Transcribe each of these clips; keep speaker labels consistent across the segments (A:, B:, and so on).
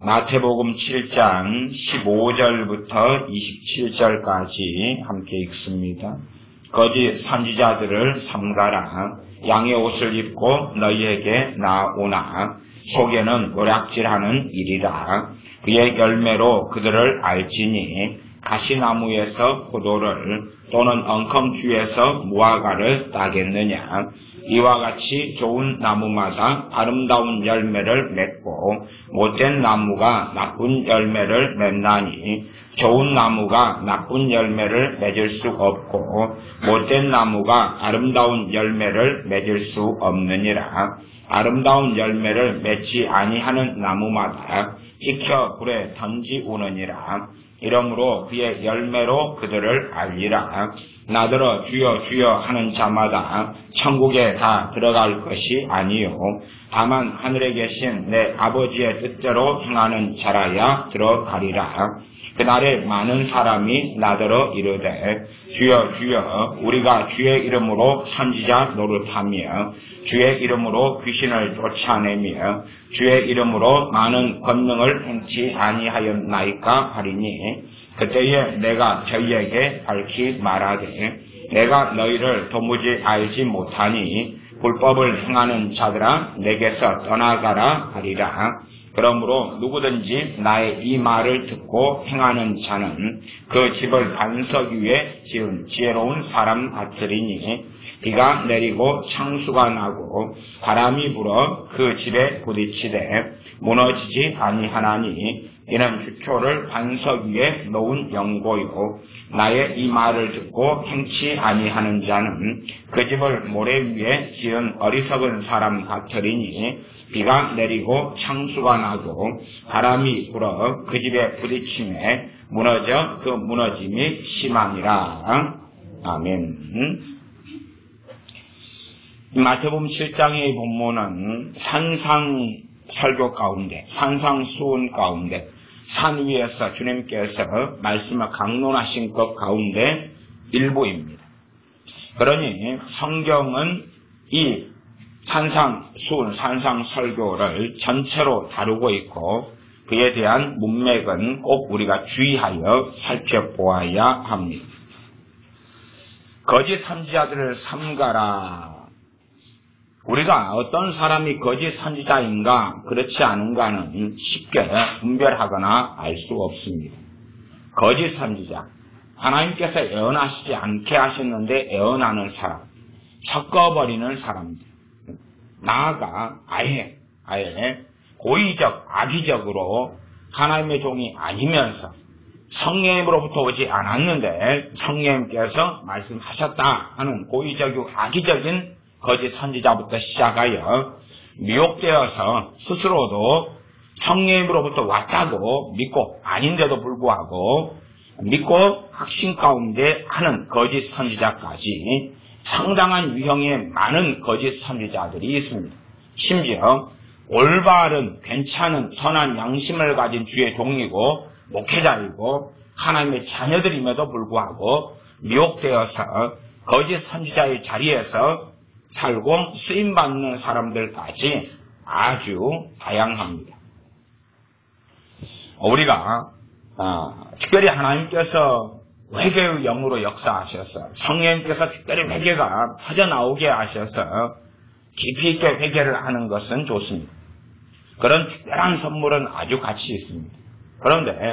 A: 마태복음 7장 15절부터 27절까지 함께 읽습니다. 거짓 선지자들을 삼가라. 양의 옷을 입고 너희에게 나오나 속에는 노략질하는 일이라. 그의 열매로 그들을 알지니 가시나무에서 포도를 또는 엉컴주에서 무화과를 따겠느냐. 이와 같이 좋은 나무마다 아름다운 열매를 맺고 못된 나무가 나쁜 열매를 맺나니 좋은 나무가 나쁜 열매를 맺을 수 없고 못된 나무가 아름다운 열매를 맺을 수 없느니라. 아름다운 열매를 맺지 아니하는 나무마다 찍혀 불에 던지우느니라. 이러므로 그의 열매로 그들을 알리라. 나더러 주여 주여 하는 자마다 천국에 다 들어갈 것이 아니요 다만 하늘에 계신 내 아버지의 뜻대로 행하는 자라야 들어가리라. 그날에 많은 사람이 나더러 이르되 주여 주여 우리가 주의 이름으로 선지자 노릇하며 주의 이름으로 귀신을 쫓아내며 주의 이름으로 많은 권능을 행치 아니하였나이까 하리니 그때에 내가 저희에게 밝히 말하되 내가 너희를 도무지 알지 못하니 불법을 행하는 자들아 내게서 떠나가라 하리라. 그러므로 누구든지 나의 이 말을 듣고 행하는 자는 그 집을 반석 위에 지은 지혜로운 사람 같으리니 비가 내리고 창수가 나고 바람이 불어 그 집에 부딪히되 무너지지 아니하나니 이는 주초를 반석 위에 놓은 연고요 나의 이 말을 듣고 행치 아니하는 자는 그 집을 모래 위에 지은 어리석은 사람 같으리니 비가 내리고 창수가 나고 바람이 불어 그 집에 부딪힘에 무너져 그 무너짐이 심하니라. 아멘. 마태복음 7장의 본문은 산상 설교 가운데, 산상 수훈 가운데, 산 위에서 주님께서 말씀을 강론하신 것 가운데 일부입니다. 그러니 성경은 이 산상 수훈, 산상 설교를 전체로 다루고 있고 그에 대한 문맥은 꼭 우리가 주의하여 살펴보아야 합니다. 거짓 선지자들을 삼가라. 우리가 어떤 사람이 거짓 선지자인가 그렇지 않은가는 쉽게 분별하거나 알 수 없습니다. 거짓 선지자, 하나님께서 애언하시지 않게 하셨는데 애언하는 사람, 섞어버리는 사람들, 나아가 아예 고의적, 악의적으로 하나님의 종이 아니면서 성령님으로부터 오지 않았는데 성령님께서 말씀하셨다 하는 고의적이고 악의적인 거짓 선지자부터 시작하여 미혹되어서 스스로도 성령님으로부터 왔다고 믿고 아닌데도 불구하고 믿고 확신 가운데 하는 거짓 선지자까지 상당한 유형의 많은 거짓 선지자들이 있습니다. 심지어 올바른 괜찮은 선한 양심을 가진 주의 종이고 목회자이고 하나님의 자녀들임에도 불구하고 미혹되어서 거짓 선지자의 자리에서 살고 쓰임받는 사람들까지 아주 다양합니다. 우리가 특별히 하나님께서 회개의 영으로 역사하셔서 성령님께서 특별히 회개가 터져나오게 하셔서 깊이 있게 회개를 하는 것은 좋습니다. 그런 특별한 선물은 아주 가치 있습니다. 그런데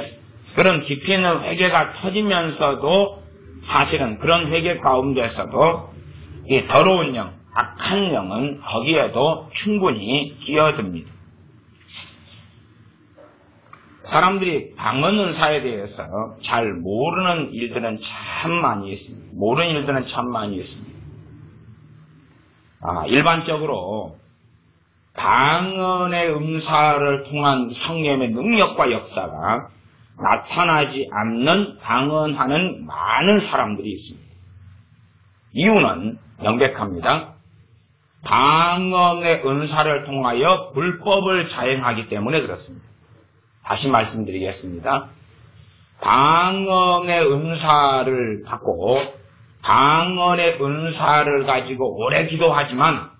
A: 그런 깊이 있는 회개가 터지면서도 사실은 그런 회개 가운데서도 이 더러운 영, 악한 영은 거기에도 충분히 끼어듭니다. 사람들이 방언 은사에 대해서 잘 모르는 일들은 참 많이 있습니다. 모르는 일들은 참 많이 있습니다. 일반적으로 방언의 은사를 통한 성령의 능력과 역사가 나타나지 않는 방언하는 많은 사람들이 있습니다. 이유는 명백합니다. 방언의 은사를 통하여 불법을 자행하기 때문에 그렇습니다. 다시 말씀드리겠습니다. 방언의 은사를 받고 방언의 은사를 가지고 오래 기도하지만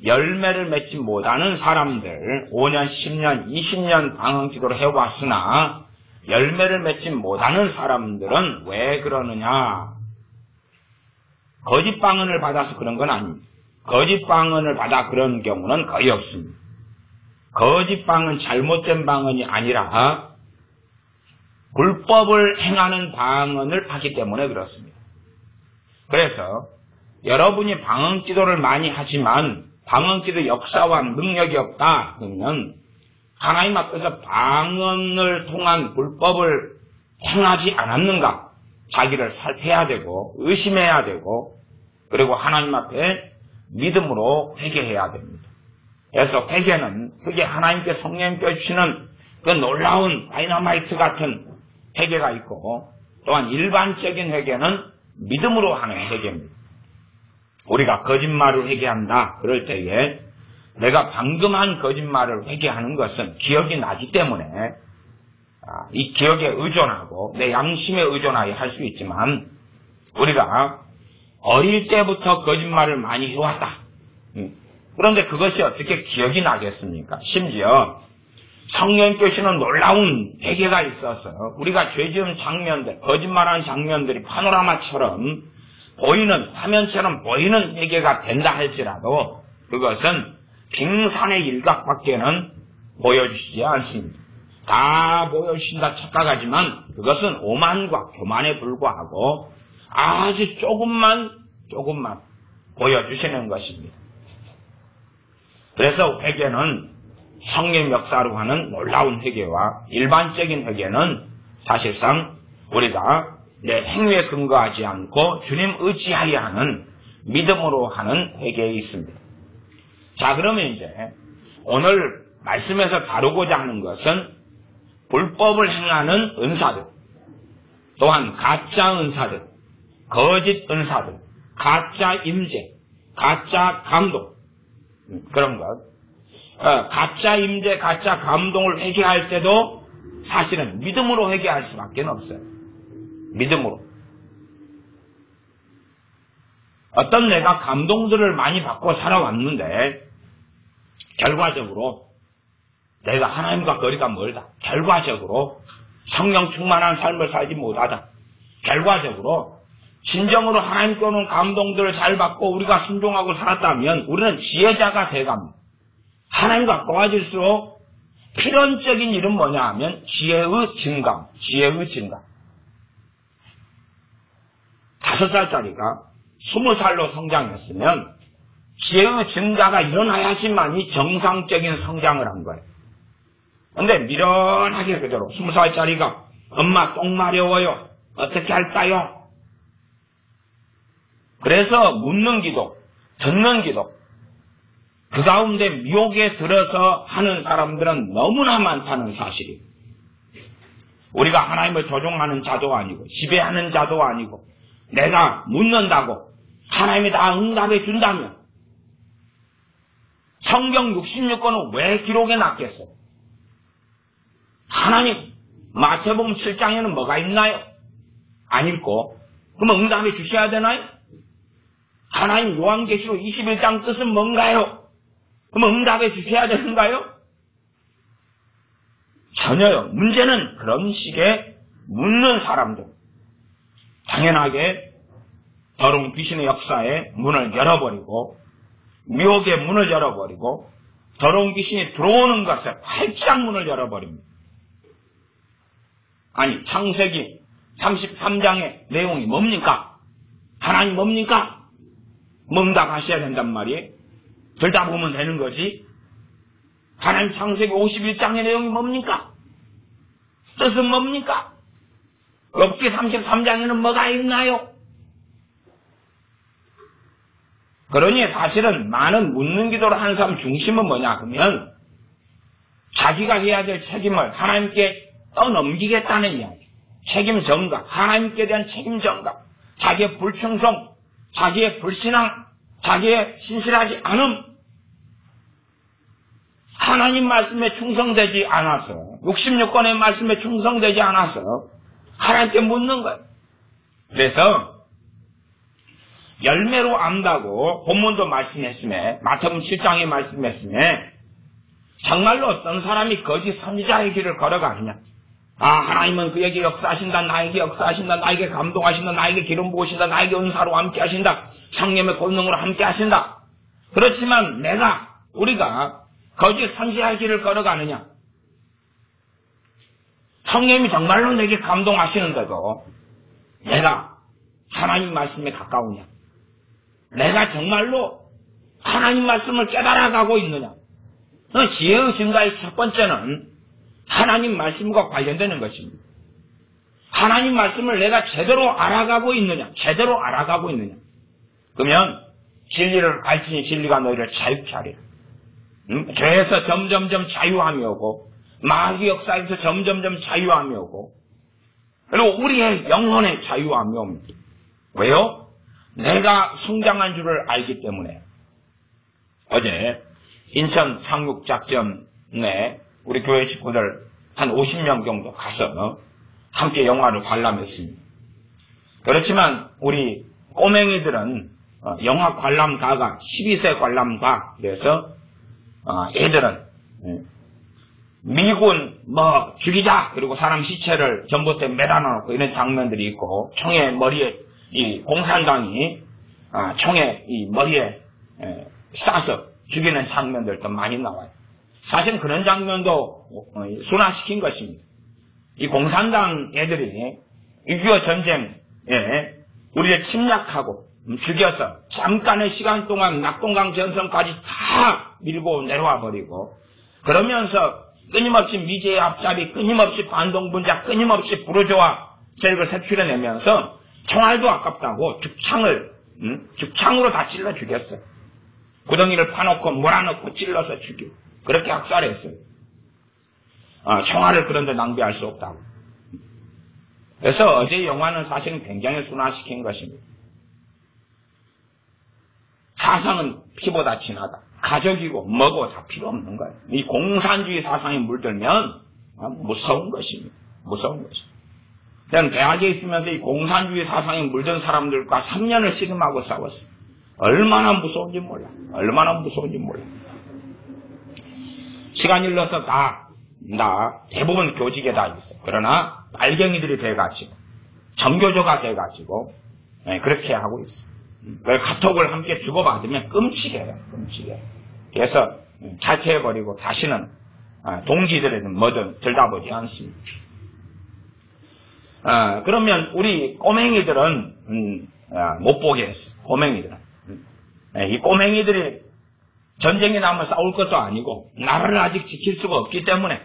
A: 열매를 맺지 못하는 사람들, 5년, 10년, 20년 방언기도를 해왔으나 열매를 맺지 못하는 사람들은 왜 그러느냐? 거짓 방언을 받아서 그런 건 아닙니다. 거짓 방언을 받아 그런 경우는 거의 없습니다. 거짓 방언, 잘못된 방언이 아니라 불법을 행하는 방언을 하기 때문에 그렇습니다. 그래서 여러분이 방언기도를 많이 하지만 방언기도 역사와 능력이 없다 그러면 하나님 앞에서 방언을 통한 불법을 행하지 않았는가 자기를 살펴야 되고 의심해야 되고 그리고 하나님 앞에 믿음으로 회개해야 됩니다. 그래서 회개는 그게 하나님께 성령님께 주시는 그 놀라운 다이너마이트 같은 회개가 있고 또한 일반적인 회개는 믿음으로 하는 회개입니다. 우리가 거짓말을 회개한다 그럴 때에 내가 방금 한 거짓말을 회개하는 것은 기억이 나기 때문에 이 기억에 의존하고 내 양심에 의존하여 할 수 있지만 우리가 어릴 때부터 거짓말을 많이 해왔다. 그런데 그것이 어떻게 기억이 나겠습니까? 심지어 성령님께 주시는 놀라운 회개가 있어서 우리가 죄 지은 장면들, 거짓말한 장면들이 파노라마처럼 보이는, 화면처럼 보이는 회개가 된다 할지라도 그것은 빙산의 일각밖에는 보여주시지 않습니다. 다 보여주신다 착각하지만 그것은 오만과 교만에 불과하고 아주 조금만 보여주시는 것입니다. 그래서 회개는 성령 역사로 하는 놀라운 회개와 일반적인 회개는 사실상 우리가 내 행위에 근거하지 않고 주님 의지하여 하는 믿음으로 하는 회개에 있습니다. 자, 그러면 이제 오늘 말씀에서 다루고자 하는 것은 불법을 행하는 은사들, 또한 가짜 은사들, 거짓 은사들, 가짜 임재, 가짜 감동, 그런 것. 가짜 임재, 가짜 감동을 회개할 때도 사실은 믿음으로 회개할 수밖에 없어요. 믿음으로. 어떤 내가 감동들을 많이 받고 살아왔는데 결과적으로 내가 하나님과 거리가 멀다. 결과적으로 성령 충만한 삶을 살지 못하다. 결과적으로 진정으로 하나님께 오는 감동들을 잘 받고 우리가 순종하고 살았다면 우리는 지혜자가 돼갑니다. 하나님과 가까워질수록 필연적인 일은 뭐냐 하면 지혜의 증강, 지혜의 증강. 5살짜리가 20살로 성장했으면 지혜의 증가가 일어나야지만이 정상적인 성장을 한 거예요. 그런데 미련하게 그대로 20살짜리가 엄마 똥 마려워요. 어떻게 할까요? 그래서 묻는 기도, 듣는 기도, 그 가운데 미혹에 들어서 하는 사람들은 너무나 많다는 사실이에요. 우리가 하나님을 조종하는 자도 아니고 지배하는 자도 아니고 내가 묻는다고 하나님이 다 응답해 준다면 성경 66권은 왜 기록에 놨겠어? 하나님 마태복음 7장에는 뭐가 있나요? 안 읽고 그럼 응답해 주셔야 되나요? 하나님 요한계시록 21장 뜻은 뭔가요? 그럼 응답해 주셔야 되는가요? 전혀요. 문제는 그런 식의 묻는 사람들. 당연하게 더러운 귀신의 역사에 문을 열어버리고 미혹의 문을 열어버리고 더러운 귀신이 들어오는 것에 활짝 문을 열어버립니다. 아니 창세기 33장의 내용이 뭡니까? 하나님 뭡니까? 응답하셔야 된단 말이에요. 들다 보면 되는 거지. 하나님 창세기 51장의 내용이 뭡니까? 뜻은 뭡니까? 욥기 33장에는 뭐가 있나요? 그러니 사실은 많은 묻는 기도를 하는 사람 중심은 뭐냐 하면 자기가 해야 될 책임을 하나님께 떠넘기겠다는 이야기. 책임 전가, 하나님께 대한 책임 전가, 자기의 불충성, 자기의 불신앙, 자기의 신실하지 않음, 하나님 말씀에 충성되지 않아서 66권의 말씀에 충성되지 않아서 하나님께 묻는 거예요. 그래서 열매로 안다고 본문도 말씀했음에, 마태복음 7장에 말씀했음에, 정말로 어떤 사람이 거짓 선지자의 길을 걸어가느냐. 하나님은 그에게 역사하신다, 나에게 역사하신다, 나에게 감동하신다, 나에게 기름 부으신다, 나에게 은사로 함께 하신다, 성령의 권능으로 함께 하신다. 그렇지만 우리가 거짓 선지자의 길을 걸어가느냐. 성령이 정말로 내게 감동하시는데도 내가 하나님 말씀에 가까우냐. 내가 정말로 하나님 말씀을 깨달아가고 있느냐. 지혜의 증가의 첫 번째는 하나님 말씀과 관련되는 것입니다. 하나님 말씀을 내가 제대로 알아가고 있느냐. 그러면 진리를 알지니 진리가 너희를 자유케 하리라. 죄에서 점점점 자유함이 오고, 마귀 역사에서 점점점 자유함이 오고, 그리고 우리의 영혼의 자유함이 옵니다. 왜요? 내가 성장한 줄을 알기 때문에. 어제 인천 상륙작전에 우리 교회 식구들 한 50명 정도 가서 함께 영화를 관람했습니다. 그렇지만 우리 꼬맹이들은 영화 관람가가 12세 관람가, 그래서 애들은 미군 죽이자, 그리고 사람 시체를 전봇대에 매다 놓고 이런 장면들이 있고, 총에 머리에 이 공산당이 총에 이 머리에 쏴서 죽이는 장면들도 많이 나와요. 사실 그런 장면도 순화시킨 것입니다. 이 공산당 애들이 6.25 전쟁에 우리를 침략하고 죽여서 잠깐의 시간 동안 낙동강 전선까지 다 밀고 내려와 버리고, 그러면서 끊임없이 미제의 앞잡이, 끊임없이 반동분자, 끊임없이 부르주아 세력을 색출해내면서 총알도 아깝다고 죽창으로 다 찔러 죽였어요. 구덩이를 파놓고 몰아넣고 찔러서 죽이고 그렇게 학살했어요. 총알을 그런데 낭비할 수 없다고. 그래서 어제 영화는 사실은 굉장히 순화시킨 것입니다. 사상은 피보다 진하다. 가족이고 뭐고 다 필요 없는 거예요. 이 공산주의 사상에 물들면 무서운 것입니다. 저는 대학에 있으면서 이 공산주의 사상에 물든 사람들과 3년을 씨름하고 싸웠어요. 얼마나 무서운지 몰라. 시간이 흘러서 나 대부분 교직에 다 있어. 그러나 빨갱이들이 돼가지고 정교조가 돼가지고 그렇게 하고 있어. 카톡을 함께 주고받으면 끔찍해요. 그래서 자퇴해버리고 다시는 동지들에는 뭐든 들다보지 않습니다. 그러면 우리 꼬맹이들은 못 보게 했어. 이 꼬맹이들이 전쟁이 나면 싸울 것도 아니고 나라를 아직 지킬 수가 없기 때문에,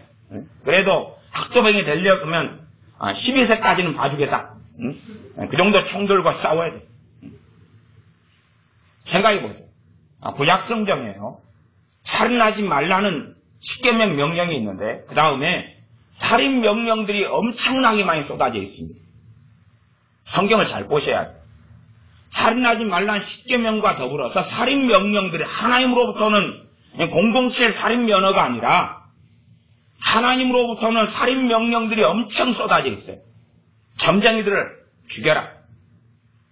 A: 그래도 학도병이 되려면 12세까지는 봐주겠다. 그 정도 총들과 싸워야 돼. 생각해보세요. 구약성경이에요. 살인하지 말라는 10계명 명령이 있는데 그 다음에 살인 명령들이 엄청나게 많이 쏟아져 있습니다. 성경을 잘 보셔야 돼요. 살인하지 말라는 10계명과 더불어서 살인 명령들이 하나님으로부터는 007 살인 면허가 아니라 하나님으로부터는 살인 명령들이 엄청 쏟아져 있어요. 점쟁이들을 죽여라.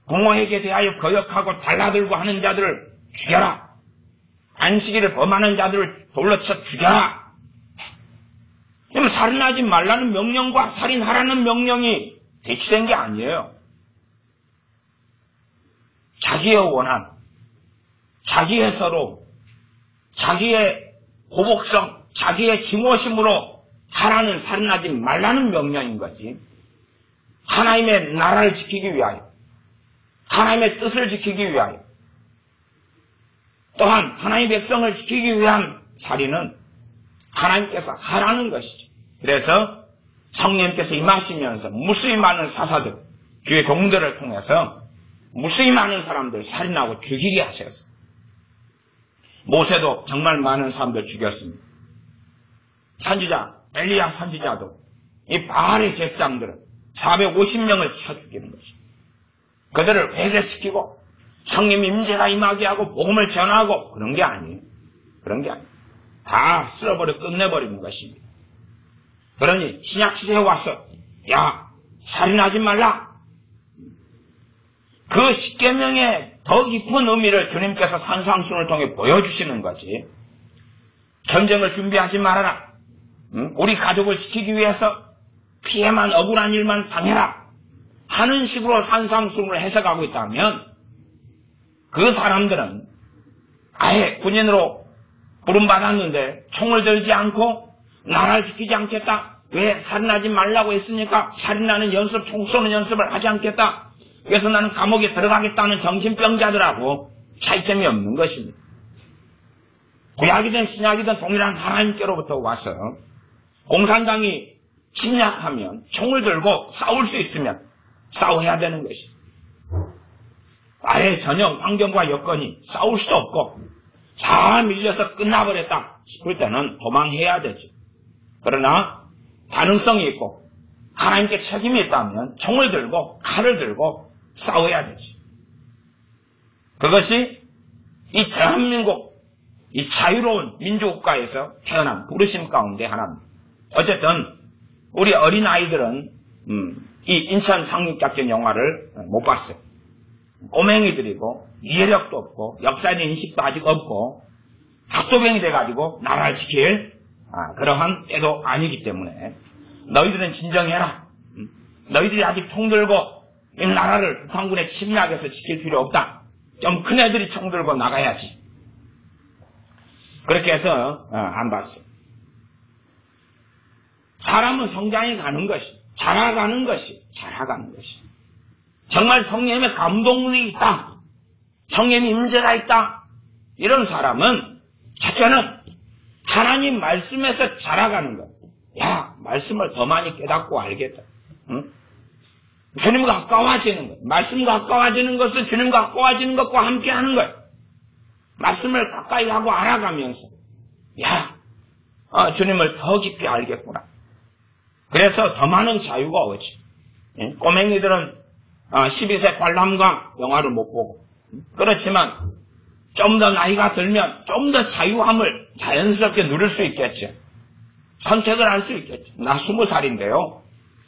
A: 부모에게 대하여 거역하고 달라들고 하는 자들을 죽여라. 안식일을 범하는 자들을 돌로 쳐 죽여라. 그럼 살인하지 말라는 명령과 살인하라는 명령이 대치된 게 아니에요. 자기의 원한, 자기의 서로, 자기의 보복성, 자기의 증오심으로 하라는 살인하지 말라는 명령인 거지. 하나님의 나라를 지키기 위하여, 하나님의 뜻을 지키기 위하여, 또한 하나님의 백성을 지키기 위한 살인은 하나님께서 하라는 것이죠. 그래서 성령님께서 임하시면서 무수히 많은 사사들, 주의 종들을 통해서 무수히 많은 사람들 살인하고 죽이게 하셨어요. 모세도 정말 많은 사람들 죽였습니다. 선지자, 엘리야 선지자도 이 바알의 제사장들은 450명을 쳐 죽이는 것이죠. 그들을 회개시키고 성령 임재가 임하게 하고 복음을 전하고 그런 게 아니에요. 다 쓸어버려 끝내버리는 것입니다. 그러니 신약시대에 와서 살인하지 말라. 그 10계명의 더 깊은 의미를 주님께서 산상순을 통해 보여주시는 거지. 전쟁을 준비하지 말아라. 우리 가족을 지키기 위해서 피해만 억울한 일만 당해라 하는 식으로 산상순을 해석하고 있다면 그 사람들은 아예 군인으로 부름받았는데 총을 들지 않고 나라를 지키지 않겠다. 왜 살인하지 말라고 했습니까? 살인하는 연습, 총 쏘는 연습을 하지 않겠다. 그래서 나는 감옥에 들어가겠다는 정신병자들하고 차이점이 없는 것입니다. 구약이든 신약이든 동일한 하나님께로부터 와서 공산당이 침략하면 총을 들고 싸울 수 있으면 싸워야 되는 것입니다. 아예 전혀 환경과 여건이 싸울 수 없고 다 밀려서 끝나버렸다 싶을 때는 도망해야 되지. 그러나 가능성이 있고 하나님께 책임이 있다면 총을 들고 칼을 들고 싸워야 되지. 그것이 이 대한민국 이 자유로운 민주국가에서 태어난 부르심 가운데 하나입니다. 어쨌든 우리 어린아이들은 이 인천 상륙작전 영화를 못 봤어요. 꼬맹이들이고 이해력도 없고 역사의 인식도 아직 없고 학도병이 돼가지고 나라를 지킬 그러한 때도 아니기 때문에 너희들은 진정해라. 너희들이 아직 총 들고 이 나라를 북한군의 침략에서 지킬 필요 없다. 좀 큰 애들이 총 들고 나가야지. 그렇게 해서 안 봤어요. 사람은 성장해 가는 것이, 자라가는 것이. 정말 성령의 감동이 있다. 성령의 임재가 있다. 이런 사람은 첫째는 하나님 말씀에서 자라가는 것. 야, 말씀을 더 많이 깨닫고 알겠다. 응? 주님과 가까워지는 것. 말씀과 가까워지는 것은 주님과 가까워지는 것과 함께 하는 것. 말씀을 가까이 하고 알아가면서 야, 주님을 더 깊이 알겠구나. 그래서 더 많은 자유가 오지. 꼬맹이들은 12세 관람가 영화를 못 보고 그렇지만 좀 더 나이가 들면 좀 더 자유함을 자연스럽게 누릴 수 있겠죠. 선택을 할 수 있겠죠. 나 20살인데요.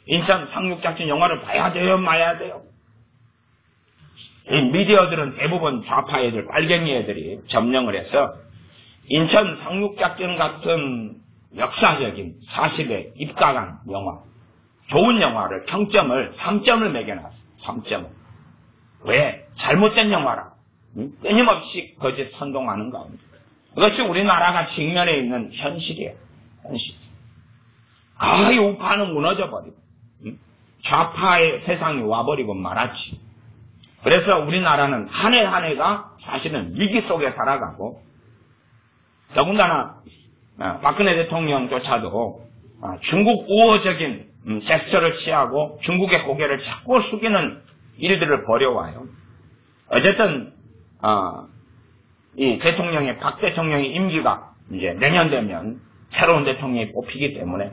A: 인천 상륙작전 영화를 봐야 돼요, 마야 돼요. 이 미디어들은 대부분 좌파 애들, 빨갱이 애들이 점령을 해서 인천 상륙작전 같은 역사적인 사실에 입각한 영화, 좋은 영화를 평점을 3점을 매겨놨어요. 3점을. 왜? 잘못된 영화라. 끊임없이 거짓 선동하는 가운데. 그것이 우리나라가 직면해 있는 현실이에요. 현실. 거의 우파는 무너져버리고 좌파의 세상이 와버리고 말았지. 그래서 우리나라는 한 해 한 해가 사실은 위기 속에 살아가고 더군다나 박근혜 대통령조차도 중국 우호적인 제스처를 취하고 중국의 고개를 자꾸 숙이는 일들을 벌여와요. 어쨌든 이 대통령의 박 대통령의 임기가 이제 내년 되면 새로운 대통령이 뽑히기 때문에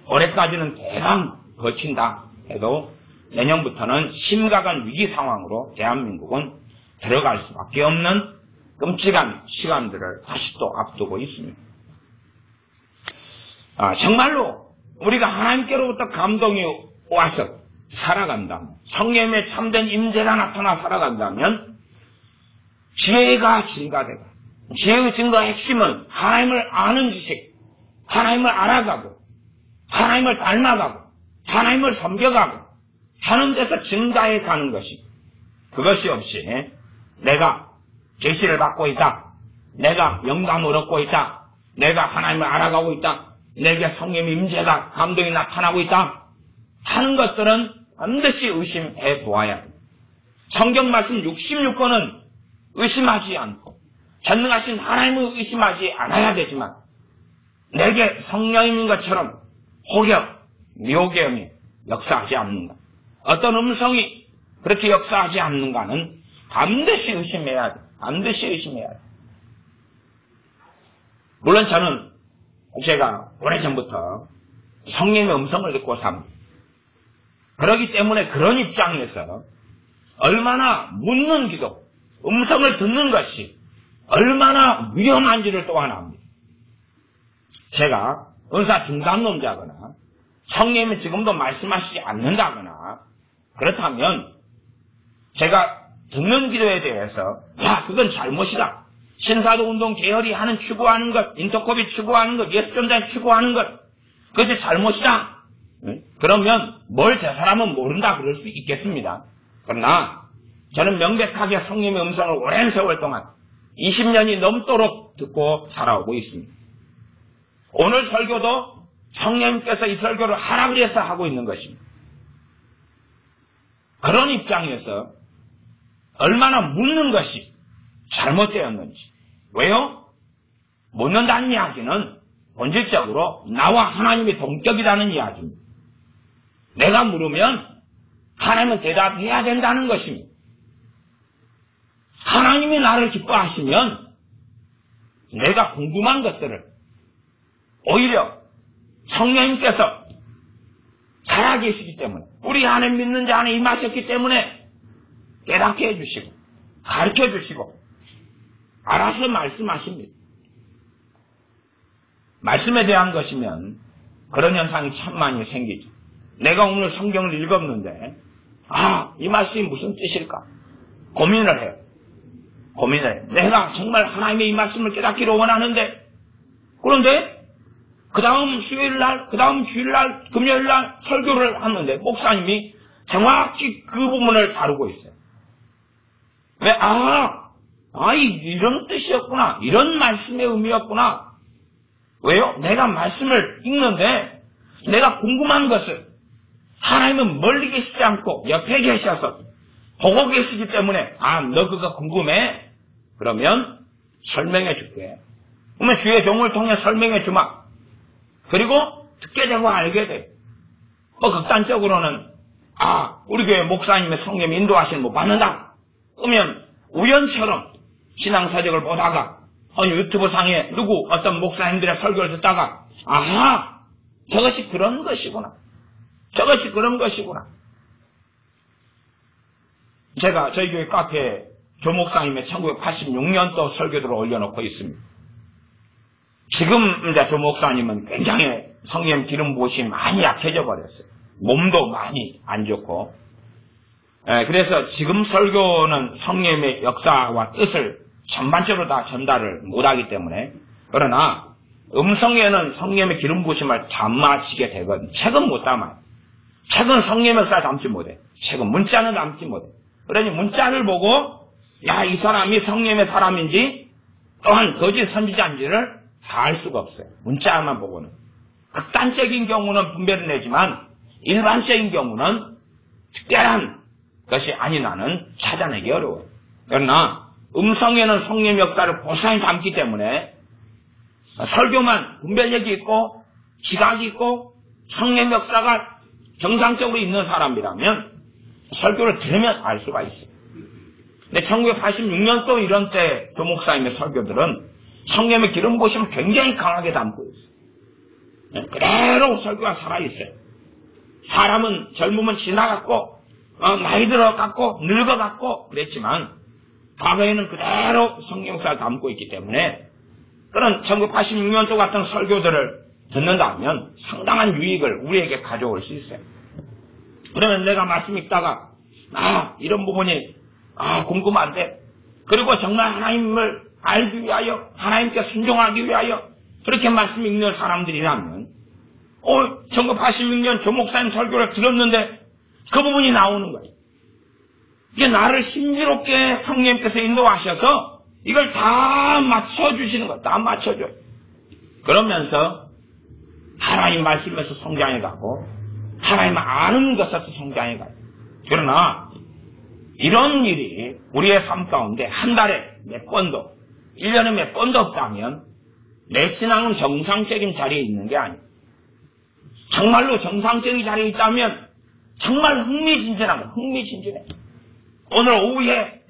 A: 올해까지는 대강 버틴다 해도 내년부터는 심각한 위기 상황으로 대한민국은 들어갈 수밖에 없는 끔찍한 시간들을 다시 또 앞두고 있습니다. 정말로 우리가 하나님께로부터 감동이 와서 살아간다면, 성령의 참된 임재가 나타나 살아간다면 지혜가 증가되고, 지혜의 증거의 핵심은 하나님을 아는 지식, 하나님을 알아가고 하나님을 닮아가고 하나님을 섬겨가고 하는 데서 증가해 가는 것이, 그것이 없이 내가 계시를 받고 있다, 내가 영감을 얻고 있다, 내가 하나님을 알아가고 있다, 내게 성령의 임재가 감동이 나타나고 있다 하는 것들은 반드시 의심해 보아야 합니다. 성경 말씀 66권은 의심하지 않고 전능하신 하나님을 의심하지 않아야 되지만 내게 성령인 것처럼 혹여 미혹의 영이 역사하지 않는가, 어떤 음성이 그렇게 역사하지 않는가는 반드시 의심해야 돼. 반드시 의심해야 돼. 물론 저는 제가 오래전부터 성령의 음성을 듣고 삽니다. 그렇기 때문에 그런 입장에서 얼마나 묻는 기도, 음성을 듣는 것이 얼마나 위험한지를 또한 압니다. 제가 은사 중단론자거나 성령님이 지금도 말씀하시지 않는다거나 그렇다면 제가 듣는 기도에 대해서 야 그건 잘못이다. 신사도운동 계열이 추구하는 것, 인터컵이 추구하는 것, 예수전단이 추구하는 것 그것이 잘못이다. 그러면 뭘 저 사람은 모른다 그럴 수 있겠습니다. 그러나 저는 명백하게 성령의 음성을 오랜 세월 동안 20년이 넘도록 듣고 살아오고 있습니다. 오늘 설교도 성령님께서 이 설교를 하라 그래서 하고 있는 것입니다. 그런 입장에서 얼마나 묻는 것이 잘못되었는지. 왜요? 묻는다는 이야기는 본질적으로 나와 하나님이 동격이라는 이야기입니다. 내가 물으면 하나님은 대답해야 된다는 것입니다. 하나님이 나를 기뻐하시면 내가 궁금한 것들을 오히려 성령님께서 살아계시기 때문에 우리 안에 믿는 자 안에 임하셨기 때문에 깨닫게 해주시고 가르쳐주시고 알아서 말씀하십니다. 말씀에 대한 것이면 그런 현상이 참 많이 생기죠. 내가 오늘 성경을 읽었는데 이 말씀이 무슨 뜻일까? 고민을 해요. 내가 정말 하나님의 이 말씀을 깨닫기를 원하는데 그런데 그 다음 수요일날, 그 다음 주일날, 금요일날 설교를 하는데 목사님이 정확히 그 부분을 다루고 있어요. 왜? 이런 뜻이었구나. 이런 말씀의 의미였구나. 왜요? 내가 말씀을 읽는데 내가 궁금한 것을 하나님은 멀리 계시지 않고 옆에 계셔서 보고 계시기 때문에 너 그거 궁금해? 그러면 설명해 줄게. 그러면 주의 종을 통해 설명해 주마. 그리고 듣게 되고 알게 돼. 극단적으로는 우리 교회 목사님의 성령 인도하시는 거 받는다. 그러면 우연처럼 신앙사적을 보다가 유튜브 상에 어떤 목사님들의 설교를 듣다가 저것이 그런 것이구나. 제가 저희 교회 카페에 조 목사님의 1986년도 설교들을 올려놓고 있습니다. 지금 이제 조 목사님은 굉장히 성령 기름 부으심이 많이 약해져 버렸어요. 몸도 많이 안 좋고. 그래서 지금 설교는 성령의 역사와 뜻을 전반적으로 다 전달을 못하기 때문에 그러나 음성에는 성령의 기름 부으심을 담아지게 되거든요. 책은 못 담아요. 책은 성령의 역사 담지 못해. 책은 문자는 담지 못해. 그러니 문자를 보고 이 사람이 성령의 사람인지 또한 거짓 선지자인지를 다 알 수가 없어요. 문자만 보고는. 극단적인 경우는 분별을 내지만 일반적인 경우는 특별한 것이 아니라는 찾아내기 어려워요. 그러나 음성에는 성령의 역사를 고스란히 담기 때문에 설교만 분별력이 있고 지각이 있고 성령의 역사가 정상적으로 있는 사람이라면 설교를 들으면 알 수가 있어요. 근데 1986년도 이런 때 조 목사님의 설교들은 성령의 기름 부으심을 굉장히 강하게 담고 있어요. 그대로 설교가 살아있어요. 사람은 젊으면 지나갔고 나이 들어갔고 늙어갔고 그랬지만 과거에는 그대로 성령 역사를 담고 있기 때문에 그런 1986년도 같은 설교들을 듣는다면 상당한 유익을 우리에게 가져올 수 있어요. 그러면 내가 말씀 읽다가 이런 부분이 궁금한데 그리고 정말 하나님을 알기 위하여 하나님께 순종하기 위하여 그렇게 말씀 읽는 사람들이라면 1986년 조 목사님 설교를 들었는데 그 부분이 나오는 거예요. 이게 나를 신비롭게 성령님께서 인도하셔서 이걸 다 맞춰주시는 거예요. 다 맞춰줘요. 그러면서 하나님 말씀에서 성장해 가고 하나님 아는 것에서 성장해 가요. 그러나 이런 일이 우리의 삶 가운데 한 달에 몇 번도 1년에 몇 번도 없다면 내 신앙은 정상적인 자리에 있는 게 아니에요. 정말로 정상적인 자리에 있다면 정말 흥미진진한 거예요. 흥미진진해. 오늘 오후에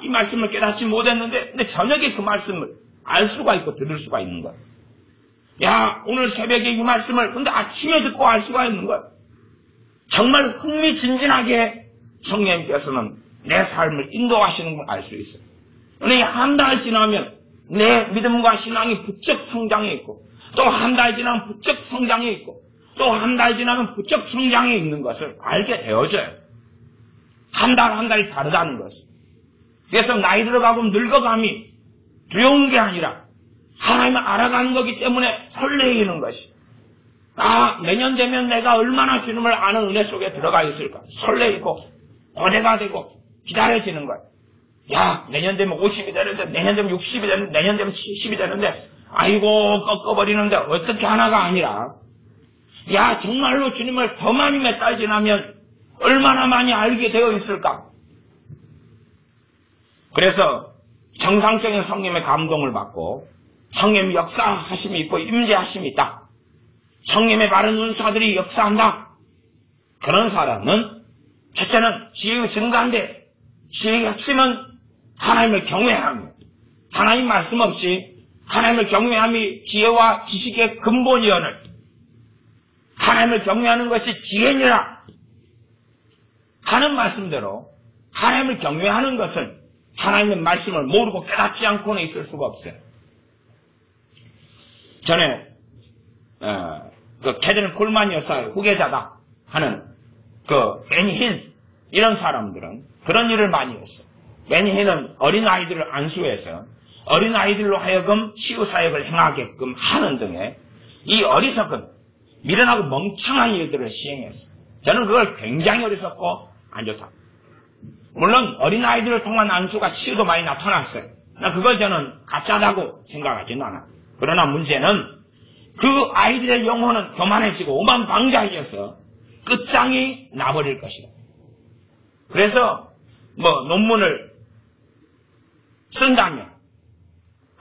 A: 이 말씀을 깨닫지 못했는데 근데 저녁에 그 말씀을 알 수가 있고 들을 수가 있는 거예요. 오늘 새벽에 이 말씀을 근데 아침에 듣고 알 수가 있는 거예요. 정말 흥미진진하게 성령님께서는 내 삶을 인도하시는 걸 알 수 있어요. 그런데 한 달 지나면 내 믿음과 신앙이 부쩍 성장해 있고 또 한 달 지나면 부쩍 성장해 있고 또 한 달 지나면 부쩍 성장해 있는 것을 알게 되어져요. 한 달 한 달이 다르다는 것을. 그래서 나이 들어가고 늙어감이 두려운 게 아니라 하나님을 알아가는 거기 때문에 설레이는 것이. 내년 되면 내가 얼마나 주님을 아는 은혜 속에 들어가 있을까. 설레이고 고대가 되고 기다려지는 거예요. 내년 되면 50이 되는데, 내년 되면 60이 되는데, 내년 되면 70이 되는데, 아이고 꺾어버리는데 어떻게 하나가 아니라, 정말로 주님을 더 많이 몇 달 지나면 얼마나 많이 알게 되어 있을까. 그래서 정상적인 성령의 감동을 받고 성령의 역사하심이 있고 임재하심이 있다. 성령의 바른 은사들이 역사한다. 그런 사람은 첫째는 지혜의 증가인데, 지혜의 핵심은 하나님을 경외함이에요. 하나님 말씀 없이 하나님을 경외함이 지혜와 지식의 근본이오늘 하나님을 경외하는 것이 지혜니라 하는 말씀대로 하나님을 경외하는 것은 하나님의 말씀을 모르고 깨닫지 않고는 있을 수가 없어요. 전에 캐드린 콜만 여사의 후계자다 하는 매니 힐 이런 사람들은 그런 일을 많이 했어요. 매니 힐은 어린아이들을 안수해서 어린아이들로 하여금 치유사역을 행하게끔 하는 등의 이 어리석은 미련하고 멍청한 일들을 시행했어요. 저는 그걸 굉장히 어리석고 안 좋다. 물론 어린아이들을 통한 안수가 치유도 많이 나타났어요. 그걸 저는 가짜다고 생각하지는 않아요. 그러나 문제는 그 아이들의 영혼은 교만해지고 오만방자해져서 끝장이 나버릴 것이다. 그래서 논문을 쓴다면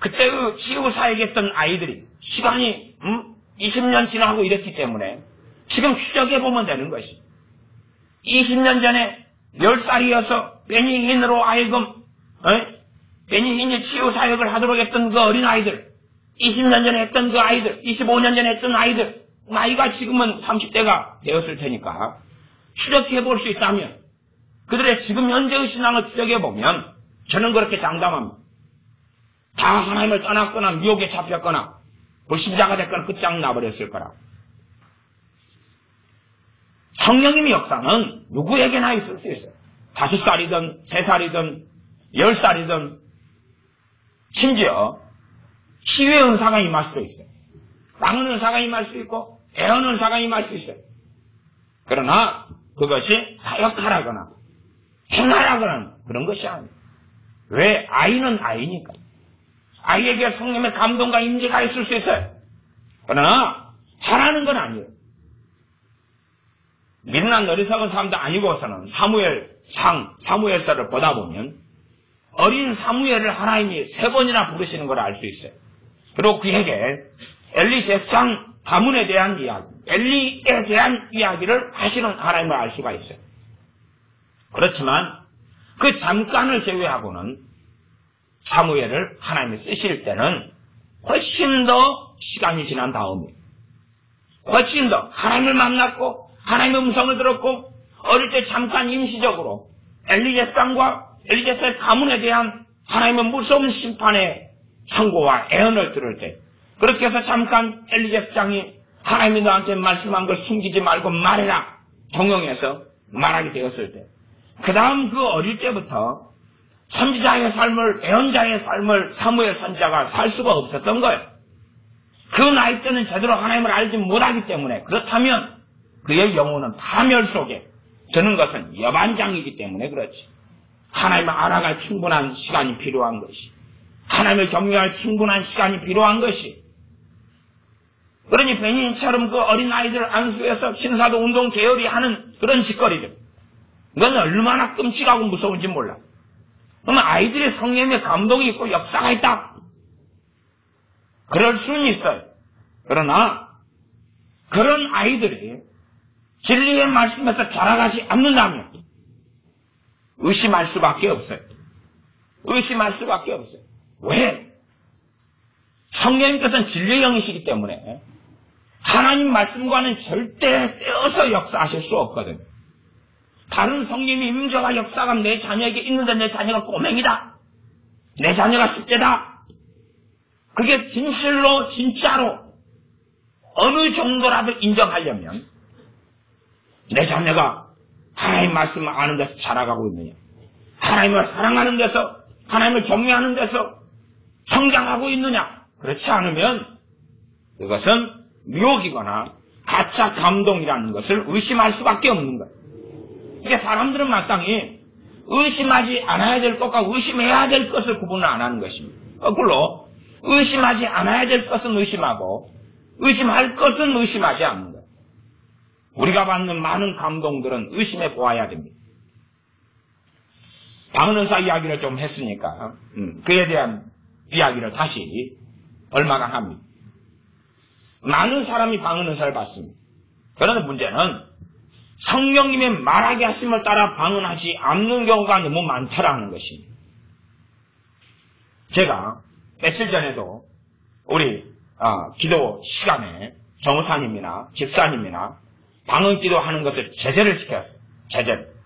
A: 그때의 치유사역했던 아이들이 시간이 20년 지나고 이랬기 때문에 지금 추적해보면 되는 것이 20년 전에 10살이어서 베니힌으로 하여금 베니힌이 치유사역을 하도록 했던 그 어린아이들 20년 전에 했던 그 아이들 25년 전에 했던 아이들 나이가 지금은 30대가 되었을 테니까 추적해볼 수 있다면 그들의 지금 현재의 신앙을 추적해보면 저는 그렇게 장담합니다. 다 하나님을 떠났거나 미혹에 잡혔거나 불신자가 됐거나 끝장 나버렸을 거라. 성령님의 역사는 누구에게나 있을 수 있어요. 5살이든 3살이든 10살이든 심지어 치유의 은사가 임할 수도 있어요. 빵은 은사가 임할 수도 있고 애언 은사가 임할 수도 있어요. 그러나 그것이 사역하라거나 행하라거나 그런 것이 아니에요. 왜? 아이는 아이니까. 아이에게 성령의 감동과 임재가 있을 수 있어요. 그러나 하라는 건 아니에요. 미련한 어리석은 사람도 아니고서는 사무엘서를 보다 보면 어린 사무엘을 하나님이 3번이나 부르시는 걸 알 수 있어요. 그리고 그에게 엘리 제사장 가문에 대한 이야기, 엘리에 대한 이야기를 하시는 하나님을 알 수가 있어요. 그렇지만 그 잠깐을 제외하고는 사무엘을 하나님이 쓰실 때는 훨씬 더 시간이 지난 다음에 훨씬 더 하나님을 만났고 하나님의 음성을 들었고 어릴 때 잠깐 임시적으로 엘리 제사장과 엘리 제사장 가문에 대한 하나님의 무서운 심판의 선고와 애언을 들을 때 그렇게 해서 잠깐 엘리 제사장이 하나님이 너한테 말씀한 걸 숨기지 말고 말해라 종용해서 말하게 되었을 때 그 다음 그 어릴 때부터 선지자의 삶을 애언자의 삶을 사무엘 선지자가 살 수가 없었던 거예요. 그 나이 때는 제대로 하나님을 알지 못하기 때문에 그렇다면 그의 영혼은 파멸 속에 드는 것은 여반장이기 때문에 그렇지. 하나님을 알아갈 충분한 시간이 필요한 것이 하나님을 경외할 충분한 시간이 필요한 것이 그러니 베니인처럼 그 어린아이들을 안수해서 신사도 운동 계열이 하는 그런 짓거리들 이건 얼마나 끔찍하고 무서운지 몰라. 그러면 아이들의 성령의 감동이 있고 역사가 있다. 그럴 수는 있어요. 그러나 그런 아이들이 진리의 말씀에서 자라가지 않는다면 의심할 수밖에 없어요. 의심할 수밖에 없어요. 왜? 성령님께서는 진리의 영이시기 때문에 하나님 말씀과는 절대 떼어서 역사하실 수 없거든요. 다른 성령님의 임재와 역사가 내 자녀에게 있는데 내 자녀가 꼬맹이다. 내 자녀가 10대다. 그게 진실로 진짜로 어느 정도라도 인정하려면 내 자녀가 하나님 말씀을 아는 데서 자라가고 있느냐. 하나님을 사랑하는 데서 하나님을 경외하는 데서 성장하고 있느냐? 그렇지 않으면 그것은 미혹이거나 가짜 감동이라는 것을 의심할 수밖에 없는 거예요. 이게 사람들은 마땅히 의심하지 않아야 될 것과 의심해야 될 것을 구분을 안 하는 것입니다. 거꾸로 의심하지 않아야 될 것은 의심하고 의심할 것은 의심하지 않는 거예요. 우리가 받는 많은 감동들은 의심해 보아야 됩니다. 방언은사 이야기를 좀 했으니까 그에 대한 이야기를 다시 얼마간 합니다. 많은 사람이 방언은사를 받습니다. 그런데 문제는 성령님의 말하게 하심을 따라 방언하지 않는 경우가 너무 많다라는 것입니다. 제가 며칠 전에도 우리 기도 시간에 정우사님이나 집사님이나 방언 기도하는 것을 제재를 시켰어요. 제재를.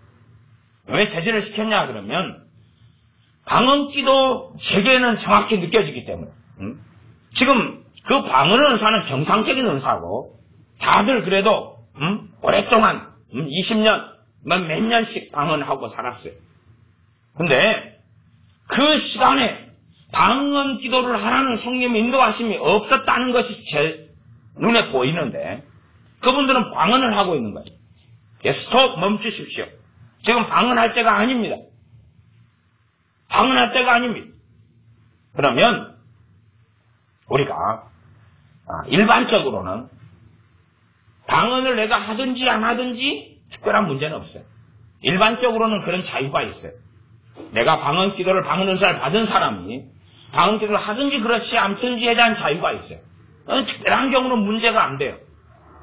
A: 왜 제재를 시켰냐 그러면 방언 기도 세계는 정확히 느껴지기 때문에 지금 그 방언 은사는 정상적인 은사고 다들 그래도 오랫동안 20년 몇 년씩 방언하고 살았어요. 근데 그 시간에 방언 기도를 하라는 성령의 인도하심이 없었다는 것이 제 눈에 보이는데 그분들은 방언을 하고 있는 거예요. 스톱, 멈추십시오. 지금 방언할 때가 아닙니다. 방언할 때가 아닙니다. 그러면 우리가 일반적으로는 방언을 내가 하든지 안 하든지 특별한 문제는 없어요. 일반적으로는 그런 자유가 있어요. 내가 방언 기도를 방언 은사를 받은 사람이 방언 기도를 하든지 그렇지 않든지에 대한 자유가 있어요. 특별한 경우는 문제가 안 돼요.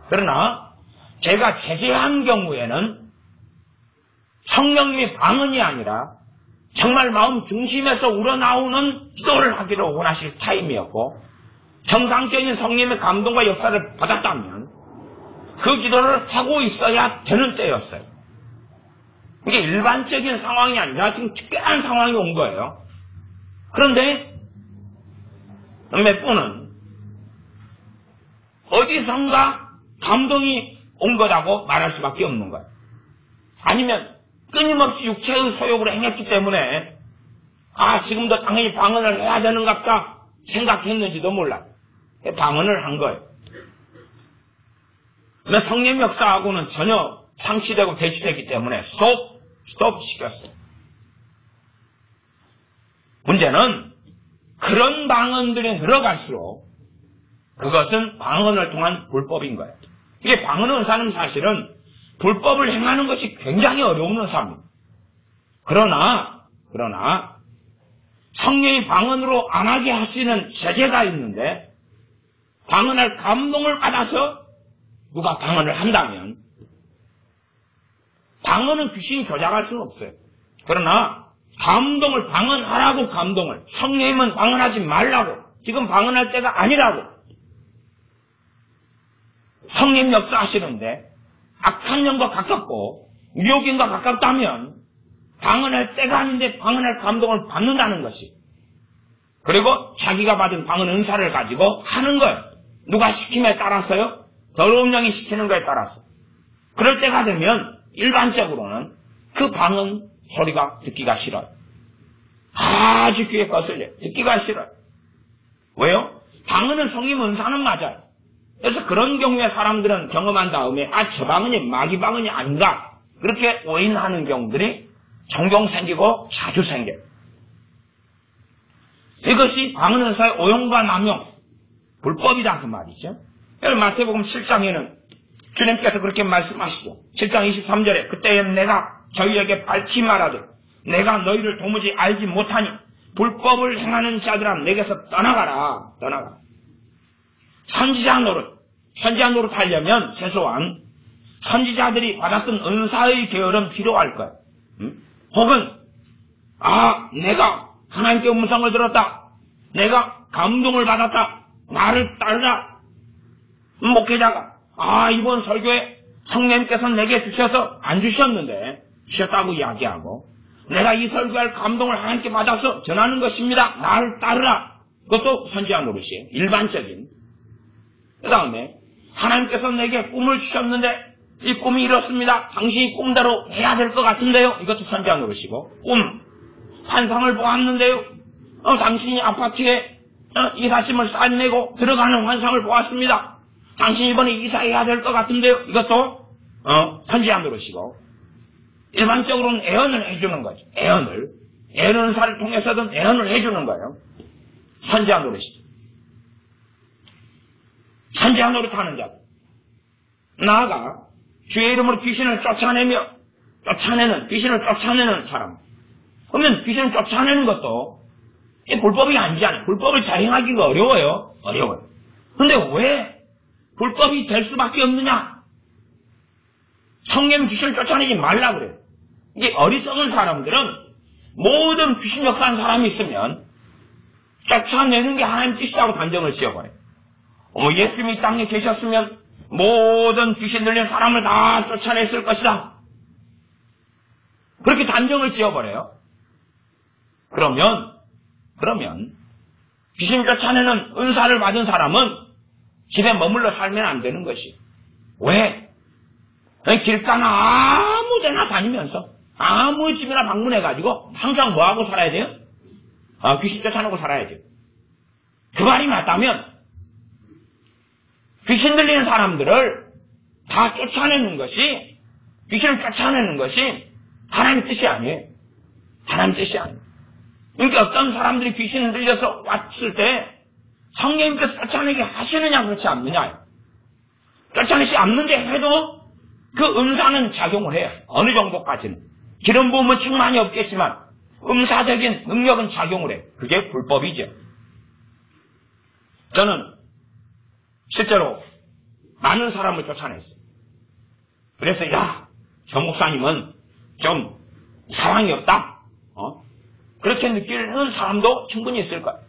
A: 그러나 제가 제재한 경우에는 성령님이 방언이 아니라 정말 마음 중심에서 우러나오는 기도를 하기를 원하실 타임이었고 정상적인 성령님의 감동과 역사를 받았다면 그 기도를 하고 있어야 되는 때였어요. 이게 일반적인 상황이 아니라 지금 특별한 상황이 온 거예요. 그런데 몇 분은 어디선가 감동이 온 거라고 말할 수밖에 없는 거예요. 아니면 끊임없이 육체의 소욕으로 행했기 때문에 지금도 당연히 방언을 해야 되는갑다 생각했는지도 몰라요. 방언을 한 거예요. 근데 성령 역사하고는 전혀 상치되고 배치되기 때문에 스톱 시켰어요. 문제는 그런 방언들이 늘어갈수록 그것은 방언을 통한 불법인 거예요. 이게 방언 은사는 사실은 불법을 행하는 것이 굉장히 어려운 은사입니다. 그러나 성령이 방언으로 안 하게 하시는 제재가 있는데 방언할 감동을 받아서 누가 방언을 한다면 방언은 귀신이 조작할 수는 없어요. 그러나 감동을 방언하라고 감동을 성령님은 방언하지 말라고 지금 방언할 때가 아니라고 성령 역사하시는데 악한 영과 가깝고 미혹인과 가깝다면 방언할 때가 아닌데 방언할 감동을 받는다는 것이 그리고 자기가 받은 방언 은사를 가지고 하는 거예요. 누가 시킴에 따라서요? 더러운 영이 시키는 거에 따라서. 그럴 때가 되면 일반적으로는 그 방언 소리가 듣기가 싫어요. 아주 귀에 거슬려요. 듣기가 싫어요. 왜요? 방언은 성령 은사는 맞아요. 그래서 그런 경우에 사람들은 경험한 다음에 저 방언이 마귀 방언이 아닌가 그렇게 오인하는 경우들이 종종 생기고 자주 생겨요. 이것이 방언 은사의 오용과 남용 불법이다 그 말이죠. 마태복음 7장에는 주님께서 그렇게 말씀하시죠. 7장 23절에 그때에 내가 저희에게 밝히 말하되 내가 너희를 도무지 알지 못하니 불법을 행하는 자들아 내게서 떠나가라. 선지자 노릇 하려면 최소한 선지자들이 받았던 은사의 계열은 필요할 거예요. 혹은 내가 하나님께 음성을 들었다. 내가 감동을 받았다. 나를 따르라. 목회자가 이번 설교에 성령님께서 내게 주셔서 안 주셨는데 주셨다고 이야기하고 내가 이 설교할 감동을 하나님께 받아서 전하는 것입니다. 나를 따르라. 그것도 선지자 노릇이에요. 일반적인. 그 다음에 하나님께서 내게 꿈을 주셨는데 이 꿈이 이렇습니다. 당신이 꿈대로 해야 될 것 같은데요. 이것도 선지자 노릇이고 꿈. 환상을 보았는데요. 당신이 아파트에 이삿짐을 싸내고 들어가는 환상을 보았습니다. 당신 이번에 이사해야 될 것 같은데요. 이것도 선지자 노릇이고, 일반적으로는 애언을 해주는 거죠. 애언을. 애언사를 통해서든 애언을 해주는 거예요. 선지자 노릇이죠. 선지자 노릇하는 자. 나아가 주의 이름으로 귀신을 귀신을 쫓아내는 사람. 그러면 귀신을 쫓아내는 것도 불법이 아니잖아요. 불법을 자행하기가 어려워요. 그런데 왜 불법이 될 수밖에 없느냐? 성령 귀신을 쫓아내지 말라 그래요. 이게 어리석은 사람들은 모든 귀신 역사한 사람이 있으면 쫓아내는 게 하나님 뜻이라고 단정을 지어버려요. 예수님이 이 땅에 계셨으면 모든 귀신 들린 사람을 다 쫓아냈을 것이다. 그렇게 단정을 지어버려요. 그러면 귀신 쫓아내는 은사를 받은 사람은 집에 머물러 살면 안 되는 것이. 왜? 길가나 아무 데나 다니면서 아무 집이나 방문해가지고 항상 뭐하고 살아야 돼요? 귀신 쫓아내고 살아야 돼요. 그 말이 맞다면 귀신 들리는 사람들을 다 쫓아내는 것이, 귀신을 쫓아내는 것이 하나님의 뜻이 아니에요. 하나님의 뜻이 아니에요. 그러니까 어떤 사람들이 귀신을 들려서 왔을 때 성령님께서 쫓아내게 하시느냐 그렇지 않느냐. 쫓아내지 않는데 해도 그 은사는 작용을 해요. 어느 정도까지는. 기름 부음은 충만히 없겠지만 음사적인 능력은 작용을 해요. 그게 불법이죠. 저는 실제로 많은 사람을 쫓아냈어요. 그래서 저 목사님은 좀 사랑이 없다. 그렇게 느끼는 사람도 충분히 있을 거예요.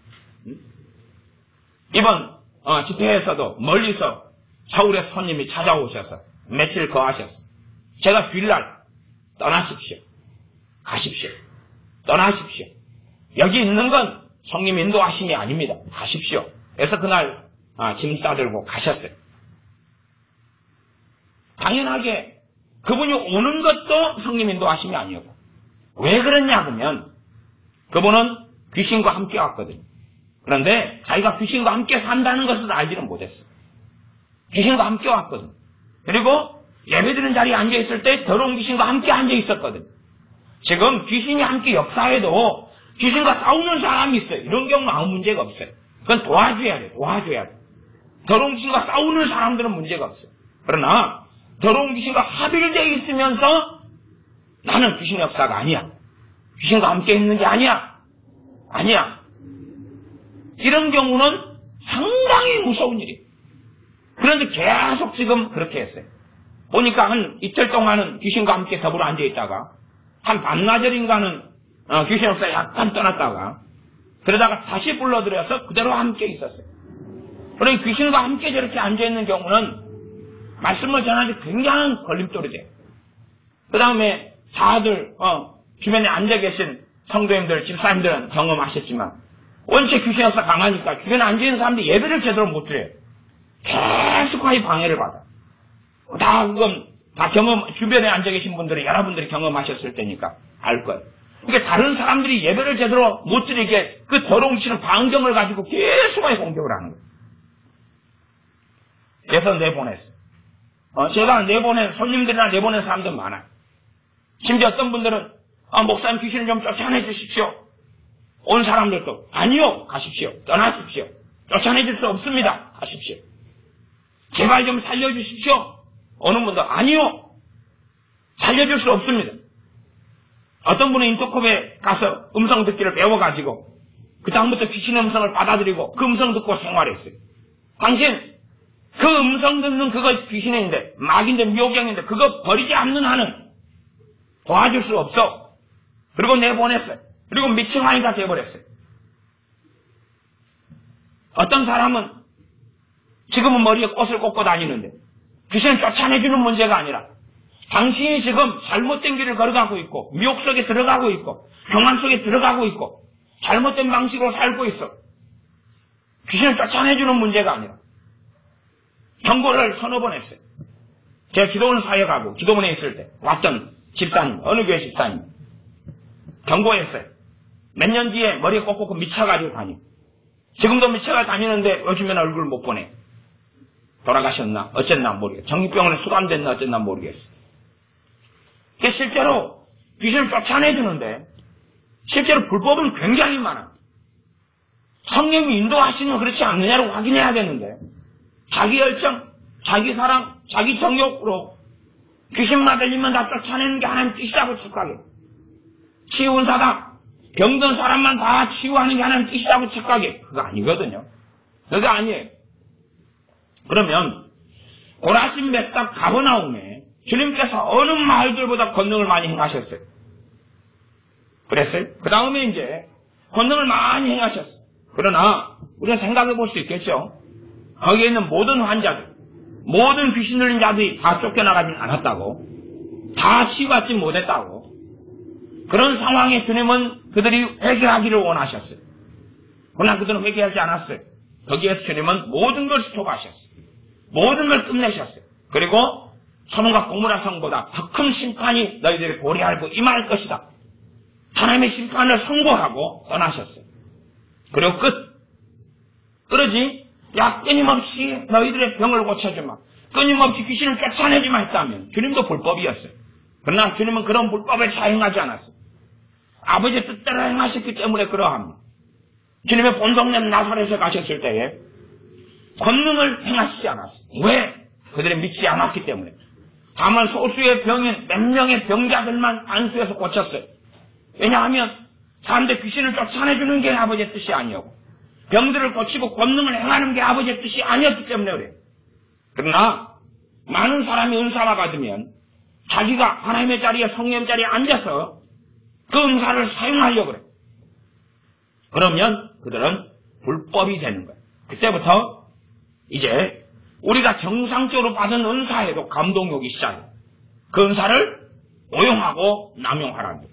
A: 이번 집회에서도 멀리서 서울에서 손님이 찾아오셔서 며칠 거하셨어요. 제가 주일날 떠나십시오. 가십시오. 떠나십시오. 여기 있는 건 성령 인도하심이 아닙니다. 가십시오. 그래서 그날 짐 싸들고 가셨어요. 당연하게 그분이 오는 것도 성령 인도하심이 아니었고, 왜 그랬냐 그러면 그분은 귀신과 함께 왔거든요. 그런데 자기가 귀신과 함께 산다는 것을 알지는 못했어요. 귀신과 함께 왔거든요. 그리고 예배드리는 자리에 앉아있을 때 더러운 귀신과 함께 앉아있었거든요. 지금 귀신이 함께 역사해도 귀신과 싸우는 사람이 있어요. 이런 경우는 아무 문제가 없어요. 그건 도와줘야 돼. 더러운 귀신과 싸우는 사람들은 문제가 없어요. 그러나 더러운 귀신과 합일되어 있으면서 나는 귀신 역사가 아니야. 귀신과 함께 있는 게 아니야. 이런 경우는 상당히 무서운 일이에요. 그런데 계속 지금 그렇게 했어요. 보니까 한 이틀 동안은 귀신과 함께 더불어 앉아있다가 한 반나절인가는 귀신 역사 약간 떠났다가 그러다가 다시 불러들여서 그대로 함께 있었어요. 그러니 귀신과 함께 저렇게 앉아있는 경우는 말씀을 전하기 굉장한 걸림돌이 돼요. 그 다음에 다들 주변에 앉아 계신 성도님들, 집사님들은 경험하셨지만 원체 귀신 역사 강하니까 주변에 앉아있는 사람들이 예배를 제대로 못 드려요. 계속하게 방해를 받아. 그건 다 주변에 앉아 계신 분들은 여러분들이 경험하셨을 때니까 알 거예요. 그러니까 다른 사람들이 예배를 제대로 못 드리게 그 더러운 귀신은 방정을 가지고 계속하게 공격을 하는 거예요. 그래서 내보냈어요. 제가 손님들이나 내보낸 사람들 많아요. 심지어 어떤 분들은 목사님 귀신을 좀 쫓아내 주십시오. 온 사람들도 아니요, 가십시오. 떠나십시오. 쫓아내 줄 수 없습니다. 가십시오. 제발 좀 살려주십시오. 어느 분도 아니요, 살려줄 수 없습니다. 어떤 분은 인터콤에 가서 음성 듣기를 배워가지고 그 다음부터 귀신의 음성을 받아들이고 그 음성 듣고 생활했어요. 당신 그 음성 듣는 그거 귀신인데, 마귀인데, 묘경인데 그거 버리지 않는 한은 도와줄 수 없어. 그리고 내보냈어요. 그리고 미칭아이가 돼버렸어요. 어떤 사람은 지금은 머리에 꽃을 꽂고 다니는데 귀신을 쫓아내주는 문제가 아니라 당신이 지금 잘못된 길을 걸어가고 있고 미혹 속에 들어가고 있고 경한 속에 들어가고 있고 잘못된 방식으로 살고 있어. 귀신을 쫓아내주는 문제가 아니라 경고를 서너 번 했어요. 제가 기도원 사역하고 기도원에 있을 때 왔던 집사님, 어느 교회 집사님 경고했어요. 몇 년 뒤에 머리에 꽂고 미쳐가지고 다녀. 지금도 미쳐가 다니는데 요즘에는 얼굴 못 보네. 돌아가셨나? 어쨌나 모르겠어. 정신병원에 수감됐나 어쨌나 모르겠어. 실제로 귀신을 쫓아내주는데 실제로 불법은 굉장히 많아. 성령이 인도하시는 그렇지 않느냐고 확인해야 되는데 자기 열정, 자기 사랑, 자기 정욕으로 귀신만 들리면 다 쫓아내는 게 하나님 뜻이라고 착각해. 치유은사다. 병든 사람만 다 치유하는 게 하나님 뜻이라고 착각해. 그거 아니거든요. 그거 아니에요. 그러면 고라신, 베스다, 가버나움에 주님께서 어느 마을들보다 권능을 많이 행하셨어요. 그랬어요? 그 다음에 이제 권능을 많이 행하셨어요. 그러나 우리가 생각해 볼 수 있겠죠. 거기에 있는 모든 환자들, 모든 귀신 들린 자들이 다 쫓겨나가진 않았다고, 다 치유받지 못했다고. 그런 상황에 주님은 그들이 회개하기를 원하셨어요. 그러나 그들은 회개하지 않았어요. 거기에서 주님은 모든 걸 스톱하셨어요. 모든 걸 끝내셨어요. 그리고 소돔과 고모라 성보다 더 큰 심판이 너희들이 도래하고 임할 것이다. 하나님의 심판을 선고하고 떠나셨어요. 그리고 끝. 그러지, 야, 끊임없이 너희들의 병을 고쳐주마, 끊임없이 귀신을 쫓아내지마 했다면 주님도 불법이었어요. 그러나 주님은 그런 불법에 자행하지 않았어요. 아버지의 뜻대로 행하셨기 때문에 그러합니다. 주님의 본성님 나사렛에 가셨을 때에 권능을 행하시지 않았어요. 왜? 그들이 믿지 않았기 때문에. 다만 소수의 병인 몇 명의 병자들만 안수해서 고쳤어요. 왜냐하면 사람들 귀신을 쫓아내주는 게 아버지의 뜻이 아니었고 병들을 고치고 권능을 행하는 게 아버지의 뜻이 아니었기 때문에 그래요. 그러나 많은 사람이 은사를 받으면 자기가 하나님의 자리에, 성령 자리에 앉아서 그 은사를 사용하려고 그래요. 그러면 그들은 불법이 되는 거예요. 그때부터 이제 우리가 정상적으로 받은 은사에도 감동욕이 시작해요. 그 은사를 오용하고 남용하라는 거예요.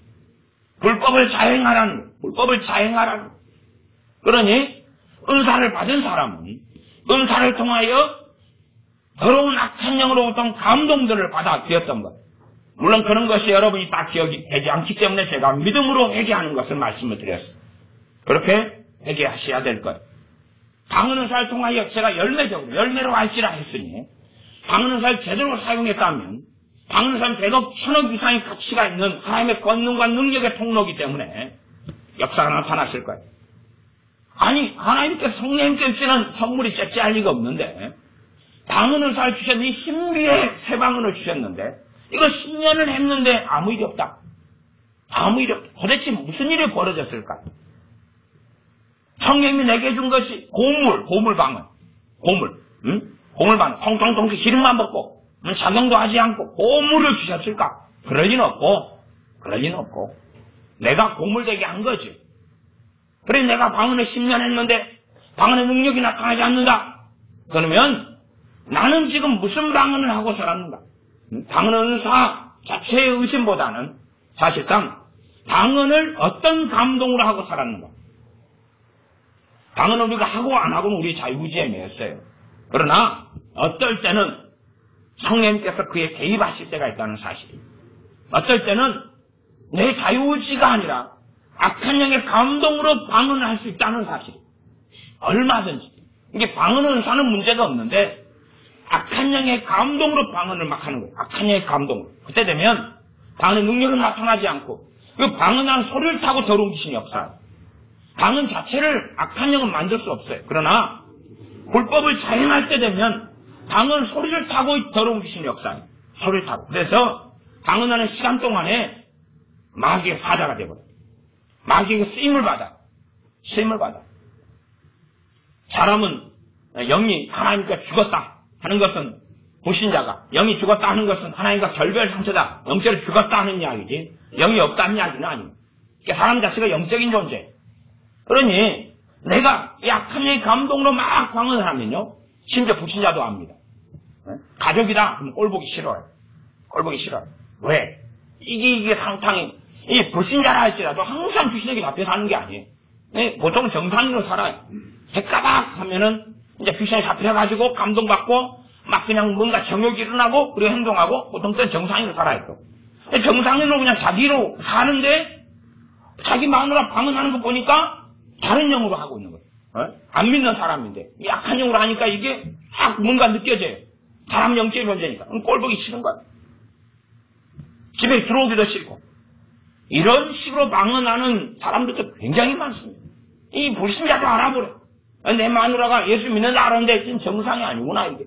A: 불법을 자행하라는 거예요. 불법을 자행하라는 거예요. 그러니 은사를 받은 사람은 은사를 통하여 더러운 악한 영으로부터 감동들을 받아 들였던 것. 물론 그런 것이 여러분이 딱 기억이 되지 않기 때문에 제가 믿음으로 회개하는 것을 말씀을 드렸어요. 그렇게 회개하셔야 될 거예요. 방언은사를 통하여 제가 열매로 할지라 했으니 방언은사를 제대로 사용했다면 방언은사는 100억, 1000억 이상의 가치가 있는 하나님의 권능과 능력의 통로이기 때문에 역사가 나타났을 거예요. 아니, 하나님께서 성령님께 주시는 선물이 째째할 리가 없는데 방언은사를 주셨는데 신비의 새 방언을 주셨는데 이거 10년을 했는데 아무 일이 없다. 아무 일이 없다. 도대체 무슨 일이 벌어졌을까? 성령님이 내게 준 것이 고물방언. 고물방언. 통통통 기름만 붓고 작용도 하지 않고 고물을 주셨을까? 그럴 리는 없고. 내가 고물되게 한 거지. 그래 내가 방언을 10년 했는데 방언의 능력이 나타나지 않는다. 그러면 나는 지금 무슨 방언을 하고 살았는가? 방언 은사 자체의 의심보다는 사실상 방언을 어떤 감동으로 하고 살았는가? 방언은 우리가 하고 안 하고는 우리 자유의지에 매였어요. 그러나 어떨 때는 성령님께서 그에 개입하실 때가 있다는 사실. 어떨 때는 내 자유의지가 아니라 악한 영의 감동으로 방언을 할 수 있다는 사실. 얼마든지. 이게 방언 은사는 문제가 없는데 악한 영의 감동으로 방언을 막 하는 거예요. 악한 영의 감동으로. 그때 되면 방언의 능력은 나타나지 않고 그 방언한 소리를 타고 더러운 귀신이 없어요. 방언 자체를 악한 영은 만들 수 없어요. 그러나 불법을 자행할 때 되면 방언 소리를 타고 더러운 귀신이 역사해요. 소리를 타고. 그래서 방언하는 시간 동안에 마귀의 사자가 되어버려요. 마귀에게 쓰임을 받아. 사람은 영이 하나님과 죽었다 하는 것은 불신자가 영이 죽었다 하는 것은 하나님과 결별 상태다. 영적으로 죽었다 하는 이야기지 영이 없다는 이야기는 아니에요. 그러니까 사람 자체가 영적인 존재. 그러니 내가 약한 영의 감동으로 막 방언을 하면요. 심지어 불신자도 합니다. 가족이다. 그럼 꼴보기 싫어요. 왜? 이게 상당히 이 불신자라 할지라도 항상 귀신에게 잡혀 사는 게 아니에요. 보통 정상인으로 살아요. 핵가박 하면은 이제 귀신에 잡혀가지고 감동받고 막 그냥 뭔가 정욕이 일어나고 그리고 행동하고 보통 때는 정상인으로 살아요. 또. 정상인으로 그냥 자기로 사는데 자기 마누라 방언하는 거 보니까 다른 영으로 하고 있는 거예요. 안 믿는 사람인데 약한 영으로 하니까 이게 막 뭔가 느껴져요. 사람 영적인 존재니까. 꼴 보기 싫은 거예요. 집에 들어오기도 싫고. 이런 식으로 방언하는 사람들도 굉장히 많습니다. 이 불신자도 알아보래. 내 마누라가 예수 믿는다 알았는데 지금 정상이 아니구나 이게.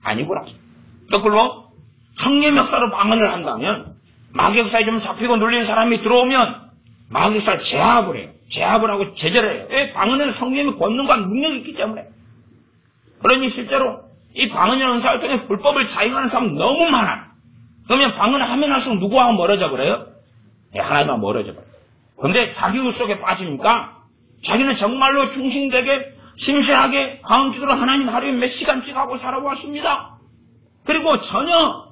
A: 아니구나. 거꾸로 성령 역사로 방언을 한다면 마귀 역사에 좀 잡히고 눌린 사람이 들어오면 마귀 역사를 제압을 해요. 제압을 하고 제재를 해요. 왜? 방언에는 성령의 권능과 능력이 있기 때문에. 그러니 실제로 이 방언이라는 은사를 통해 불법을 자행하는 사람은 너무 많아. 그러면 방언을 하면 할수록 누구하고 멀어져 버려요? 하나님과 멀어져 버려요. 그런데 자기 의 속에 빠지니까 자기는 정말로 충실되게 심실하게 방언기도로 하나님 하루에 몇 시간씩 하고 살아왔습니다. 그리고 전혀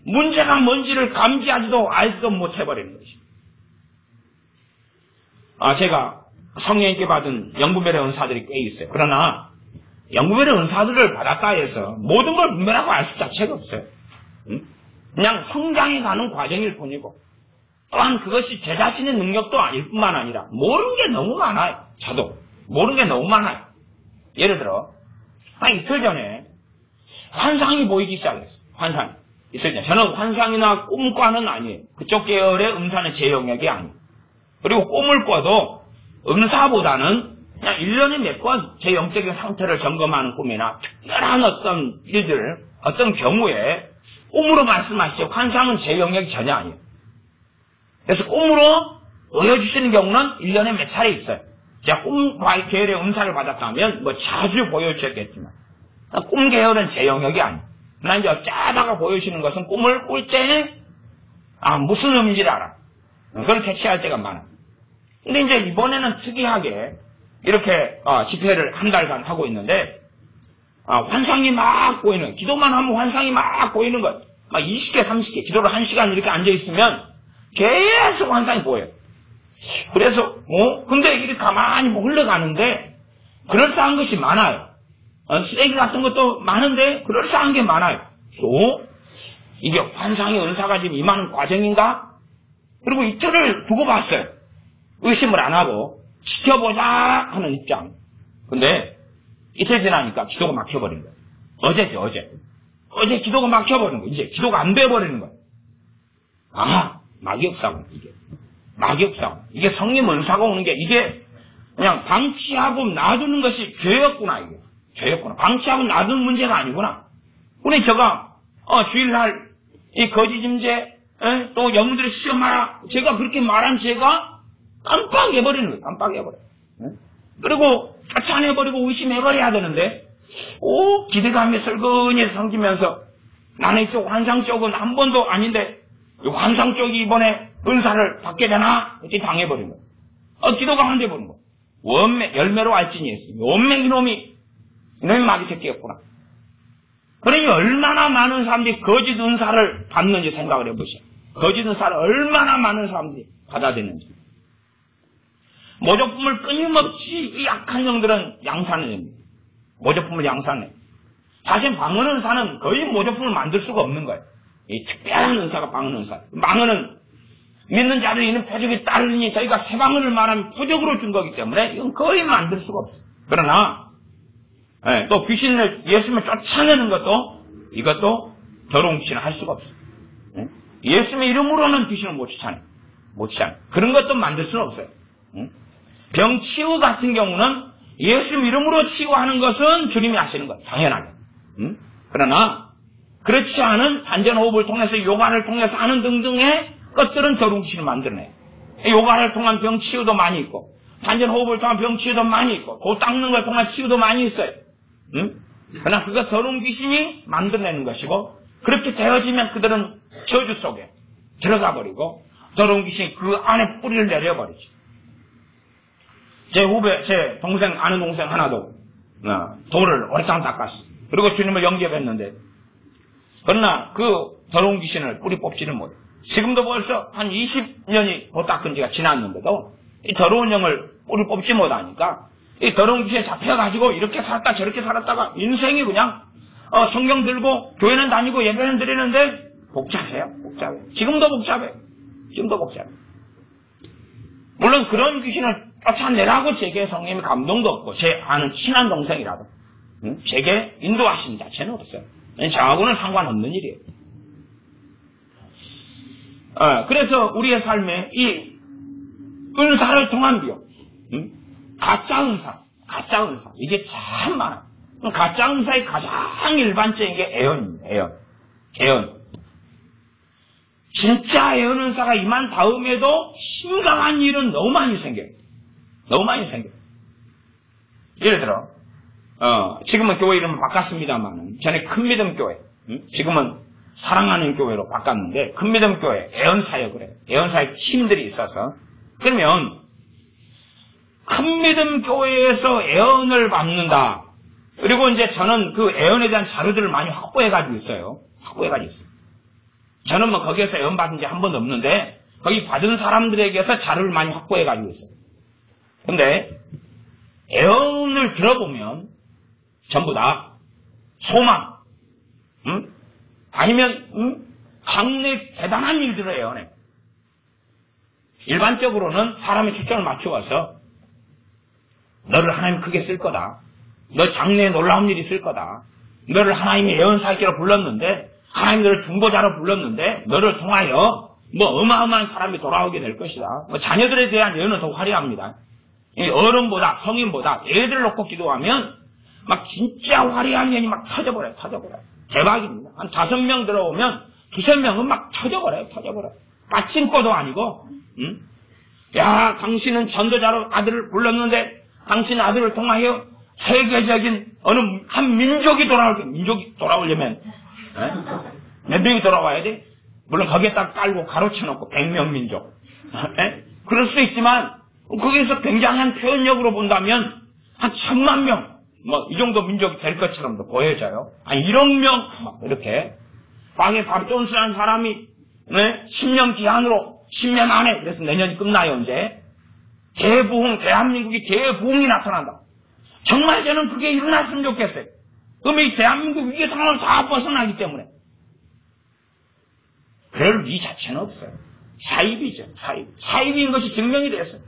A: 문제가 뭔지를 감지하지도 알지도 못해버리는 것이죠. 제가 성령님께 받은 영분별의 은사들이 꽤 있어요. 그러나 영분별의 은사들을 받았다 해서 모든 걸 분별하고 알 수 자체가 없어요. 그냥 성장해가는 과정일 뿐이고 또한 그것이 제 자신의 능력도 아닐 뿐만 아니라 모르는 게 너무 많아요. 저도 모르는 게 너무 많아요. 예를 들어 이틀 전에 환상이 보이기 시작했어요. 환상이. 이틀 전에. 저는 환상이나 꿈과는 아니에요. 그쪽 계열의 음사는 제 영역이 아니에요. 그리고 꿈을 꿔도 음사보다는 그냥 1년에 몇 번 제 영적인 상태를 점검하는 꿈이나 특별한 어떤 일들, 어떤 경우에 꿈으로 말씀하시죠. 환상은 제 영역이 전혀 아니에요. 그래서 꿈으로 보여주시는 경우는 1년에 몇 차례 있어요. 제가 꿈과의 계열의 은사를 받았다면 뭐 자주 보여주셨겠지만 꿈 계열은 제 영역이 아니에요. 그러나 이제 짜다가 보여주시는 것은 꿈을 꿀 때 무슨 의미인지를 알아. 그걸 캐치할 때가 많아요. 근데 이제 이번에는 특이하게 이렇게 집회를 한 달간 하고 있는데 환상이 막 보이는, 기도만 하면 환상이 막 보이는 것. 막 20개, 30개, 기도를 1시간 이렇게 앉아있으면 계속 환상이 보여요. 그래서, 근데 이렇게 가만히 흘러가는데, 그럴싸한 것이 많아요. 쓰레기 같은 것도 많은데, 그럴싸한 게 많아요. 이게 환상의 은사가 지금 임하는 과정인가? 그리고 이틀을 두고 봤어요. 의심을 안 하고, 지켜보자 하는 입장. 근데, 이틀 지나니까 기도가 막혀버린 거예요. 어제죠, 어제. 어제 기도가 막혀버린 거예요. 이제 기도가 안 돼버리는 거예요. 마귀 역사군, 이게. 마귀 역사군. 이게 성령 은사가 오는 게, 이게 그냥 방치하고 놔두는 것이 죄였구나, 이게. 죄였구나. 방치하고 놔두는 문제가 아니구나. 우리 제가, 주일날, 이 거짓 임재, 또 영들이 시험하라. 제가 그렇게 말한 제가 깜빡해버리는 거예요. 깜빡해버려요. 그리고 쫓아내버리고 의심해버려야 되는데, 기대감에 설근히 섬기면서 나는 이쪽 환상 쪽은 한 번도 아닌데, 이 환상 쪽이 이번에 은사를 받게 되나? 이렇게 당해버린 거예요. 기도가 안 돼버린 거예요. 원매, 열매로 알지니 했습니다. 원매 이놈이 마귀 새끼였구나. 그러니 얼마나 많은 사람들이 거짓 은사를 받는지 생각을 해보시오. 거짓 은사를 얼마나 많은 사람들이 받아들였는지. 모조품을 끊임없이 이 약한 영들은 양산해냅니다. 모조품을 양산해. 사실 방언 은사는 거의 모조품을 만들 수가 없는 거예요. 이 특별한 은사가 방언 은사. 방언은 믿는 자들이 있는 표적이 따르니 저희가 새 방언을 말하면 표적으로 준 거기 때문에 이건 거의 만들 수가 없어요. 그러나 또 귀신을 예수님을 쫓아내는 것도 이것도 더러운 귀신을 할 수가 없어요. 예수님의 이름으로는 귀신을 못 쫓아내. 그런 것도 만들 수는 없어요. 병 치유 같은 경우는 예수님 이름으로 치유하는 것은 주님이 하시는 거예요. 당연하게. 그러나 그렇지 않은 단전호흡을 통해서 요가를 통해서 하는 등등의 것들은 더러운 귀신을 만들어내요. 요가를 통한 병 치유도 많이 있고 단전호흡을 통한 병 치유도 많이 있고 도 닦는 걸 통한 치유도 많이 있어요. 그러나 그거 더러운 귀신이 만들어내는 것이고 그렇게 되어지면 그들은 저주 속에 들어가 버리고 더러운 귀신이 그 안에 뿌리를 내려버리죠. 제 동생, 아는 동생 하나도 돌을 오랫동안 닦았어. 그리고 주님을 영접했는데 그러나 그 더러운 귀신을 뿌리 뽑지는 못해. 지금도 벌써 한 20년이 도 닦은 지가 지났는데도 이 더러운 영을 뿌리 뽑지 못하니까 이 더러운 귀신에 잡혀가지고 이렇게 살았다 저렇게 살았다가 인생이 그냥 성경 들고 교회는 다니고 예배는 드리는데 복잡해요. 지금도 복잡해. 물론 그런 귀신을 쫓아내라고 제게 성령님의 감동도 없고 제 아는 친한 동생이라도 제게 인도하신 자체는 없어요. 저하고는 상관없는 일이에요. 그래서 우리의 삶에 이 은사를 통한 비유, 가짜 은사 이게 참 많아요. 가짜 은사의 가장 일반적인 게 애언입니다. 애언. 진짜 애언 은사가 임한 다음에도 심각한 일은 너무 많이 생겨요. 예를 들어 지금은 교회 이름을 바꿨습니다만 전에 큰믿음 교회, 지금은 사랑하는 교회로 바꿨는데 큰믿음 교회 애언 사역을 해요. 애언 사역 팀들이 있어서 그러면 큰믿음 교회에서 애언을 받는다. 그리고 이제 저는 그 애언에 대한 자료들을 많이 확보해가지고 있어요. 저는 뭐 거기에서 애언 받은 게 한 번도 없는데 거기 받은 사람들에게서 자료를 많이 확보해가지고 있어요. 근데 애언을 들어보면 전부 다 소망, 아니면 강내 대단한 일들을 애언해. 일반적으로는 사람의 초점을 맞추어서 너를 하나님 크게 쓸 거다. 너 장래에 놀라운 일이 있을 거다. 너를 하나님이 애언사역자로 불렀는데 하나님 너를 중보자로 불렀는데 너를 통하여 뭐 어마어마한 사람이 돌아오게 될 것이다. 뭐 자녀들에 대한 예언은 더 화려합니다. 어른보다 성인보다 애들을 놓고 기도하면 막 진짜 화려한 예언이 막 터져버려요. 대박입니다. 한 5명 들어오면 2~3명은 막 터져버려요. 빠친코도 아니고 야 당신은 전도자로 아들을 불렀는데 당신 아들을 통하여 세계적인 어느 한 민족이 민족이 돌아오려면 몇 명이 돌아와야 돼? 물론 거기에다 깔고 가로쳐놓고 100명 민족. 그럴 수도 있지만 거기에서 굉장한 표현력으로 본다면 한 1000만 명 뭐 이 정도 민족이 될 것처럼도 보여져요. 한 1억 명 이렇게 방에 박존스라는 사람이 10년 기한으로 10년 안에 그래서 내년이 끝나요. 이제 대부흥 대한민국이 대부흥이 나타난다. 정말 저는 그게 일어났으면 좋겠어요. 그러면 이 대한민국 위기 상황을 다 벗어나기 때문에 그럴 이 자체는 없어요. 사입이죠. 사입인 것이 증명이 됐어요.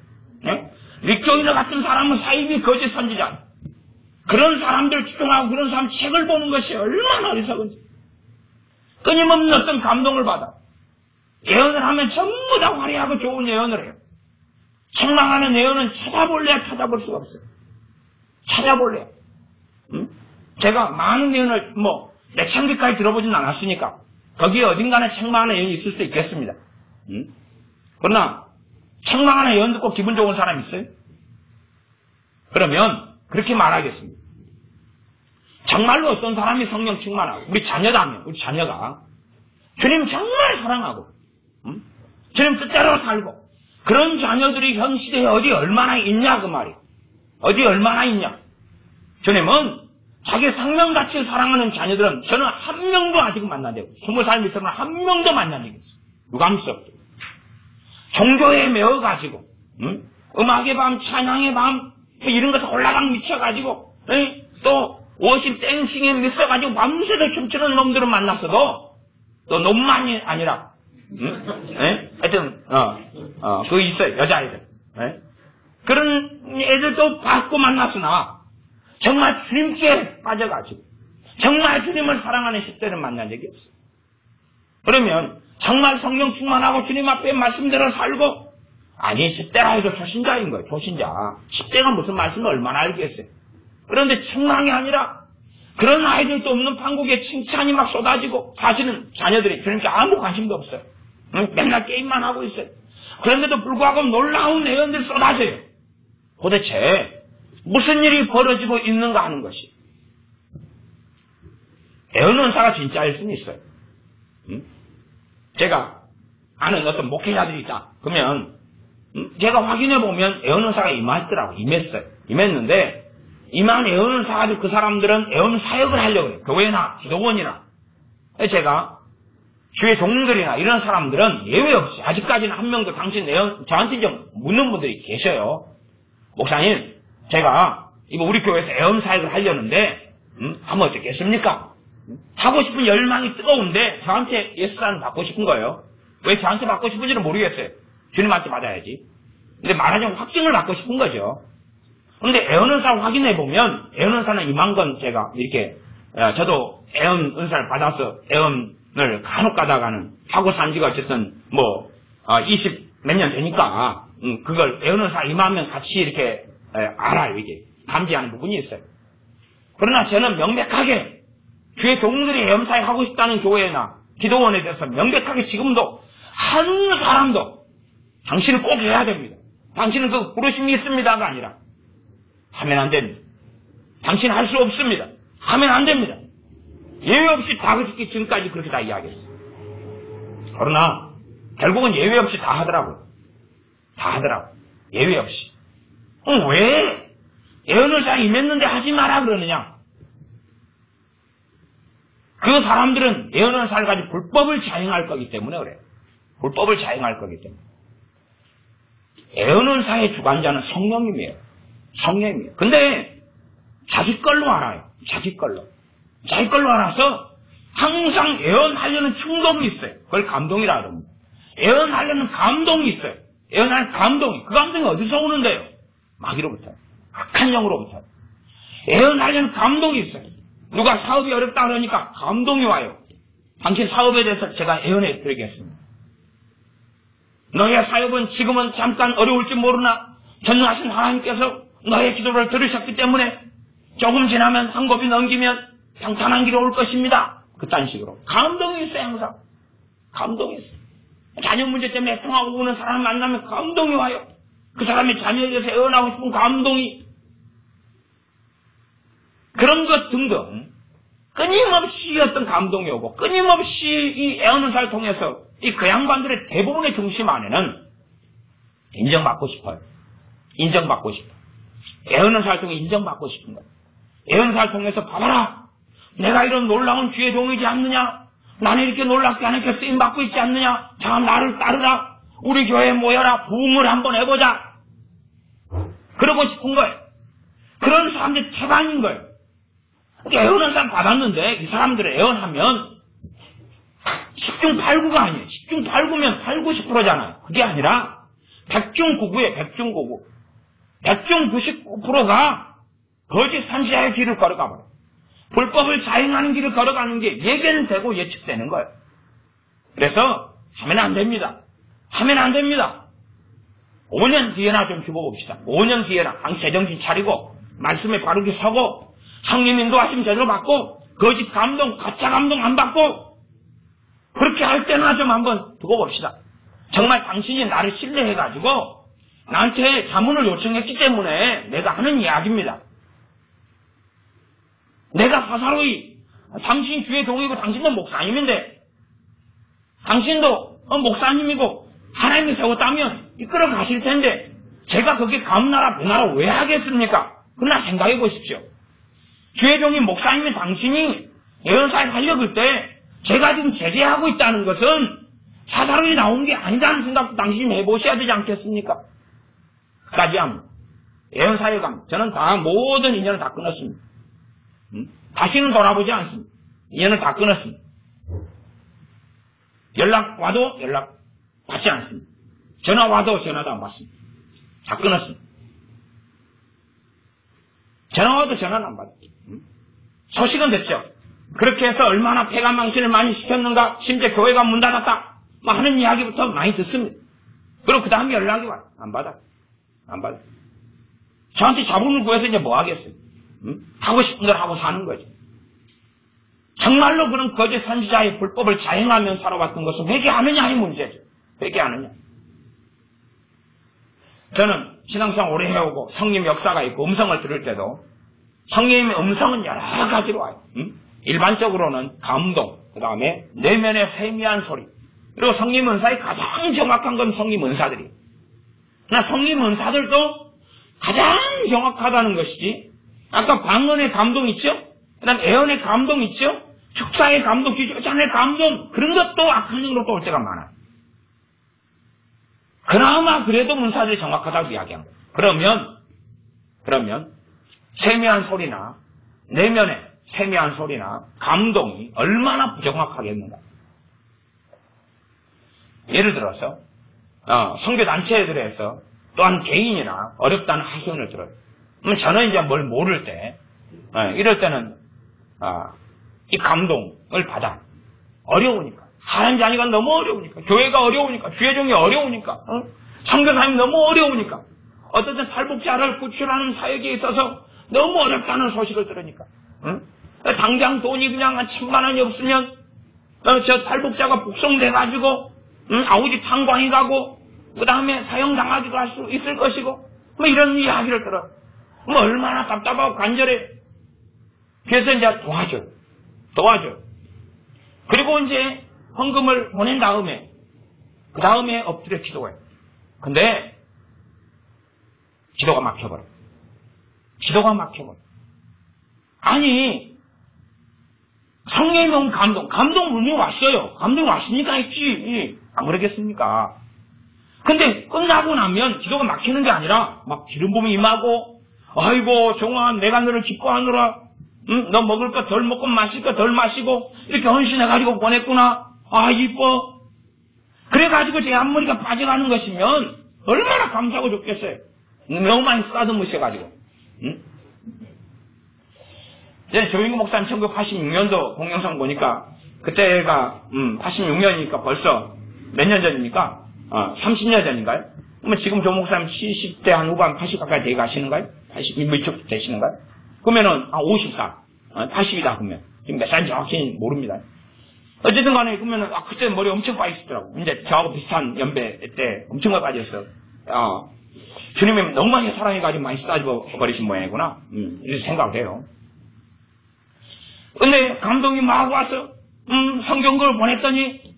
A: 릭조이너 같은 사람은 사입이 거짓 선지자. 그런 사람들 추종하고 그런 사람 책을 보는 것이 얼마나 어리석은지. 끊임없는 어떤 감동을 받아. 예언을 하면 전부 다 화려하고 좋은 예언을 해요. 책망하는 예언은 찾아볼래야 찾아볼 수가 없어요. 찾아볼래요. 제가 많은 예언을 몇 천 개까지 들어보진 않았으니까 거기에 어딘가는 책망하는 예언이 있을 수도 있겠습니다. 그러나 책망하는 예언 듣고 기분 좋은 사람 있어요? 그러면 그렇게 말하겠습니다. 정말로 어떤 사람이 성령 충만하고 우리 자녀다면 우리 자녀가 주님 정말 사랑하고 주님 뜻대로 살고 그런 자녀들이 현 시대에 어디 얼마나 있냐 그 말이에요. 어디 얼마나 있냐. 주님은 자기 생명같이 사랑하는 자녀들은 저는 한 명도 아직 만난 적 없어요. 20살 밑으로는 한 명도 만난 적이 없어요. 유감 수 없죠. 종교에 매어가지고 음악의 밤 찬양의 밤 이런 것에 올라강 미쳐가지고 또 워십 댄싱에 미쳐가지고 밤새도 춤추는 놈들을 만났어도 또 놈만이 아니라 하여튼 그거 있어요. 여자애들 그런 애들도 받고 만났으나 정말 주님께 빠져가지고 정말 주님을 사랑하는 10대를 만난 적이 없어요. 그러면 정말 성령 충만하고 주님 앞에 말씀대로 살고 아니 10대라 해도 초신자인 거예요. 초신자. 10대가 무슨 말씀을 얼마나 알겠어요. 그런데 책망이 아니라 그런 아이들도 없는 판국에 칭찬이 막 쏟아지고 사실은 자녀들이 주님께 아무 관심도 없어요. 맨날 게임만 하고 있어요. 그런데도 불구하고 놀라운 예언들이 쏟아져요. 도대체 무슨 일이 벌어지고 있는가 하는 것이. 예언 은사가 진짜일 수는 있어요. 제가 아는 어떤 목회자들이 있다. 그러면 제가 확인해보면 예언 은사가 임했더라고. 임했는데 임한 예언 은사 가지고 그 사람들은 예언 사역을 하려고 해요. 교회나 기도원이나. 제가 주의 종들이나 이런 사람들은 예외 없이 아직까지는 한 명도 당신 예언 저한테 좀 묻는 분들이 계셔요. 목사님 제가 이거 우리 교회에서 예언 사역을 하려는데 하면 어떻겠습니까? 하고 싶은 열망이 뜨거운데 저한테 예수사는 받고 싶은 거예요. 왜 저한테 받고 싶은지는 모르겠어요. 주님한테 받아야지. 근데 말하자면 확증을 받고 싶은 거죠. 그런데 애언은사를 확인해보면, 애언은사는 이만건 제가 이렇게, 저도 애언은사를 받아서 애언을 간혹 가다가는 하고 산 지가 어쨌든 20 몇 년 되니까, 그걸 애언은사 임하면 같이 이렇게, 알아요, 이게. 감지하는 부분이 있어요. 그러나 저는 명백하게, 교회 종들이 애언사에 하고 싶다는 교회나 기도원에 대해서 명백하게 지금도 한 사람도 당신은 꼭 해야 됩니다. 당신은 그 부르심이 있습니다가 아니라 하면 안 됩니다. 당신은 할 수 없습니다. 하면 안 됩니다. 예외 없이 다 그렇게 지금까지 그렇게 다 이야기했어요. 그러나 결국은 예외 없이 다 하더라고요. 다 하더라고요. 예외 없이. 왜 애언을사 임했는데 하지 마라 그러느냐? 그 사람들은 애언을사를 가지고 불법을 자행할 거기 때문에 그래요. 불법을 자행할 거기 때문에. 애언을사의 주관자는 성령님이에요. 성령님이에요. 근데 자기 걸로 알아요. 자기 걸로. 자기 걸로 알아서 항상 애언하려는 충동이 있어요. 그걸 감동이라 그럽니다. 애언하려는 감동이 있어요. 애언하는 감동이. 그 감동이 어디서 오는데요? 마귀로부터요. 악한 영으로부터요. 애언하려는 감동이 있어요. 누가 사업이 어렵다 그러니까 감동이 와요. 당신 사업에 대해서 제가 애언해 드리겠습니다. 너의 사역은 지금은 잠깐 어려울지 모르나 전능하신 하나님께서 너의 기도를 들으셨기 때문에 조금 지나면 한 곱이 넘기면 평탄한 길이 올 것입니다. 그딴 식으로. 감동이 있어요, 항상. 감동이 있어요. 자녀 문제 때문에 통하고 오는 사람 만나면 감동이 와요. 그 사람의 자녀에 대해서 애원하고 싶은 감동이. 그런 것 등등 끊임없이 어떤 감동이 오고 끊임없이 이 애언은사를 통해서 이 그 양반들의 대부분의 중심 안에는 인정받고 싶어요. 인정받고 싶어요. 애언은사를 통해 인정받고 싶은 거예요. 애언은사를 통해서 봐봐라. 내가 이런 놀라운 주의 종이지 않느냐? 나는 이렇게 놀랍게 하나님께 쓰임받고 있지 않느냐? 참 나를 따르라. 우리 교회에 모여라. 부흥을 한번 해보자. 그러고 싶은 거예요. 그런 사람들이 태반인 거예요. 애언은사 받았는데 이 사람들을 애언하면 10중 8구가 아니에요. 10중 8구면 8, 90%잖아요. 그게 아니라 100중 9구예요. 100중 9구. 100중 99%가 거짓 선지자의 길을 걸어가 버려요. 불법을 자행하는 길을 걸어가는 게 예견되고 예측되는 거예요. 그래서 하면 안 됩니다. 하면 안 됩니다. 5년 뒤에나 좀 죽어봅시다. 5년 뒤에나 당신 제정신 차리고 말씀에 바르게 서고 성령 인도하심 제대로 받고 거짓 감동, 가짜 감동 안 받고 그렇게 할 때나 좀 한번 두고 봅시다. 정말 당신이 나를 신뢰해가지고 나한테 자문을 요청했기 때문에 내가 하는 이야기입니다. 내가 사사로이 당신 주의 종이고 당신도 목사님인데 당신도 목사님이고 하나님이 세웠다면 이끌어 가실 텐데 제가 그게 감나라 배나라 왜 하겠습니까? 그러나 생각해 보십시오. 주의 종이 목사님인 당신이 예언사에 하려고 때 제가 지금 제재하고 있다는 것은 사사로이 나온 게 아니다는 생각도 당신이 해보셔야 되지 않겠습니까? 까지 합니다. 예언사에 갑니다. 저는 다 모든 인연을 다 끊었습니다. 다시는 돌아보지 않습니다. 인연을 다 끊었습니다. 연락 와도 연락 받지 않습니다. 전화 와도 전화도 안 받습니다. 다 끊었습니다. 전화 와도 전화는 안 받아요. 소식은 됐죠. 그렇게 해서 얼마나 폐가망신을 많이 시켰는가, 심지어 교회가 문 닫았다 하는 이야기부터 많이 듣습니다. 그리고 그 다음에 연락이 와요. 안 받아요. 안 받아요. 저한테 자본을 구해서 이제 뭐 하겠어요? 하고 싶은 대로 하고 사는 거죠. 정말로 그런 거짓 선지자의 불법을 자행하며 살아왔던 것은 회개하느냐의 문제죠. 회개하느냐. 저는 신앙생활 오래 해오고 성님 역사가 있고 음성을 들을 때도 성님의 음성은 여러 가지로 와요. 일반적으로는 감동, 그 다음에 내면의 세미한 소리, 그리고 성님 은사의 가장 정확한 건 성님 은사들이에요. 그러나 성님 은사들도 가장 정확하다는 것이지, 아까 방언의 감동 있죠? 그 다음 애언의 감동 있죠? 축사의 감동, 기초찬의 감동, 그런 것도 악한 영으로 또 올 때가 많아요. 그나마 그래도 은사들이 정확하다고 이야기한 거예요. 그러면 세미한 소리나 내면의 세미한 소리나 감동이 얼마나 부정확하겠는가. 예를 들어서 선교단체들에서 또한 개인이나 어렵다는 하소연을 들어요. 저는 이제 뭘 모를 때, 이럴 때는, 이 감동을 받아. 어려우니까. 하나님 자녀가 너무 어려우니까. 교회가 어려우니까. 주의종이 어려우니까. 선교사님 너무 어려우니까. 어쨌든 탈북자를 구출하는 사역에 있어서 너무 어렵다는 소식을 들으니까. 당장 돈이 그냥 한 1,000만 원이 없으면, 저 탈북자가 북송돼가지고, 아우지 탄광이 가고, 그 다음에 사형당하기도 할 수 있을 것이고, 뭐 이런 이야기를 들어요. 뭐 얼마나 답답하고 간절해. 그래서 이제 도와줘요. 그리고 이제 헌금을 보낸 다음에, 그 다음에 엎드려 기도해요. 근데, 기도가 막혀버려. 아니, 성령이 온 감동 분명히 왔어요. 감동이 왔으니까 했지. 안 그러겠습니까? 근데 끝나고 나면 기도가 막히는 게 아니라 막 기름 부음이 임하고, 아이고 종아 내가 너를 기뻐하노라. 너 먹을 거 덜 먹고 마실 거 덜 마시고 이렇게 헌신해가지고 보냈구나. 아 이뻐. 그래가지고 제 앞머리가 빠져가는 것이면 얼마나 감사하고 좋겠어요. 너무 많이 싸듬으셔가지고. 조인구 목사님 1986년도 동영상 보니까 그때가 86년이니까 벌써 몇 년 전입니까? 30년 전인가요? 그러면 지금 조 목사님 70대 한 후반 80 가까이 되게 가시는가요? 80 몇쪽 되시는가요? 그러면은 54, 80이다 그러면 지금 몇 살인지 정확히 모릅니다. 어쨌든 간에 그러면은 그때 머리 엄청 빠지시더라고. 이제 저하고 비슷한 연배 때 엄청 많이 빠졌어요. 주님이 너무 많이 사랑해가지고 많이 싸져버리신 모양이구나. 이렇게 생각을 해요. 근데 감동이 막 와서 성경글을 보냈더니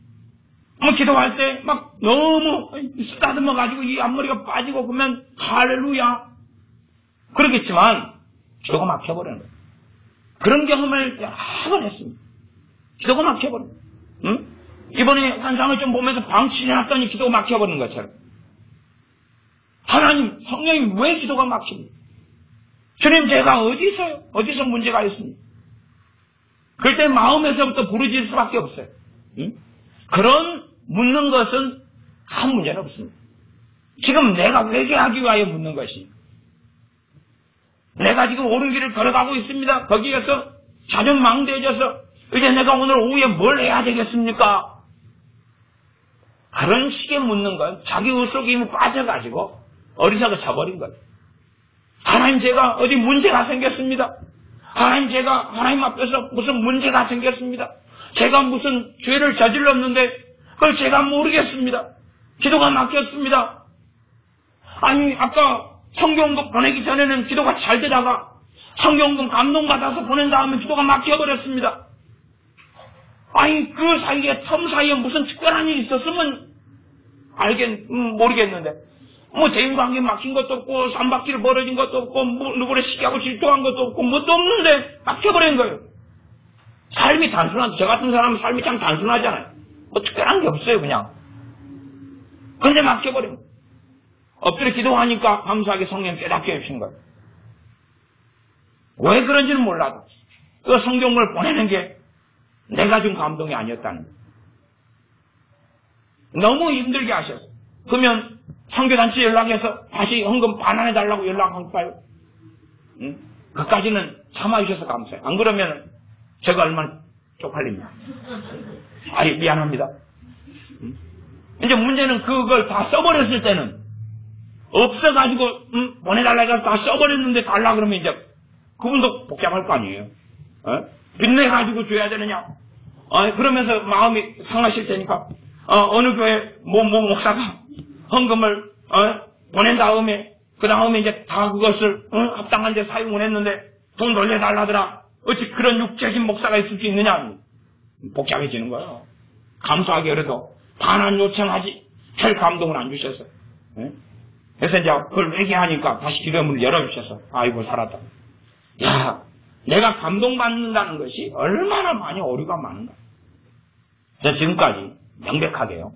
A: 기도할 때 막 너무 쓰다듬어가지고 이 앞머리가 빠지고 그러면 할렐루야. 그러겠지만 기도가 막혀버리는 거예요. 그런 경험을 여러 번 했습니다. 기도가 막혀버려요. 이번에 환상을 좀 보면서 방치해놨더니 기도가 막혀버리는 것처럼. 하나님, 성령님 왜 기도가 막힙니까? 주님 제가 어디서 문제가 있습니까? 그럴 때 마음에서부터 부르질 수밖에 없어요. 그런 묻는 것은 큰 문제는 없습니다. 지금 내가 회개하기 위하여 묻는 것이 내가 지금 옳은 길을 걸어가고 있습니다. 거기에서 자존망대해져서 이제 내가 오늘 오후에 뭘 해야 되겠습니까? 그런 식의 묻는 건 자기 의속에 이미 빠져가지고 어리석어 쳐버린 거예요. 하나님 제가 어디 문제가 생겼습니다. 하나님 제가 하나님 앞에서 무슨 문제가 생겼습니다. 제가 무슨 죄를 저질렀는데 그걸 제가 모르겠습니다. 기도가 막혔습니다. 아니 아까 성경금 보내기 전에는 기도가 잘 되다가 성경금 감동받아서 보낸 다음에 기도가 막혀버렸습니다. 아니 그 사이에 텀 사이에 무슨 특별한 일이 있었으면 모르겠는데 뭐 대인관계 막힌 것도 없고 쌈박질 벌어진 것도 없고 누구를 시기하고 질투한 것도 없고 뭣도 없는데 막혀버린 거예요. 삶이 단순하죠. 저 같은 사람은 삶이 참 단순하잖아요. 뭐 특별한 게 없어요 그냥. 근데 막혀버린 거예요. 엎드려 기도하니까 감사하게 성령 깨닫게 해주신 거예요. 왜 그런지는 몰라도 그 성경을 보내는 게 내가 준 감동이 아니었다는 거예요. 너무 힘들게 하셔서 그러면 선교단체 연락해서 다시 헌금 반환해달라고 연락할까요? 그까지는 참아주셔서 감사해요. 안 그러면 제가 얼마나 쪽팔립니다. 아니 미안합니다. 이제 문제는 그걸 다 써버렸을 때는 없어가지고 보내달라고 다 써버렸는데 달라 그러면 이제 그분도 복잡할 거 아니에요. 빚내가지고 줘야 되느냐. 그러면서 마음이 상하실 테니까 어느 교회 목사가 헌금을 보낸 다음에 그 다음에 이제 다 그것을 합당한 데 사용을 했는데 돈 돌려달라더라. 어찌 그런 육적인 목사가 있을 수 있느냐. 복잡해지는 거예요. 감사하게 그래도 반환 요청하지 할 감동을 안 주셔서. 그래서 이제 그걸 회개하니까 다시 기도문을 열어주셔서 아이고 살았다. 야, 내가 감동받는다는 것이 얼마나 많이 오류가 많은가. 제가 지금까지 명백하게요.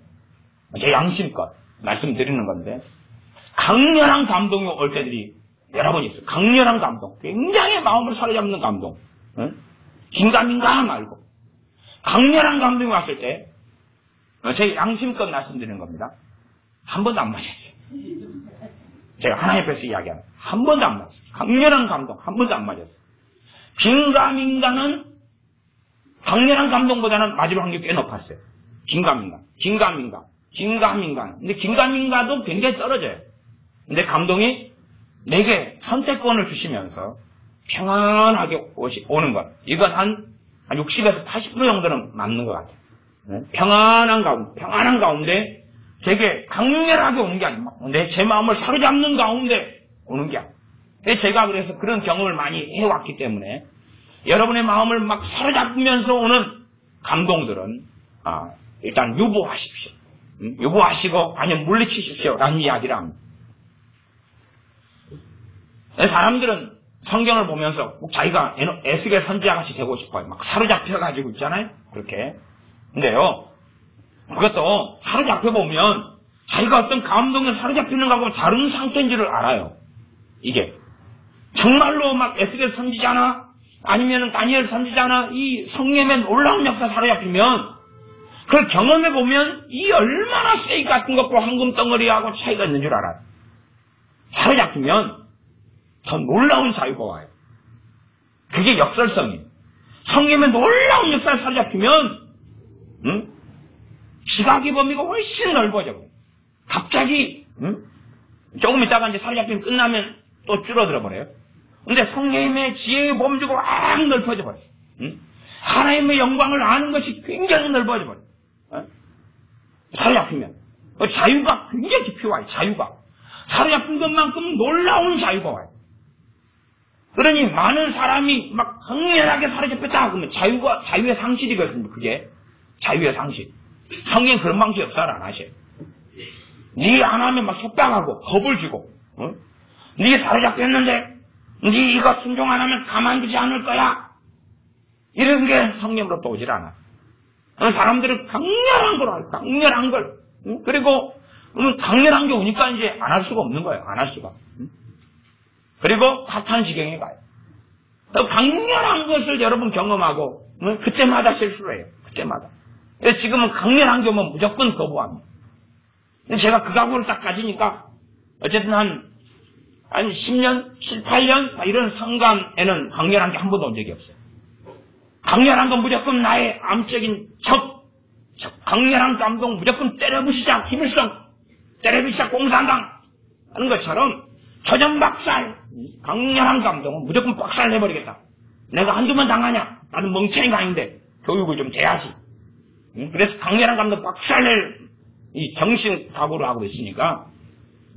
A: 제 양심껏 말씀드리는 건데 강렬한 감동이 올 때들이 여러 번 있어요. 강렬한 감동. 굉장히 마음을 사로잡는 감동. 긴가민가 말고 강렬한 감동이 왔을 때 제 양심껏 말씀드리는 겁니다. 한 번도 안 맞았어요. 제가 하나님 앞에서 이야기하는 한 번도 안 맞았어요. 강렬한 감동 한 번도 안 맞았어요. 긴가민가는 강렬한 감동보다는 맞을 확률이 꽤 높았어요. 긴가민가. 근데 긴가민가도 굉장히 떨어져요. 근데 감동이 내게 선택권을 주시면서 평안하게 오는 것. 이건 한 60에서 80% 정도는 맞는 것 같아요. 평안한 가운데 되게 강렬하게 오는 게 아니고 제 마음을 사로잡는 가운데 오는 게 아니에요. 제가 그래서 그런 경험을 많이 해왔기 때문에 여러분의 마음을 막 사로잡으면서 오는 감동들은 일단 유보하십시오. 유보하시고 아니면 물리치십시오. 라는 이야기를 합니다. 사람들은 성경을 보면서 꼭 자기가 에스겔 선지자같이 되고 싶어요. 막 사로잡혀가지고 있잖아요. 그렇게. 근데요, 그것도 사로잡혀보면 자기가 어떤 감동에 사로잡히는 거하고 다른 상태인 줄을 알아요. 이게. 정말로 막 에스겔 선지자나 아니면 다니엘 선지자나 이 성령의 놀라운 역사 사로잡히면 그걸 경험해보면 이 얼마나 쇠기 같은 것과 황금 덩어리하고 차이가 있는 줄 알아요. 사로잡히면 더 놀라운 자유가 와요. 그게 역설성이에요. 성령의 놀라운 역사를 사로잡히면 지각의 범위가 훨씬 넓어져. 갑자기 조금 있다가 이제 사로잡히면 끝나면 또 줄어들어 버려요. 근데 성령의 지혜의 범주가 확 넓어져 버려요. 하나님의 영광을 아는 것이 굉장히 넓어져 버려요. 사로잡히면 자유가 굉장히 깊이 와요. 자유가 사로잡힌 것만큼 놀라운 자유가 와요. 그러니 많은 사람이 막 강렬하게 사로잡혔다 그러면 자유의 상실이거든요. 그게 자유의 상실. 성경 그런 방식 역사를 안 하셔요. 네 안 하면 막 속박하고 겁을 주고, 네 사로잡혔는데 네 이거 순종 안 하면 가만두지 않을 거야. 이런 게 성령으로부터 오질 않아. 사람들은 강렬한 걸 알아요. 강렬한 걸. 그리고 강렬한 게 오니까 이제 안 할 수가 없는 거예요. 안 할 수가. 그리고 답한 지경에 가요. 강렬한 것을 여러분 경험하고 그때마다 실수를 해요. 그때마다. 지금은 강렬한 게 오면 무조건 거부합니다. 제가 그 각오를 딱 가지니까 어쨌든 한 10년, 7, 8년 이런 상감에는 강렬한 게 한 번도 온 적이 없어요. 강렬한 건 무조건 나의 암적인 적, 강렬한 감동 무조건 때려부시자, 힘일성, 때려부시자, 공산당 하는 것처럼 저전박살, 강렬한 감동은 무조건 박살내버리겠다. 내가 한두 번 당하냐? 나는 멍청이가 아닌데 교육을 좀 돼야지. 그래서 강렬한 감동 박살낼 이 정신 각오를 하고 있으니까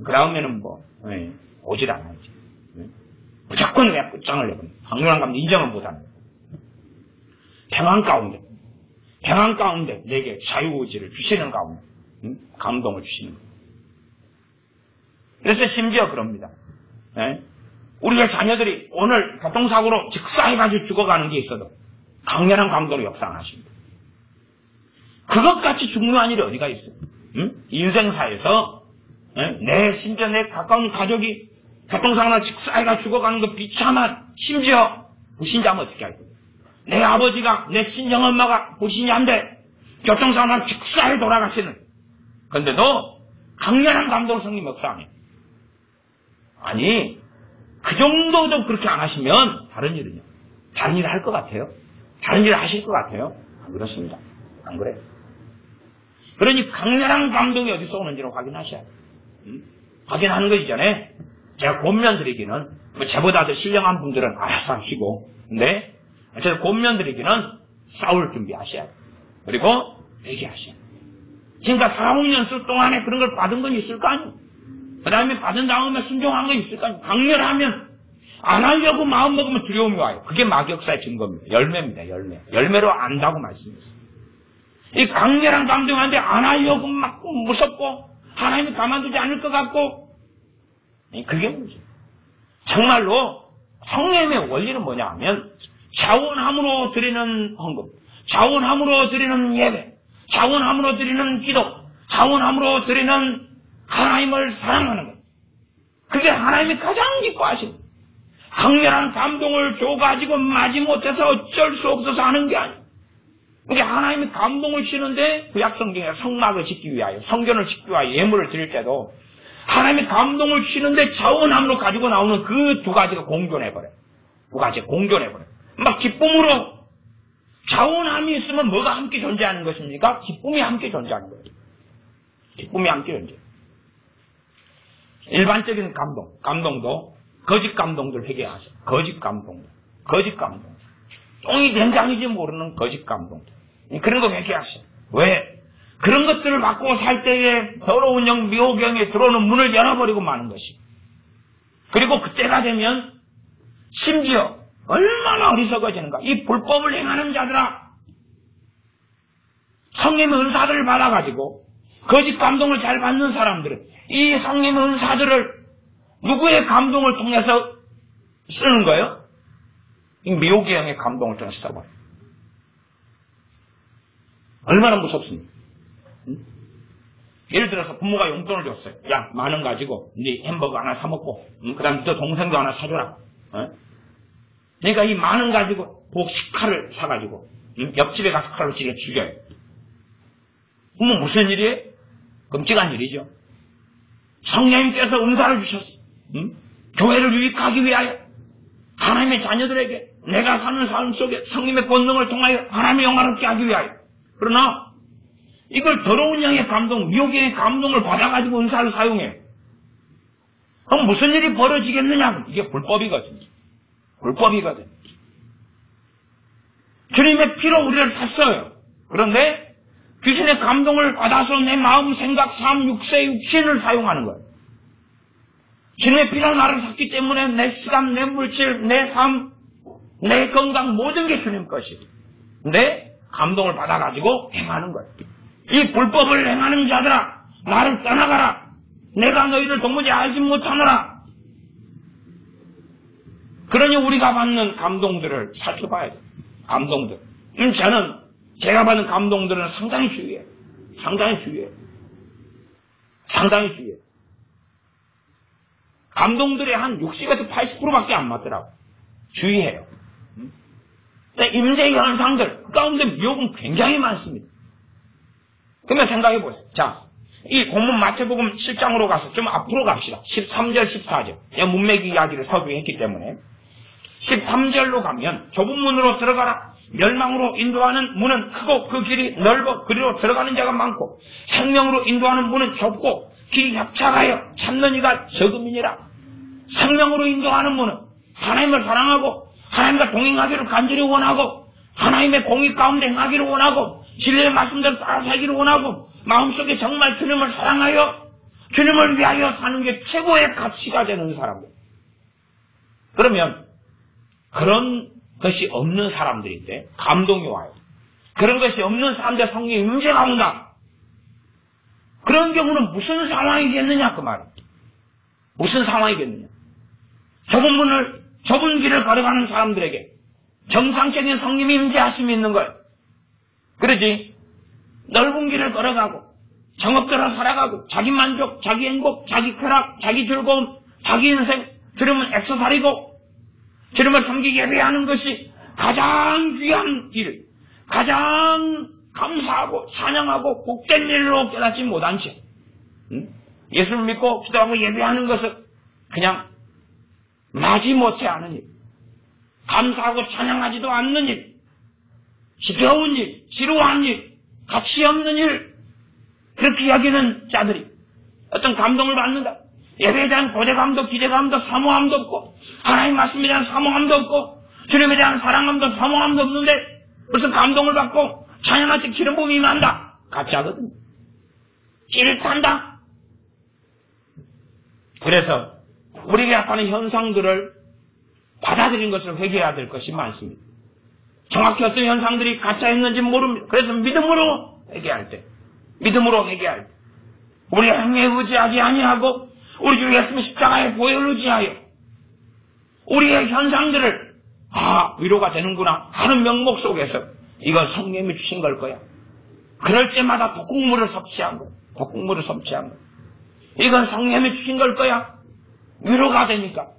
A: 그 다음에는 오질 않아요. 무조건 그냥 끝장을 내버립니다. 강렬한 감동 인정을 못합니다. 평안 가운데 내게 자유의지를 주시는 가운데 감동을 주시는 거예요. 그래서 심지어 그럽니다. 우리의 자녀들이 오늘 교통사고로 직사해가지고 죽어가는 게 있어도 강렬한 감동으로 역사 안 하십니다. 그것같이 중요한 일이 어디가 있어요? 인생사에서 심지어 내 가까운 가족이 교통사고로 직사해가 죽어가는 거 비참한, 심지어 불신자면 어떻게 할까요? 내 아버지가, 내 친정엄마가 불신자인데 교통사고로 직사해 돌아가시는. 그런데도 강렬한 감동 성님 역사 안 해요. 아니, 그 정도도 그렇게 안 하시면 다른 일은요? 다른 일을 할 것 같아요? 다른 일을 하실 것 같아요? 안 그렇습니다. 안 그래요? 그러니 강렬한 감동이 어디서 오는지를 확인하셔야 돼요. 확인하는 거 이전에 제가 권면 드리기는 저보다 더 신령한 분들은 알아서 하시고, 근데 어쨌든 권면 드리기는 싸울 준비하셔야 돼요. 그리고 회개하셔야 돼요. 그러니까 4, 5년 동안에 그런 걸 받은 건 있을 거 아니에요? 그 다음에 받은 다음에 순종한 건 있을 거 아니에요? 강렬하면 안 하려고 마음먹으면 두려움이 와요. 그게 마격사의 증거입니다. 열매입니다. 열매로 안다고 말씀했어요. 이 강렬한 감동한데 안 하려고 막 무섭고 하나님이 가만두지 않을 것 같고, 그게 문제예요. 정말로 성령의 원리는 뭐냐 하면 자원함으로 드리는 헌금, 자원함으로 드리는 예배, 자원함으로 드리는 기도, 자원함으로 드리는 하나님을 사랑하는 것. 그게 하나님이 가장 기뻐하시는 거예요. 강렬한 감동을 줘가지고 마지못해서 어쩔 수 없어서 하는 게 아니에요. 그게 하나님이 감동을 주시는데 구약성경에 성막을 짓기 위하여, 성전을 짓기 위하여 예물을 드릴 때도 하나님의 감동을 주시는데 자원함으로 가지고 나오는 그 두 가지가 공존해버려요. 두 가지가 공존해버려요. 막 기쁨으로 자원함이 있으면 뭐가 함께 존재하는 것입니까? 기쁨이 함께 존재하는 거예요. 기쁨이 함께 존재해요. 일반적인 감동도 거짓 감동들 회개하죠. 거짓 감동. 똥이 된장인지 모르는 거짓 감동들. 그런 거 회개하셔. 왜? 그런 것들을 받고 살 때에 더러운 영, 미혹영에 들어오는 문을 열어버리고 마는 것이. 그리고 그때가 되면 심지어 얼마나 어리석어지는가. 이 불법을 행하는 자들아, 성령의 은사들을 받아가지고 거짓 감동을 잘 받는 사람들은 이 성령의 은사들을 누구의 감동을 통해서 쓰는 거예요? 이 미혹의 영의 감동을 통해서 써봐요. 얼마나 무섭습니까? 응? 예를 들어서 부모가 용돈을 줬어요. 야, 10,000원 가지고 네 햄버거 하나 사 먹고, 그 다음에 또 동생도 하나 사줘라. 그러니까 이 10,000원 가지고 복식칼을 사가지고 옆집에 가서 칼로 찌개 죽여요. 그러면 무슨 일이에요? 끔찍한 일이죠. 성령님께서 은사를 주셨어. 교회를 유익하기 위하여 하나님의 자녀들에게 내가 사는 삶 속에 성령의 권능을 통하여 하나님의 영광롭게 하기 위하여. 그러나 이걸 더러운 영의 감동, 미혹의 영의 감동을 받아가지고 은사를 사용해. 그럼 무슨 일이 벌어지겠느냐? 이게 불법이거든요. 불법이거든. 주님의 피로 우리를 샀어요. 그런데 귀신의 감동을 받아서 내 마음, 생각, 삶, 육신을 사용하는 거예요. 주님의 피로 나를 샀기 때문에 내 시간, 내 물질, 내 삶, 내 건강 모든 게 주님 것이에요. 근데 감동을 받아가지고 행하는 거예요. 이 불법을 행하는 자들아, 나를 떠나가라. 내가 너희를 도무지 알지 못하노라. 그러니 우리가 받는 감동들을 살펴봐야 돼요. 감동들. 저는 제가 받는 감동들은 상당히 주의해요. 상당히 주의해요. 감동들의 한 60에서 80%밖에 안 맞더라고요. 주의해요. 임재 현상들, 그 가운데 미혹은 굉장히 많습니다. 그러면 생각해 보세요. 자, 이 본문 마태복음 7장으로 가서 좀 앞으로 갑시다. 13절, 14절. 문맥 이야기를 서두에 했기 때문에. 13절로 가면 좁은 문으로 들어가라. 멸망으로 인도하는 문은 크고 그 길이 넓어 그리로 들어가는 자가 많고 생명으로 인도하는 문은 좁고 길이 협착하여 찾는 이가 적음이니라. 생명으로 인도하는 문은 하나님을 사랑하고 하나님과 동행하기를 간절히 원하고 하나님의 공의 가운데 행하기를 원하고 진리의 말씀대로 따라 살기를 원하고 마음속에 정말 주님을 사랑하여 주님을 위하여 사는 게 최고의 가치가 되는 사람들. 그러면 그런 것이 없는 사람들인데 감동이 와요. 그런 것이 없는 사람들 성령의 임재가 온다. 그런 경우는 무슨 상황이겠느냐 그 말입니다. 무슨 상황이겠느냐. 좁은 길을 걸어가는 사람들에게 정상적인 성령의 임재하심이 있는 거예요. 그러지 넓은 길을 걸어가고 정업대로 살아가고 자기 만족, 자기 행복, 자기 쾌락, 자기 즐거움, 자기 인생 주님은 액세서리고 주님을 섬기게 예배하는 것이 가장 귀한 일, 가장 감사하고 찬양하고 복된 일로 깨닫지 못한 채 예수를 믿고 기도하고 예배하는 것을 그냥 마지못해 하는 일, 감사하고 찬양하지도 않는 일, 지겨운 일, 지루한 일, 가치 없는 일, 그렇게 여기는 자들이 어떤 감동을 받는다. 예배에 대한 고대감도 기대감도 사모함도 없고 하나님 말씀에 대한 사모함도 없고 주님에 대한 사랑함도 사모함도 없는데 무슨 감동을 받고 찬양할 때 기름 부음이 난다. 가짜거든. 찌릿한다. 그래서 우리에게 나타나는 현상들을 받아들인 것을 회개해야 될 것이 많습니다. 정확히 어떤 현상들이 가짜였는지 모릅니다. 그래서 믿음으로 회개할 때 우리 행위에 의지하지 아니하고 우리 주 예수님 십자가의 보혈을 의지하여 우리의 현상들을 위로가 되는구나 하는 명목 속에서 이건 성령님이 주신 걸 거야. 그럴 때마다 독국물을 섭취한 거야. 이건 성령님이 주신 걸 거야. 위로가 되니까.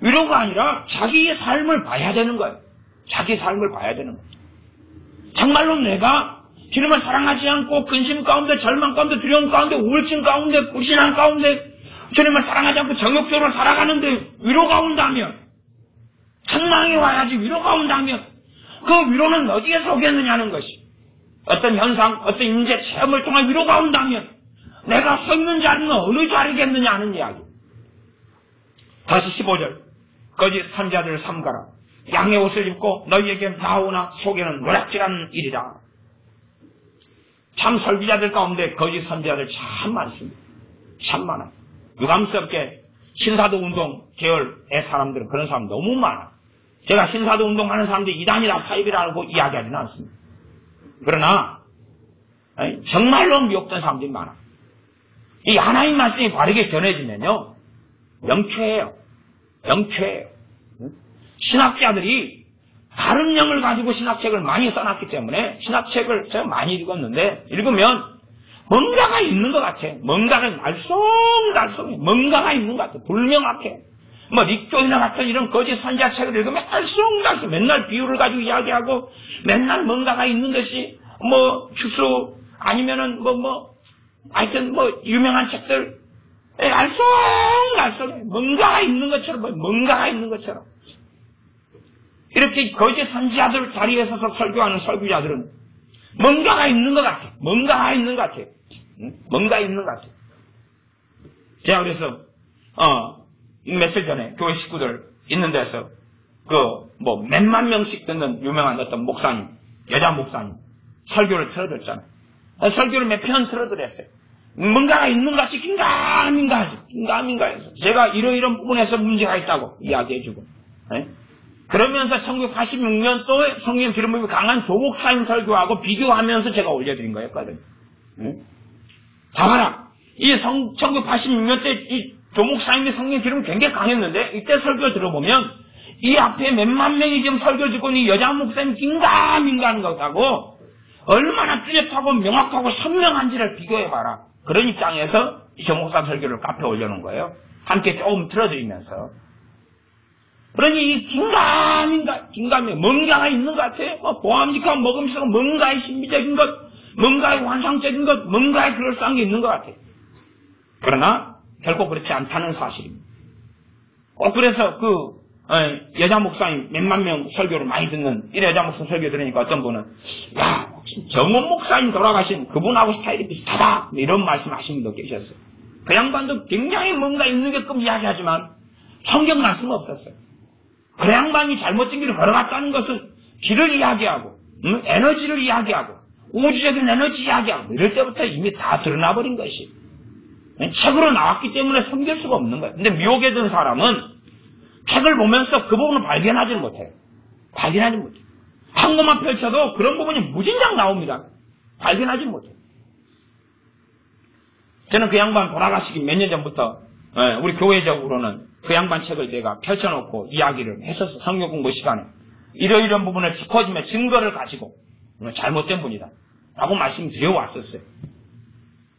A: 위로가 아니라 자기의 삶을 봐야 되는 거예요. 정말로 내가 주님을 사랑하지 않고 근심 가운데, 절망 가운데, 두려움 가운데, 우울증 가운데, 불신앙 가운데 주님을 사랑하지 않고 정욕적으로 살아가는데 위로가 온다면, 전망이 와야지 위로가 온다면 그 위로는 어디에서 오겠느냐는 것이, 어떤 현상, 어떤 인재 체험을 통한 위로가 온다면 내가 서 있는 자리는 어느 자리겠느냐 하는 이야기. 다시 15절. 거짓 선지자들을 삼가라. 양의 옷을 입고 너희에게 나오나 속에는 노략질하는 일이라. 참 설교자들 가운데 거짓 선지자들 참 많습니다. 참 많아요. 유감스럽게 신사도 운동 계열의 사람들은 그런 사람 너무 많아. 제가 신사도 운동하는 사람들이 이단이라 사입이라고 이야기하지는 않습니다. 그러나 정말로 미혹된 사람들이 많아. 이 하나님 말씀이 바르게 전해지면요, 명쾌해요. 명쾌해요. 신학자들이 다른 영을 가지고 신학책을 많이 써놨기 때문에 신학책을 제가 많이 읽었는데, 읽으면 뭔가가 있는 것 같아. 뭔가가 날쌘날쌘해. 뭔가가 있는 것 같아. 불명확해. 뭐 릭조이나 같은 이런 거짓 선지자 책을 읽으면 날쌘날쌘 맨날 비유를 가지고 이야기하고, 맨날 뭔가가 있는 것이 뭐 추수 아니면은 하여튼 유명한 책들 알쏭달쏭해. 뭔가가 있는 것처럼, 뭔가가 있는 것처럼. 이렇게 거짓 선지자들 자리에 서서 설교하는 설교자들은 뭔가가 있는 것 같아. 뭔가가 있는 것 같아. 뭔가 있는 것 같아. 제가 그래서 며칠 전에 교회 식구들 있는 데서 몇만 명씩 듣는 유명한 어떤 목사님, 여자 목사님 설교를 틀어줬잖아요. 설교를 몇 편 틀어드렸어요. 뭔가가 있는 것 같이 긴가민가해서 제가 이러이런 부분에서 문제가 있다고 이야기해주고, 그러면서 1986년도에 성령 기름 부음이 강한 조 목사님 설교하고 비교하면서 제가 올려드린 거였거든요. 봐봐라. 1986년 때 이 조 목사님의 성령 기름이 굉장히 강했는데, 이때 설교를 들어보면 이 앞에 몇만 명이 지금 설교를 듣고 있는 이 여자 목사님 긴가민가하는 것하고 얼마나 뚜렷하고 명확하고 선명한지를 비교해봐라. 그런 입장에서 이 조 목사님 설교를 카페에 올려놓은 거예요. 함께 조금 틀어드리면서. 그러니 이 긴가민가, 뭔가가 있는 것 같아. 보암직한 먹음직스러 뭔가의 신비적인 것, 뭔가의 환상적인 것, 뭔가의 그럴싸한 게 있는 것 같아. 그러나 결코 그렇지 않다는 사실입니다. 그래서 여자 목사님 몇만 명 설교를 많이 듣는 이 여자 목사 설교 들으니까 어떤 분은, 야, 정원 목사님 돌아가신 그분하고 스타일이 비슷하다, 이런 말씀 하시는 분도 계셨어요. 그 양반도 굉장히 뭔가 있는 게끔 이야기하지만 성경 말씀 없었어요. 그 양반이 잘못된 길을 걸어갔다는 것은 길을 이야기하고, 에너지를 이야기하고, 우주적인 에너지 이야기하고, 이럴 때부터 이미 다 드러나버린 것이 책으로 나왔기 때문에 숨길 수가 없는 거예요. 근데 미혹에 든 사람은 책을 보면서 그 부분을 발견하지 못해요. 발견하지 못해요. 한 것만 펼쳐도 그런 부분이 무진장 나옵니다. 발견하지 못해요. 저는 그 양반 돌아가시기 몇 년 전부터 우리 교회적으로는 그 양반 책을 제가 펼쳐놓고 이야기를 했었어. 성경 공부 시간에. 이러이런 부분을 짚어주며 증거를 가지고 잘못된 분이다 라고 말씀드려왔었어요.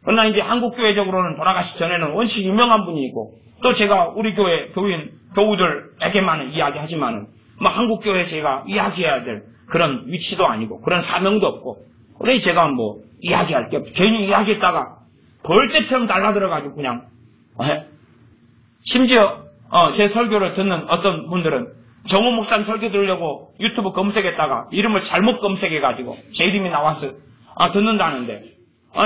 A: 그러나 이제 한국교회적으로는 돌아가시기 전에는 원체 유명한 분이고, 또 제가 우리 교회 교우들에게만 이야기하지만은 한국교회 제가 이야기해야 될 그런 위치도 아니고 그런 사명도 없고, 그래 제가 이야기할 게 없고, 괜히 이야기했다가 벌떼처럼 달라들어가지고 그냥 심지어 제 설교를 듣는 어떤 분들은 정호 목사님 설교 들으려고 유튜브 검색했다가 이름을 잘못 검색해가지고 제 이름이 나와서 듣는다는데,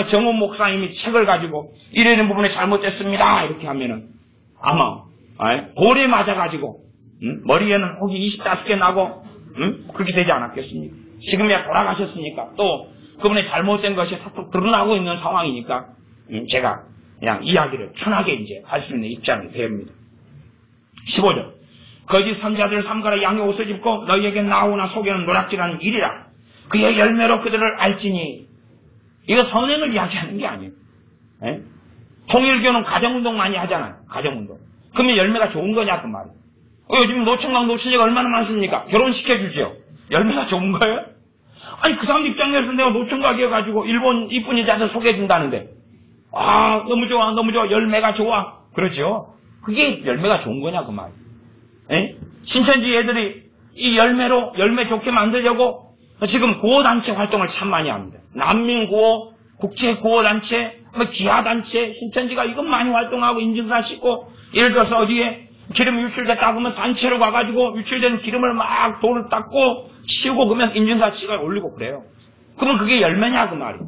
A: 정호 목사님이 책을 가지고 이러는 부분에 잘못됐습니다 이렇게 하면은 아마 볼에 맞아가지고 머리에는 혹이 25개 나고 그렇게 되지 않았겠습니까? 지금이야 돌아가셨으니까 또 그분의 잘못된 것이 탁탁 드러나고 있는 상황이니까 제가 그냥 이야기를 편하게 이제 할 수 있는 입장이 됩니다. 15절. 거짓 선지자들을 삼가라. 양의 옷을 입고 너희에게 나오나 속에는 노략질하는 일이라. 그의 열매로 그들을 알지니. 이거 선행을 이야기하는 게 아니에요. 통일교는 가정운동 많이 하잖아요. 가정운동. 그러면 열매가 좋은 거냐 그 말이에요. 요즘 노총각 노처녀가 얼마나 많습니까? 결혼시켜주죠. 열매가 좋은 거예요? 아니 그 사람 입장에서 내가 노총각이어가지고 일본 이쁜 여자들 소개해준다는데 너무 좋아 너무 좋아 열매가 좋아 그러죠. 그게 열매가 좋은 거냐 그 말이에요. 신천지 애들이 이 열매 좋게 만들려고 지금 구호단체 활동을 참 많이 합니다. 난민구호, 국제구호단체, 기아단체, 신천지가 이건 많이 활동하고 인증서 씻고, 예를 들어서 어디에 기름이 유출됐다고 하면 단체로 가가지고 유출된 기름을 막 돌을 닦고 치우고 그러면 인증서 찍어 올리고 그래요. 그러면 그게 열매냐 그 말이.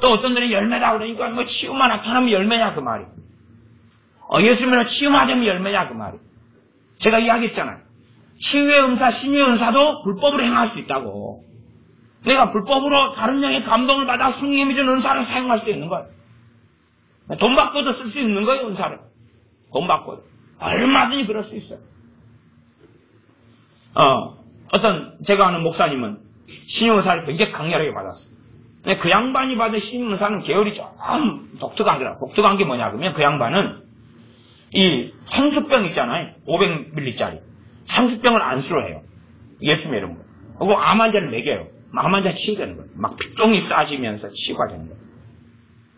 A: 또 어떤 데는 열매다 그러니까 뭐 치유만 나타나면 열매냐 그 말이. 예수님은 치유만 되면 열매냐 그 말이. 제가 이야기했잖아요. 치유의 은사, 신유의 은사도 불법으로 행할 수 있다고. 내가 불법으로 다른 영의 감동을 받아 성령님이 준 은사를 사용할 수도 있는 거예요. 돈 받고도 쓸 수 있는 거예요, 은사를. 돈 받고도. 얼마든지 그럴 수 있어요. 제가 아는 목사님은 신유 은사를 굉장히 강렬하게 받았어요. 근데 그 양반이 받은 신유 은사는 계열이 좀 독특하더라고요. 독특한 게 뭐냐 그러면 그 양반은 이 생수병 있잖아요. 500ml짜리. 생수병을 안수로 해요. 예수님 이름으로. 그리고 암 환자를 먹여요. 암 환자 치유되는 거예요. 막 피똥이 싸지면서 치유가 되는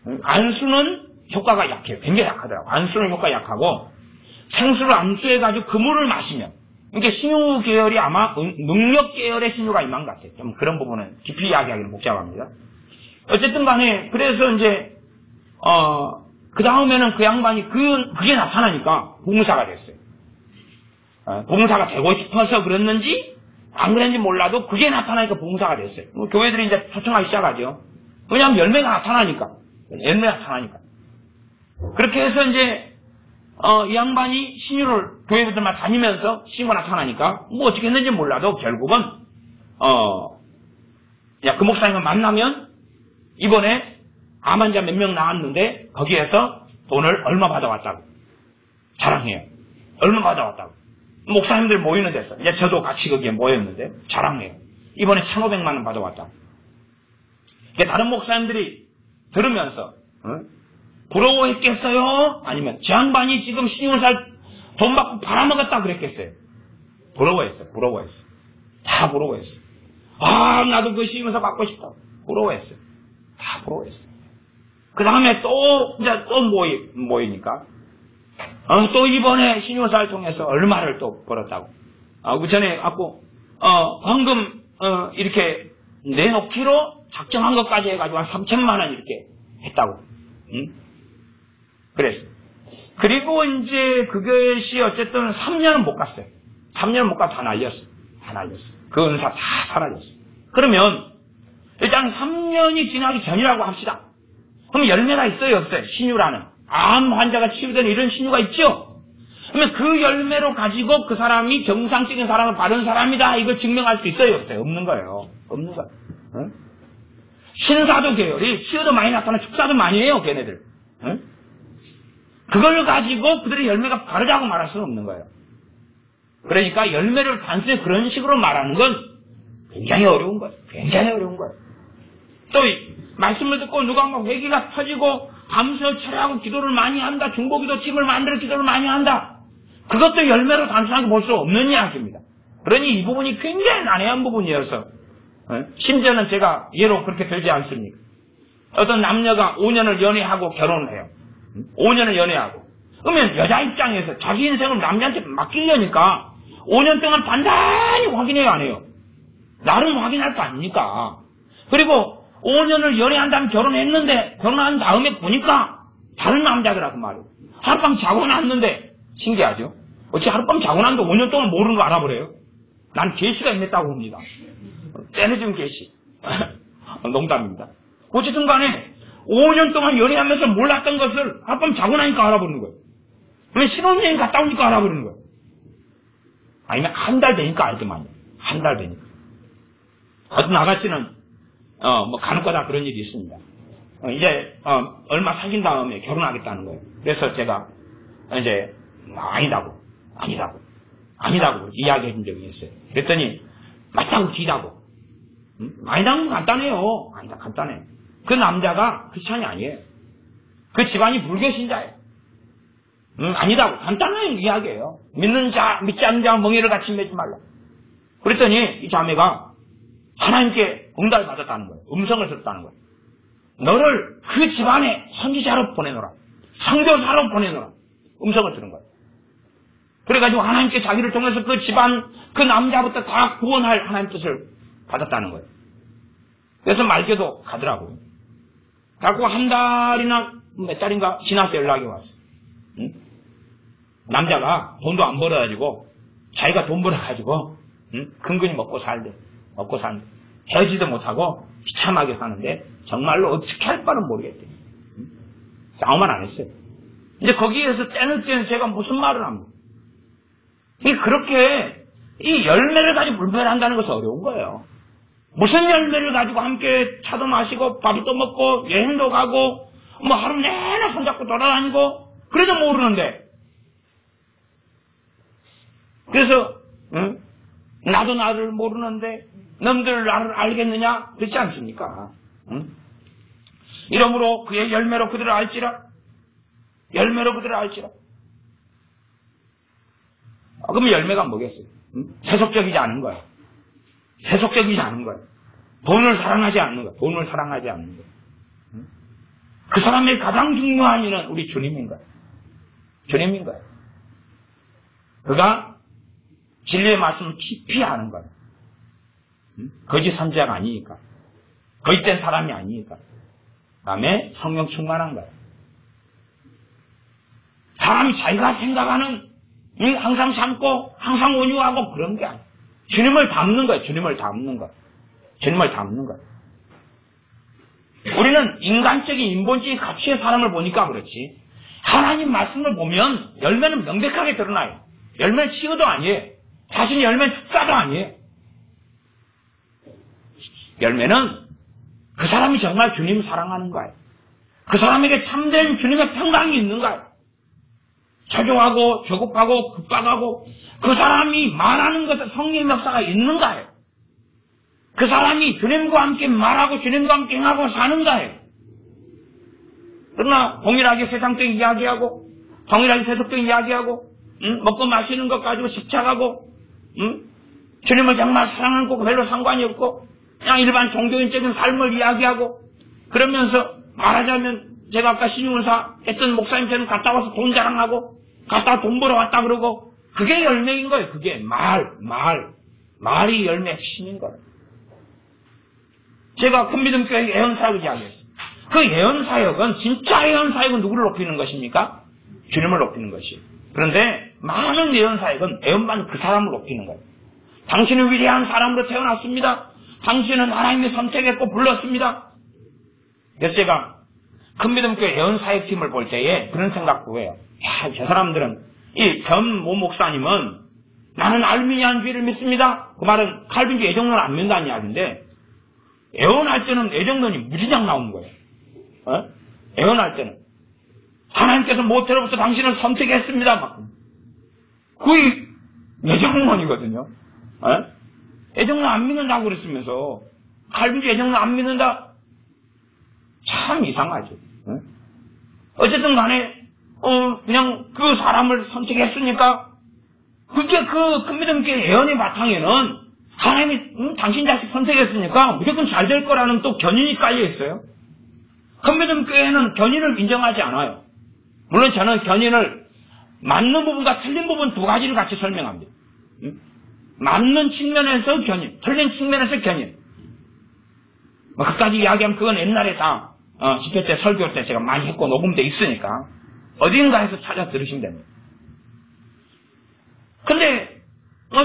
A: 거예요. 안수는 효과가 약해요. 굉장히 약하더라고요. 안수는 효과가 약하고 생수를 안수해가지고 그 물을 마시면 이게 신유 계열이 아마 능력 계열의 신유가 임한 것 같아요. 좀 그런 부분은 깊이 이야기하기는 복잡합니다. 어쨌든 간에 그래서 이제 그 다음에는 그 양반이 그게 나타나니까 봉사가 됐어요. 봉사가 되고 싶어서 그랬는지 안 그랬는지 몰라도 그게 나타나니까 봉사가 됐어요. 교회들이 이제 초청하기 시작하죠. 왜냐하면 열매가 나타나니까. 열매가 나타나니까. 그렇게 해서 이제 이 양반이 신유를 교회들만 다니면서 신유가 나타나니까 뭐 어떻게 했는지 몰라도 결국은 그 목사님을 만나면 이번에 암 환자 몇 명 나왔는데 거기에서 돈을 얼마 받아왔다고 자랑해요. 얼마 받아왔다고. 목사님들 모이는 데서 이제 저도 같이 거기에 모였는데 자랑해요. 이번에 1,500만 원 받아왔다고. 다른 목사님들이 들으면서 부러워했겠어요? 아니면 저 양반이 지금 신유살 돈 받고 팔아먹었다 그랬겠어요? 부러워했어요. 부러워했어요. 다 부러워했어요. 나도 그 신유사 받고 싶다. 부러워했어요. 다 부러워했어요. 그 다음에 또 모이니까 또 이번에 신유사를 통해서 얼마를 또 벌었다고. 그 전에 황금 이렇게 내놓기로 작정한 것까지 해가지고 한 3,000만 원 이렇게 했다고. 그랬어요. 그리고 이제 그것이 어쨌든 3년은 못 갔어요. 3년은 못 가고 다 날렸어요. 다 날렸어요. 그 은사 다 사라졌어요. 그러면 일단 3년이 지나기 전이라고 합시다. 그럼 열매가 있어요, 없어요? 신유라는. 암 환자가 치유되는 이런 신유가 있죠? 그러면 그 열매로 가지고 그 사람이 정상적인 사람을 받은 사람이다. 이걸 증명할 수 있어요, 없어요? 없는 거예요. 없는 거예요. 응? 신사도 계열이 치유도 많이 나타나 축사도 많이 해요, 걔네들. 응? 그걸 가지고 그들의 열매가 바르다고 말할 수는 없는 거예요. 그러니까 열매를 단순히 그런 식으로 말하는 건 굉장히 어려운 거예요. 굉장히 어려운 거예요. 또 말씀을 듣고 누가 막 회개가 터지고 밤새 철회하고 기도를 많이 한다. 중보기도 팀을 만들어 기도를 많이 한다. 그것도 열매로 단순하게 볼 수 없는 이야기입니다. 그러니 이 부분이 굉장히 난해한 부분이어서 심지어는 제가 예로 그렇게 들지 않습니까? 어떤 남녀가 5년을 연애하고 결혼을 해요. 5년을 연애하고. 그러면 여자 입장에서 자기 인생을 남자한테 맡기려니까 5년 동안 단단히 확인해요, 안 해요? 나름 확인할 거 아닙니까? 그리고 5년을 연애한 다음에 결혼했는데 결혼한 다음에 보니까 다른 남자더라고 말이에요. 하룻밤 자고 났는데 신기하죠? 어찌 하룻밤 자고 났는데 5년 동안 모르는 거 알아버려요? 난 계시가 있냈다고 봅니다. 때려준 계시. 농담입니다. 어쨌든 간에 5년 동안 연애하면서 몰랐던 것을 하룻밤 자고 나니까 알아버리는 거예요. 그러면 신혼여행 갔다 오니까 알아버리는 거예요. 아니면 한 달 되니까 알더만요. 한 달 되니까. 어떤 아가씨는 간혹가다 그런 일이 있습니다. 이제 얼마 사귄 다음에 결혼하겠다는 거예요. 그래서 제가 이제 아니다고 이야기해 준 적이 있어요. 그랬더니 맞다고 기다고. 아니다는 건 간단해요. 아니다 간단해. 그 남자가 크리스찬이 아니에요. 그 집안이 불교 신자예요. 아니다고 간단한 이야기예요. 믿지 않는 자와 멍에를 같이 매지 말라. 그랬더니 이 자매가 하나님께 응답을 받았다는 거예요. 음성을 듣었다는 거예요. 너를 그 집안에 선지자로 보내노라. 선교사로 보내노라. 음성을 들은 거예요. 그래가지고 하나님께 자기를 통해서 그 집안, 그 남자부터 다 구원할 하나님 뜻을 받았다는 거예요. 그래서 말게도 가더라고요. 그래갖고 한 달이나 몇 달인가 지나서 연락이 왔어요. 응? 남자가 돈도 안 벌어가지고 자기가 돈 벌어가지고 근근히 먹고 살대. 먹고 산대. 헤어지도 못하고 비참하게 사는데 정말로 어떻게 할 바는 모르겠대. 싸움은 안 했어요. 이제 거기에서 때는 제가 무슨 말을 합니까? 그렇게 이 열매를 가지고 불편한다는 것은 어려운 거예요. 무슨 열매를 가지고 함께 차도 마시고 밥도 먹고 여행도 가고 뭐 하루 내내 손잡고 돌아다니고 그래도 모르는데 그래서 나도 나를 모르는데 놈들 나를 알겠느냐? 그렇지 않습니까? 이러므로 그의 열매로 그들을 알지라. 열매로 그들을 알지라. 그러면 열매가 뭐겠어요? 세속적이지 않은 거예요. 세속적이지 않은 거예요. 돈을 사랑하지 않는 거예요. 돈을 사랑하지 않는 거예요. 그 사람의 가장 중요한 이는 우리 주님인 거예요. 주님인 거예요. 그가 진리의 말씀을 깊이 아는 거예요. 거짓 선지자가 아니니까. 거짓된 사람이 아니니까. 그 다음에 성령 충만한 거예요. 사람이 자기가 생각하는 항상 참고 항상 온유하고 그런 게 아니에요. 주님을 닮는 거예요. 주님을 닮는 거예요. 주님을 닮는 거예요. 우리는 인간적인 인본적인 가치의 사람을 보니까 그렇지 하나님 말씀을 보면 열매는 명백하게 드러나요. 열매는 치유도 아니에요. 자신의 열매는 축사도 아니에요. 열매는 그 사람이 정말 주님을 사랑하는 거예요. 그 사람에게 참된 주님의 평강이 있는 거예요. 초조하고 조급하고 급박하고 그 사람이 말하는 것에 성령의 역사가 있는 거예요. 그 사람이 주님과 함께 말하고 주님과 함께 행하고 사는 거예요. 그러나 동일하게 세상적인 이야기하고 동일하게 세속적인 이야기하고 먹고 마시는 것 가지고 집착하고 주님을 정말 사랑하는 거 별로 상관이 없고 그냥 일반 종교인적인 삶을 이야기하고 그러면서 말하자면 제가 아까 신용사 했던 목사님처럼 갔다 와서 돈 자랑하고 갔다 돈 벌어 왔다 그러고 그게 열매인 거예요. 그게 말이 열매 핵심인 거예요. 제가 큰믿음교회 예언사역을 이야기했어요. 그 예언사역은 진짜 예언사역은 누구를 높이는 것입니까? 주님을 높이는 것이에요. 그런데 많은 예언사역은 예언받는 그 사람을 높이는 거예요. 당신은 위대한 사람으로 태어났습니다. 당신은 하나님이 선택했고 불렀습니다. 그래서 제가 큰믿음교회 예언사역팀을 볼 때에 그런 생각도 해요. 야, 저 사람들은 이 변모 목사님은 나는 알미니안주의를 믿습니다. 그 말은 칼빈주의 애정론을 안 믿는다는 이야기인데 예언할 때는 애정론이 무진장 나오는 거예요. 예언할 때는 하나님께서 모태로부터 당신을 선택했습니다. 막. 그게 애정론이거든요. 애정론 안 믿는다고 그랬으면서 칼빈주의 애정론 안 믿는다? 참 이상하죠. 어쨌든 간에 그냥 그 사람을 선택했으니까 그게 그 큰믿음교회 예언의 바탕에는 하나님이 당신 자식 선택했으니까 무조건 잘 될 거라는 또 견인이 깔려 있어요. 큰믿음교회는 견인을 인정하지 않아요. 물론 저는 견인을 맞는 부분과 틀린 부분 두 가지를 같이 설명합니다. 맞는 측면에서 견인, 틀린 측면에서 견인. 뭐 그까지 이야기하면 그건 옛날에 다 10회 때 설교 때 제가 많이 했고 녹음돼 있으니까 어딘가에서 찾아서 들으시면 됩니다. 근데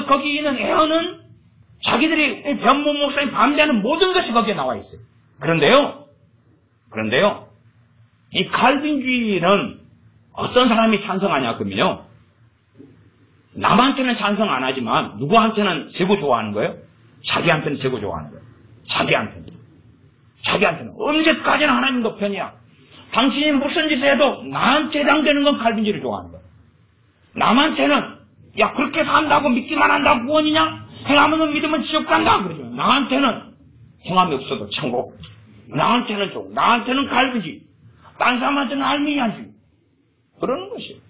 A: 거기 있는 예언은 자기들이 변모 목사님 반대하는 모든 것이 거기에 나와 있어요. 그런데요, 이 칼빈주의는 어떤 사람이 찬성하냐 그러면요, 남한테는 찬성 안 하지만 누구한테는 제고 좋아하는 거예요? 자기한테는 제고 좋아하는 거예요. 자기한테는 언제까지나 하나님 너 편이야. 당신이 무슨 짓을 해도 나한테 해당되는 건 칼빈주의를 좋아하는 거예요. 남한테는 야 그렇게 산다고 믿기만 한다고 구원이냐? 행하면 믿으면 지옥 간다 그러죠. 나한테는 행함이 없어도 천국. 나한테는 종, 나한테는 칼빈주의, 딴 사람한테는 알미니안주의. 그러는 것이에요.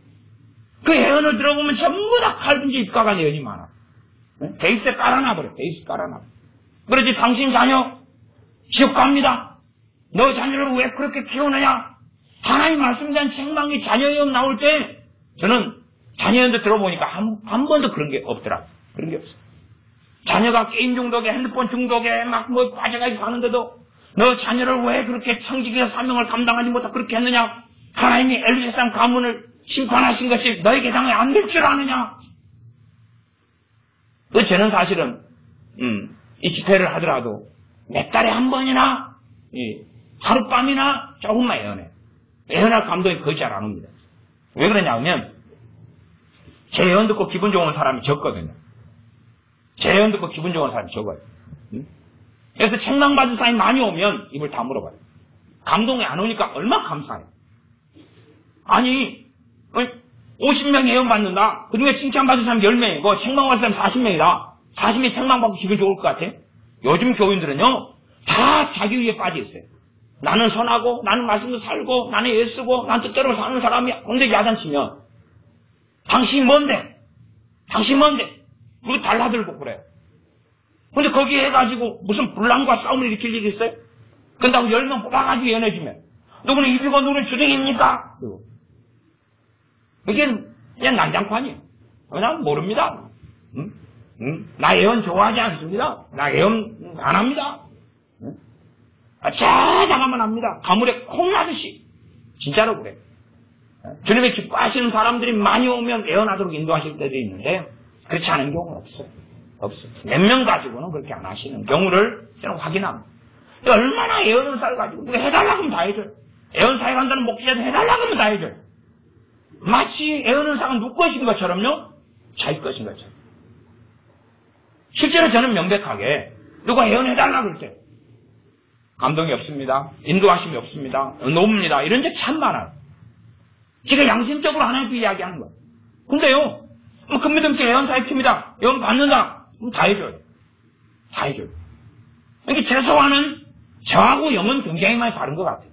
A: 그 예언을 들어보면 전부 다 칼빈주의 입각한 예언이 많아. 베이스에 깔아놔버려. 그러지 당신 자녀 지옥 갑니다. 너 자녀를 왜 그렇게 키우느냐? 하나님 말씀에 대한 책망이 자녀 예언 나올 때 저는 자녀 예언도 들어보니까 한 번도 그런 게 없더라. 그런 게 없어. 자녀가 게임 중독에 핸드폰 중독에 막 뭐 빠져가지고 사는데도 너 자녀를 왜 그렇게 청지기의 사명을 감당하지 못하고 그렇게 했느냐? 하나님이 엘리사람 가문을 심판하신 것이 너에게 당연히 안 될 줄 아느냐? 저는 사실은 이 집회를 하더라도 몇 달에 한 번이나 하룻밤이나 조금만 예언할 감동이 거의 잘 안 옵니다. 왜 그러냐면 제 예언 듣고 기분 좋은 사람이 적거든요. 제 예언 듣고 기분 좋은 사람이 적어요. 그래서 책망받은 사람이 많이 오면 입을 다물어봐요. 감동이 안 오니까 얼마나 감사해요. 아니 50명이 예언 받는다. 그중에 칭찬받은 사람 10명이고 책망받은 사람 40명이다. 40명이 책망받고 기분 좋을 것 같아? 요즘 교인들은요 다 자기 위에 빠져 있어요. 나는 선하고 나는 말씀도 살고 나는 애쓰고 난 뜻대로 사는 사람이야. 근데 야단치면 당신이 뭔데? 당신이 뭔데? 그리고 달라들고 그래요. 근데 거기에 해가지고 무슨 분란과 싸움을 일으킬 일이 있어요? 그런다고 10명 뽑아가지고 예언해주면 누구는 입이고 누구는 주둥이입니까? 이게 그냥 난장판이에요. 난 모릅니다. 나 예언 좋아하지 않습니다. 나 예언 안 합니다. 자자가만 합니다. 가물에 콩나듯이. 진짜로 그래. 주님의 기뻐하시는 사람들이 많이 오면 예언하도록 인도하실 때도 있는데 그렇지 않은 경우는 없어요. 없어요. 몇 명 가지고는 그렇게 안 하시는 경우를 저는 확인합니다. 얼마나 예언사를 가지고 누가 해달라고 하면 다 해줘요. 예언사에 간다는 목회자도 해달라고 하면 다 해줘요. 마치 예언사가 누구 것인 것처럼요. 자기 것인 것처럼. 실제로 저는 명백하게 누가 예언해달라고 할 때 감동이 없습니다. 인도하심이 없습니다. 높습니다. 이런 적 참 많아요. 제가 양심적으로 하나님 이야기하는 거예요. 근데요. 그 믿음께 예언사의 팀이다. 예언 받는다. 그럼 다 해줘요. 다 해줘요. 이게 최소한은 저하고 영은 굉장히 많이 다른 것 같아요.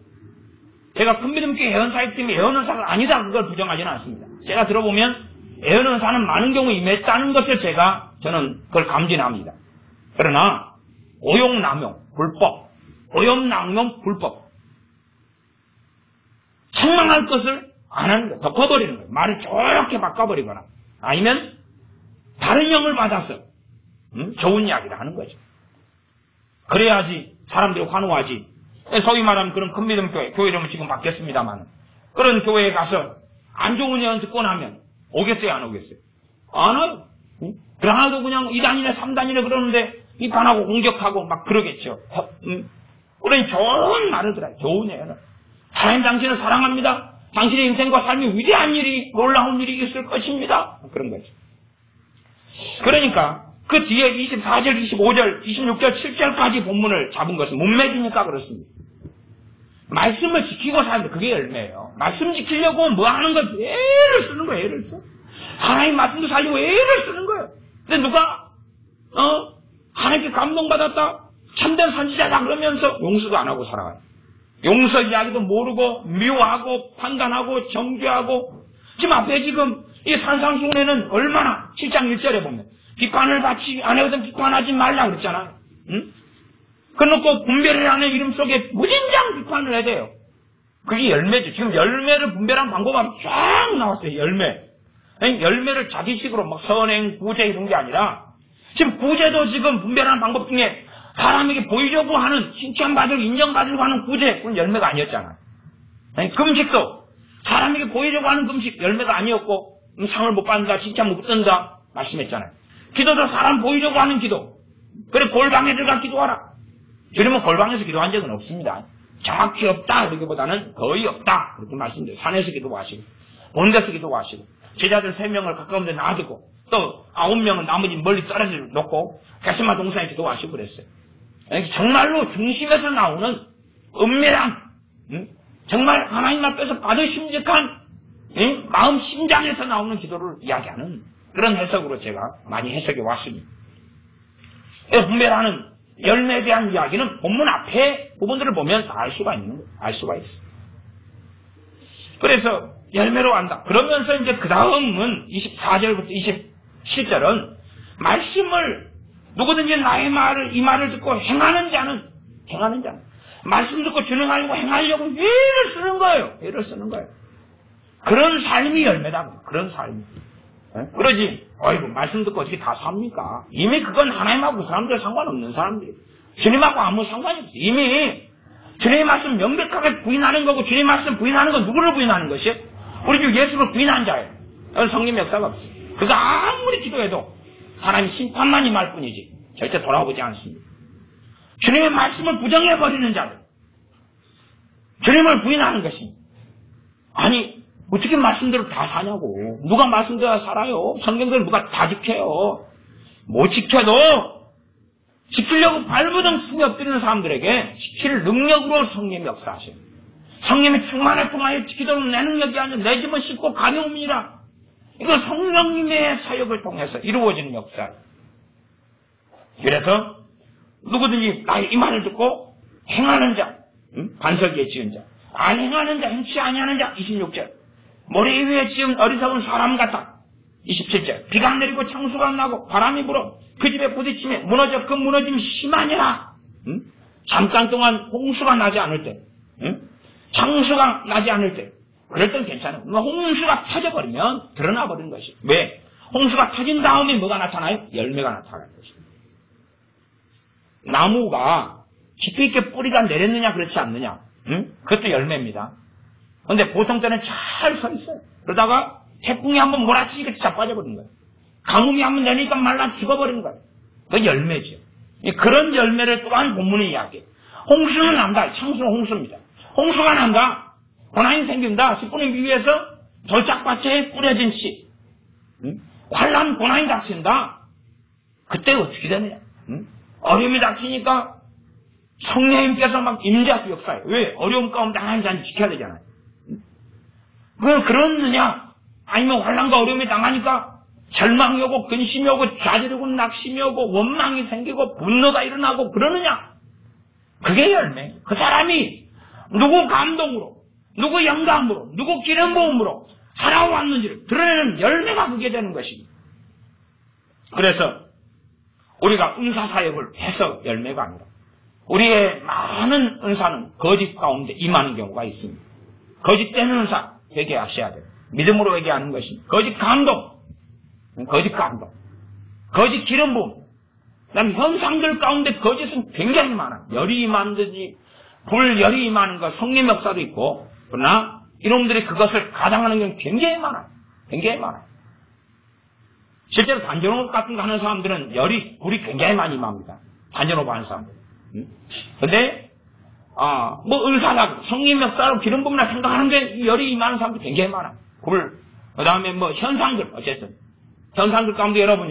A: 제가 큰 믿음께 예언사의 팀이 예언사가 아니다. 그걸 부정하지는 않습니다. 제가 들어보면 예언사는 많은 경우 임했다는 것을 저는 그걸 감진합니다. 그러나 오용남용, 불법, 오용남용, 불법. 책망할 것을 안 하는 거예요. 덮어버리는 거예요. 말을 좋게 바꿔버리거나 아니면 다른 영을 받아서 좋은 이야기를 하는 거죠. 그래야지 사람들이 환호하지. 소위 말하면 그런 큰 믿음 교회 이름은 지금 바뀌었습니다만 그런 교회에 가서 안 좋은 예언 듣고 나면 오겠어요 안 오겠어요? 안 와요. 그러나도 그냥 2단이나 3단이나 그러는데 비판하고 공격하고 막 그러겠죠. 그러니 좋은 말을 들어요. 좋은 예언을. 하나님 당신을 사랑합니다. 당신의 인생과 삶이 위대한 일이 놀라운 일이 있을 것입니다. 그런 거죠. 그러니까 그 뒤에 24절, 25절, 26절, 7절까지 본문을 잡은 것은 못 맺으니까 그렇습니다. 말씀을 지키고 사는데 그게 열매예요. 말씀 지키려고 뭐 하는 거예요? 애를 쓰는 거예요. 애를 써. 하나님 말씀도 살리고 애를 쓰는 거예요. 근데 누가 하나님께 감동받았다. 참된 선지자다 그러면서 용서도 안 하고 살아가요. 용서 이야기도 모르고 미워하고 판단하고 정죄하고 지금 앞에 지금 이 산상수훈에는 얼마나 7장 1절에 보면 비판을 받지 않거든 비판하지 말라 그랬잖아요. 응? 그래놓고 분별이라는 이름 속에 무진장 비판을 해야 돼요. 그게 열매죠. 지금 열매를 분별한 방법은 쫙 나왔어요. 열매. 열매를 자기식으로 막 선행, 구제 이런 게 아니라 지금 구제도 지금 분별하는 방법 중에 사람에게 보이려고 하는 칭찬받으려고 인정받으려고 하는 구제 그건 열매가 아니었잖아요. 금식도 사람에게 보이려고 하는 금식 열매가 아니었고 상을 못 받는다 칭찬 못 받는다 말씀했잖아요. 기도도 사람 보이려고 하는 기도. 그래 골방에 들어가 기도하라. 주님은 골방에서 기도한 적은 없습니다. 정확히 없다 그러기보다는 거의 없다 그렇게 말씀드려요. 산에서 기도하시고 본데서 기도하시고 제자들 3명을 가까운 데 놔두고 또 9명은 나머지 멀리 떨어져 놓고 게세마 동산에 기도하시고 그랬어요. 정말로 중심에서 나오는 은밀한 정말 하나님 앞에서 받으심직한 마음 심장에서 나오는 기도를 이야기하는 그런 해석으로 제가 많이 해석해 왔습니다. 분별하는 열매에 대한 이야기는 본문 앞에 부분들을 보면 다 알 수가 있어요. 그래서 열매로 한다. 그러면서 이제 그 다음은 24절부터 27절은 말씀을 누구든지 나의 말을 이 말을 듣고 행하는 자는 말씀 듣고 준행하려고 행하려고 애를 쓰는 거예요. 애를 쓰는 거예요. 그런 삶이 열매다. 그런 삶이. 그러지. 어이구, 말씀 듣고 어떻게 다 삽니까? 이미 그건 하나님하고 그 사람들 상관없는 사람들이에요. 주님하고 아무 상관이 없어요. 이미 주님의 말씀 명백하게 부인하는 거고, 주님의 말씀 부인하는 건 누구를 부인하는 것이에요? 우리 주 예수를 부인한 자예요. 성령 역사가 없어요. 그가 아무리 기도해도 하나님 심판만 임할 뿐이지 절대 돌아보지 않습니다. 주님의 말씀을 부정해버리는 자들, 주님을 부인하는 것입니다. 아니, 어떻게 말씀대로 다 사냐고. 누가 말씀대로 살아요? 성경대로 누가 다 지켜요? 못 지켜도 지키려고 발버둥 숨이 엎드리는 사람들에게 지킬 능력으로 성령이 역사하셔요. 성령이 충만을 통하여 지키도록 내 능력이 아니라 내 집은 씻고 가벼움이라. 이거 성령님의 사역을 통해서 이루어지는 역사예요. 그래서 누구든지 나의 이 말을 듣고 행하는 자, 반석에 지은 자, 안 행하는 자, 행치 아니하는 자, 26절. 모래 위에 지은 어리석은 사람 같아. 27절. 비가 내리고 창수가 나고 바람이 불어 그 집에 부딪히며 무너져 그 무너짐이 심하니라. 잠깐 동안 홍수가 나지 않을 때, 창수가 나지 않을 때, 그럴 땐 괜찮아요. 홍수가 터져버리면 드러나 버리는 것이에요. 왜? 홍수가 터진 다음에 뭐가 나타나요? 열매가 나타나는 것입니다. 나무가 깊이 있게 뿌리가 내렸느냐 그렇지 않느냐, 그것도 열매입니다. 그런데 보통 때는 잘 서 있어요. 그러다가 태풍이 한번 몰아치니까 자빠져버리는 거예요. 가뭄이 한번 내니까 말라 죽어버리는 거예요. 그 열매죠. 그런 열매를 또한 본문의 이야기예요. 홍수는 난다. 창수는 홍수입니다. 홍수가 난다. 고난이 생긴다. 10분의 비유에서 돌짝밭에 뿌려진 씨. 환난 고난이 닥친다. 그때 어떻게 되느냐? 어려움이 닥치니까 성령님께서 막 임재하시 역사해요. 왜? 어려움 가운데 하나님 지켜야 되잖아요. 왜 그렇느냐? 아니면 환난과 어려움이 당하니까 절망이 오고 근심이 오고 좌절이 오고 낙심이 오고 원망이 생기고 분노가 일어나고 그러느냐? 그게 열매. 그 사람이 누구 감동으로, 누구 영감으로, 누구 기름 부음으로 살아왔는지를 드러내는 열매가 그게 되는 것입니다. 그래서 우리가 은사 사역을 해서 열매가 아니라 우리의 많은 은사는 거짓 가운데 임하는 경우가 있습니다. 거짓된 은사 회개하셔야 돼요. 믿음으로 회개하는 것입니다. 거짓 감동, 거짓 기름 부음, 그다음 현상들 가운데 거짓은 굉장히 많아요. 열이 임하는지 불열이 임하는 것, 성령 역사도 있고, 그러나 이놈들이 그것을 가장하는 경우 굉장히 많아요. 실제로 단전호흡 같은 거 하는 사람들은 불이 굉장히 많이 임합니다. 단전호흡 하는 사람들. 근데 뭐 은사라고 성령 역사로 기름 부음이나 생각하는데 열이 임하는 사람들 굉장히 많아요. 그 다음에 뭐 현상들, 어쨌든 현상들 가운데 여러분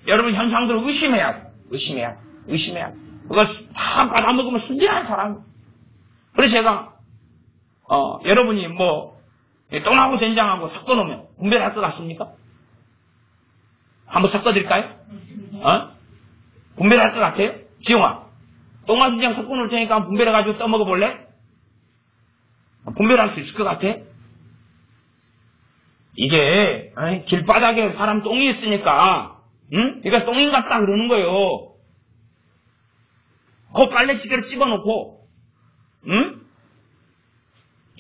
A: 현상들을 의심해야 돼. 의심해야 돼. 그걸 다 받아먹으면 순진한 사람. 그래서 제가 여러분이 뭐 똥하고 된장하고 섞어놓으면 분별할 것 같습니까? 한번 섞어드릴까요? 분별할 것 같아요? 지용아, 똥하고 된장 섞어놓을 테니까 한번 분별해가지고 떠먹어볼래? 분별할 수 있을 것 같아? 이게 길바닥에 사람 똥이 있으니까 그러니까 똥인 같다 그러는 거예요. 그 빨래치개를 집어넣고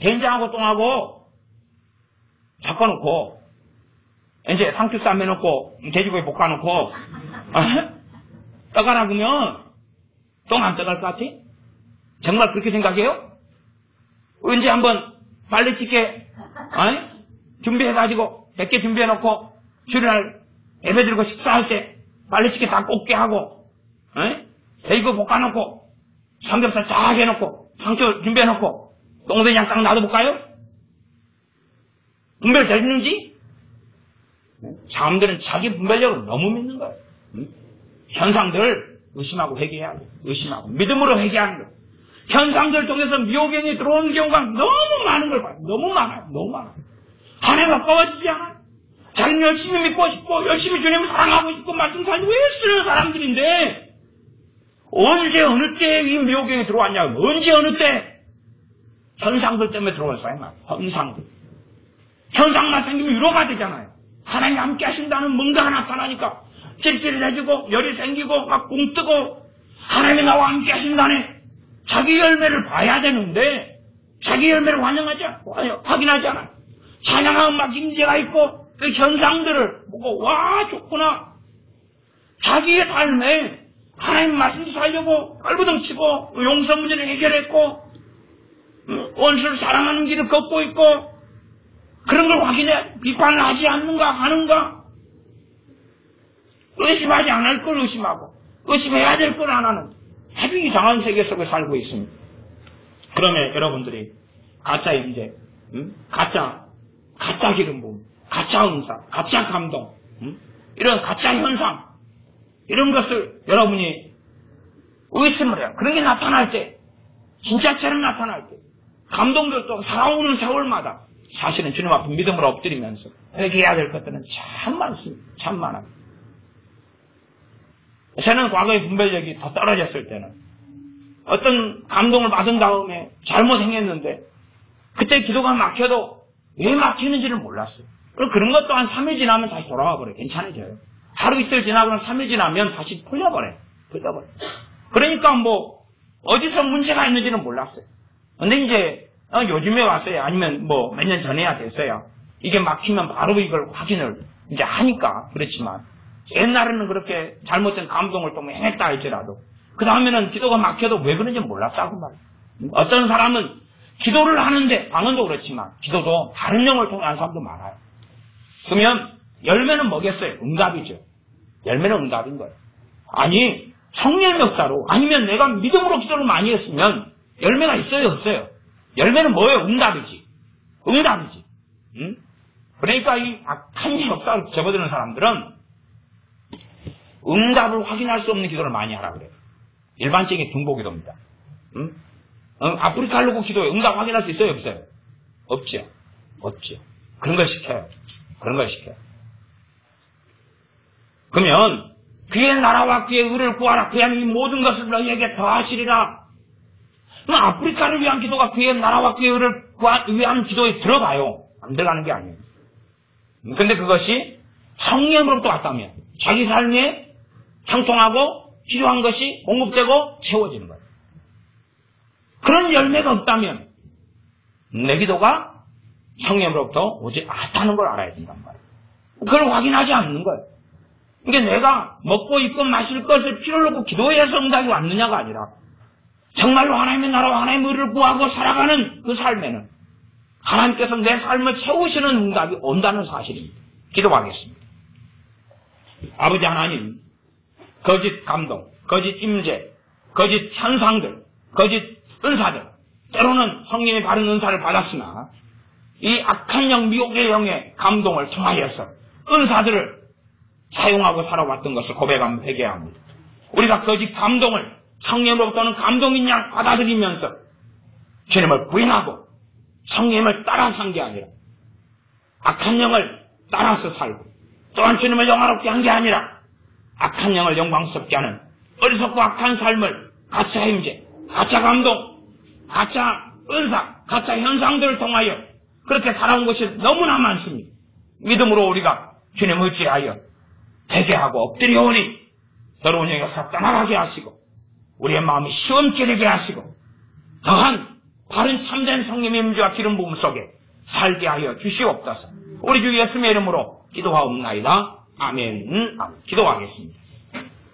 A: 된장하고 똥하고 섞어놓고 이제 상추쌈 해놓고 돼지고기 볶아놓고 떠가라 그러면 똥 안 떠갈 것 같아? 정말 그렇게 생각해요? 언제 한번 빨래치개 준비해가지고 100개 준비해놓고 주일날 예배 드리고 식사할 때 빨래치개 다 꽂게 하고 돼지고기 볶아놓고 삼겹살 쫙 해놓고 상추 준비해놓고 똥돼지랑 딱 놔둬볼까요? 분별 되는지? 사람들은 자기 분별력을 너무 믿는 거예요. 현상들을 의심하고 회개해야 돼요. 믿음으로 회개하는 거예요. 현상들 통해서 미혹행이 들어오는 경우가 너무 많은 걸 봐요. 너무 많아요. 하나님 가까워지지 않아요. 자기는 열심히 믿고 싶고 열심히 주님을 사랑하고 싶고 말씀 잘 외우는 사람들인데 언제 어느 때에 이 미혹행이 들어왔냐고. 언제 어느 때 현상들 때문에 들어온 사람이 많아요. 현상만 생기면 위로가 되잖아요. 하나님 함께 하신다는 뭔가가 나타나니까 찔찔해지고 열이 생기고 막 붕 뜨고 하나님이 나와 함께 하신다네. 자기 열매를 봐야 되는데 자기 열매를 확인하지 않아요. 찬양하면 막 임재가 있고 그 현상들을 보고 와 좋구나. 자기의 삶에 하나님 말씀도 살려고 발부둥치고 용서 문제를 해결했고 원수를 사랑하는 길을 걷고 있고 그런 걸 확인해 비판을 하지 않는가 하는가 의심하지 않을 걸 의심하고 의심해야 될 걸 안 하는 아주 이상한 세계 속에 살고 있습니다. 그러면 여러분들이 가짜 임재, 가짜 기름 부음, 가짜 은사, 가짜 감동, 이런 가짜 현상 이런 것을 여러분이 의심을 해요. 그런 게 나타날 때 진짜처럼 나타날 때 감동들도 살아오는 세월마다 사실은 주님 앞에 믿음으로 엎드리면서 회개해야 될 것들은 참 많습니다. 참 많아요. 저는 과거의 분별력이 더 떨어졌을 때는 어떤 감동을 받은 다음에 잘못 행했는데 그때 기도가 막혀도 왜 막히는지를 몰랐어요. 그런 것도 한 3일 지나면 다시 돌아와 버려요. 괜찮아져요. 하루 이틀 지나고 3일 지나면 다시 풀려버려요. 그러니까 뭐 어디서 문제가 있는지는 몰랐어요. 근데 이제 요즘에 왔어요. 아니면 뭐 몇 년 전에야 됐어요. 이게 막히면 바로 이걸 확인을 이제 하니까 그렇지만 옛날에는 그렇게 잘못된 감동을 또 행했다 할지라도 그 다음에는 기도가 막혀도 왜 그런지 몰랐다고 말이에요. 어떤 사람은 기도를 하는데 방언도 그렇지만 기도도 다른 영을 통해 하는 사람도 많아요. 그러면 열매는 뭐겠어요? 응답이죠. 열매는 응답인 거예요. 아니 성령 역사로 아니면 내가 믿음으로 기도를 많이 했으면 열매가 있어요 없어요? 열매는 뭐예요? 응답이지. 그러니까 이 악한 역사를 접어드는 사람들은 응답을 확인할 수 없는 기도를 많이 하라 그래요. 일반적인 중보기도입니다. 아프리카 놓고 기도에 응답 확인할 수 있어요 없어요? 없죠. 그런 걸 시켜요. 그러면 그의 나라와 그의 의를 구하라. 그야 이 모든 것을 너희에게 더하시리라. 그럼 아프리카를 위한 기도가 그의 나라와 그의 의를 위한 기도에 들어가요. 안 들어가는 게 아니에요. 그런데 그것이 성령으로부터 왔다면 자기 삶에 형통하고 필요한 것이 공급되고 채워지는 거예요. 그런 열매가 없다면 내 기도가 성령으로부터 오지 않았다는 걸 알아야 된단 말이에요. 그걸 확인하지 않는 거예요. 그러니까 내가 먹고 입고 마실 것을 필요로 놓고 기도해서 응답이 왔느냐가 아니라 정말로 하나님의 나라와 하나님의 의를 구하고 살아가는 그 삶에는 하나님께서 내 삶을 채우시는 응답이 온다는 사실입니다. 기도하겠습니다. 아버지 하나님, 거짓 감동, 거짓 임재, 거짓 현상들, 거짓 은사들, 때로는 성령의 바른 은사를 받았으나 이 악한 영, 미혹의 영의 감동을 통하여서 은사들을 사용하고 살아왔던 것을 고백하며 회개합니다. 우리가 거짓 감동을 성령으로부터는 감동인 양 받아들이면서 주님을 부인하고 성령을 따라 산 게 아니라 악한 영을 따라서 살고 또한 주님을 영화롭게 한 게 아니라 악한 영을 영광스럽게 하는 어리석고 악한 삶을 가짜 임재, 가짜 감동, 가짜 은사, 가짜 현상들을 통하여 그렇게 살아온 것이 너무나 많습니다. 믿음으로 우리가 주님 의지하여 회개하고 엎드려오니 더러운 영의 역사 떠나가게 하시고 우리의 마음이 시원케 되게 하시고 더한 바른 참된 성령의 임재와 기름 부음 속에 살게 하여 주시옵소서. 우리 주 예수님의 이름으로 기도하옵나이다. 아멘. 기도하겠습니다.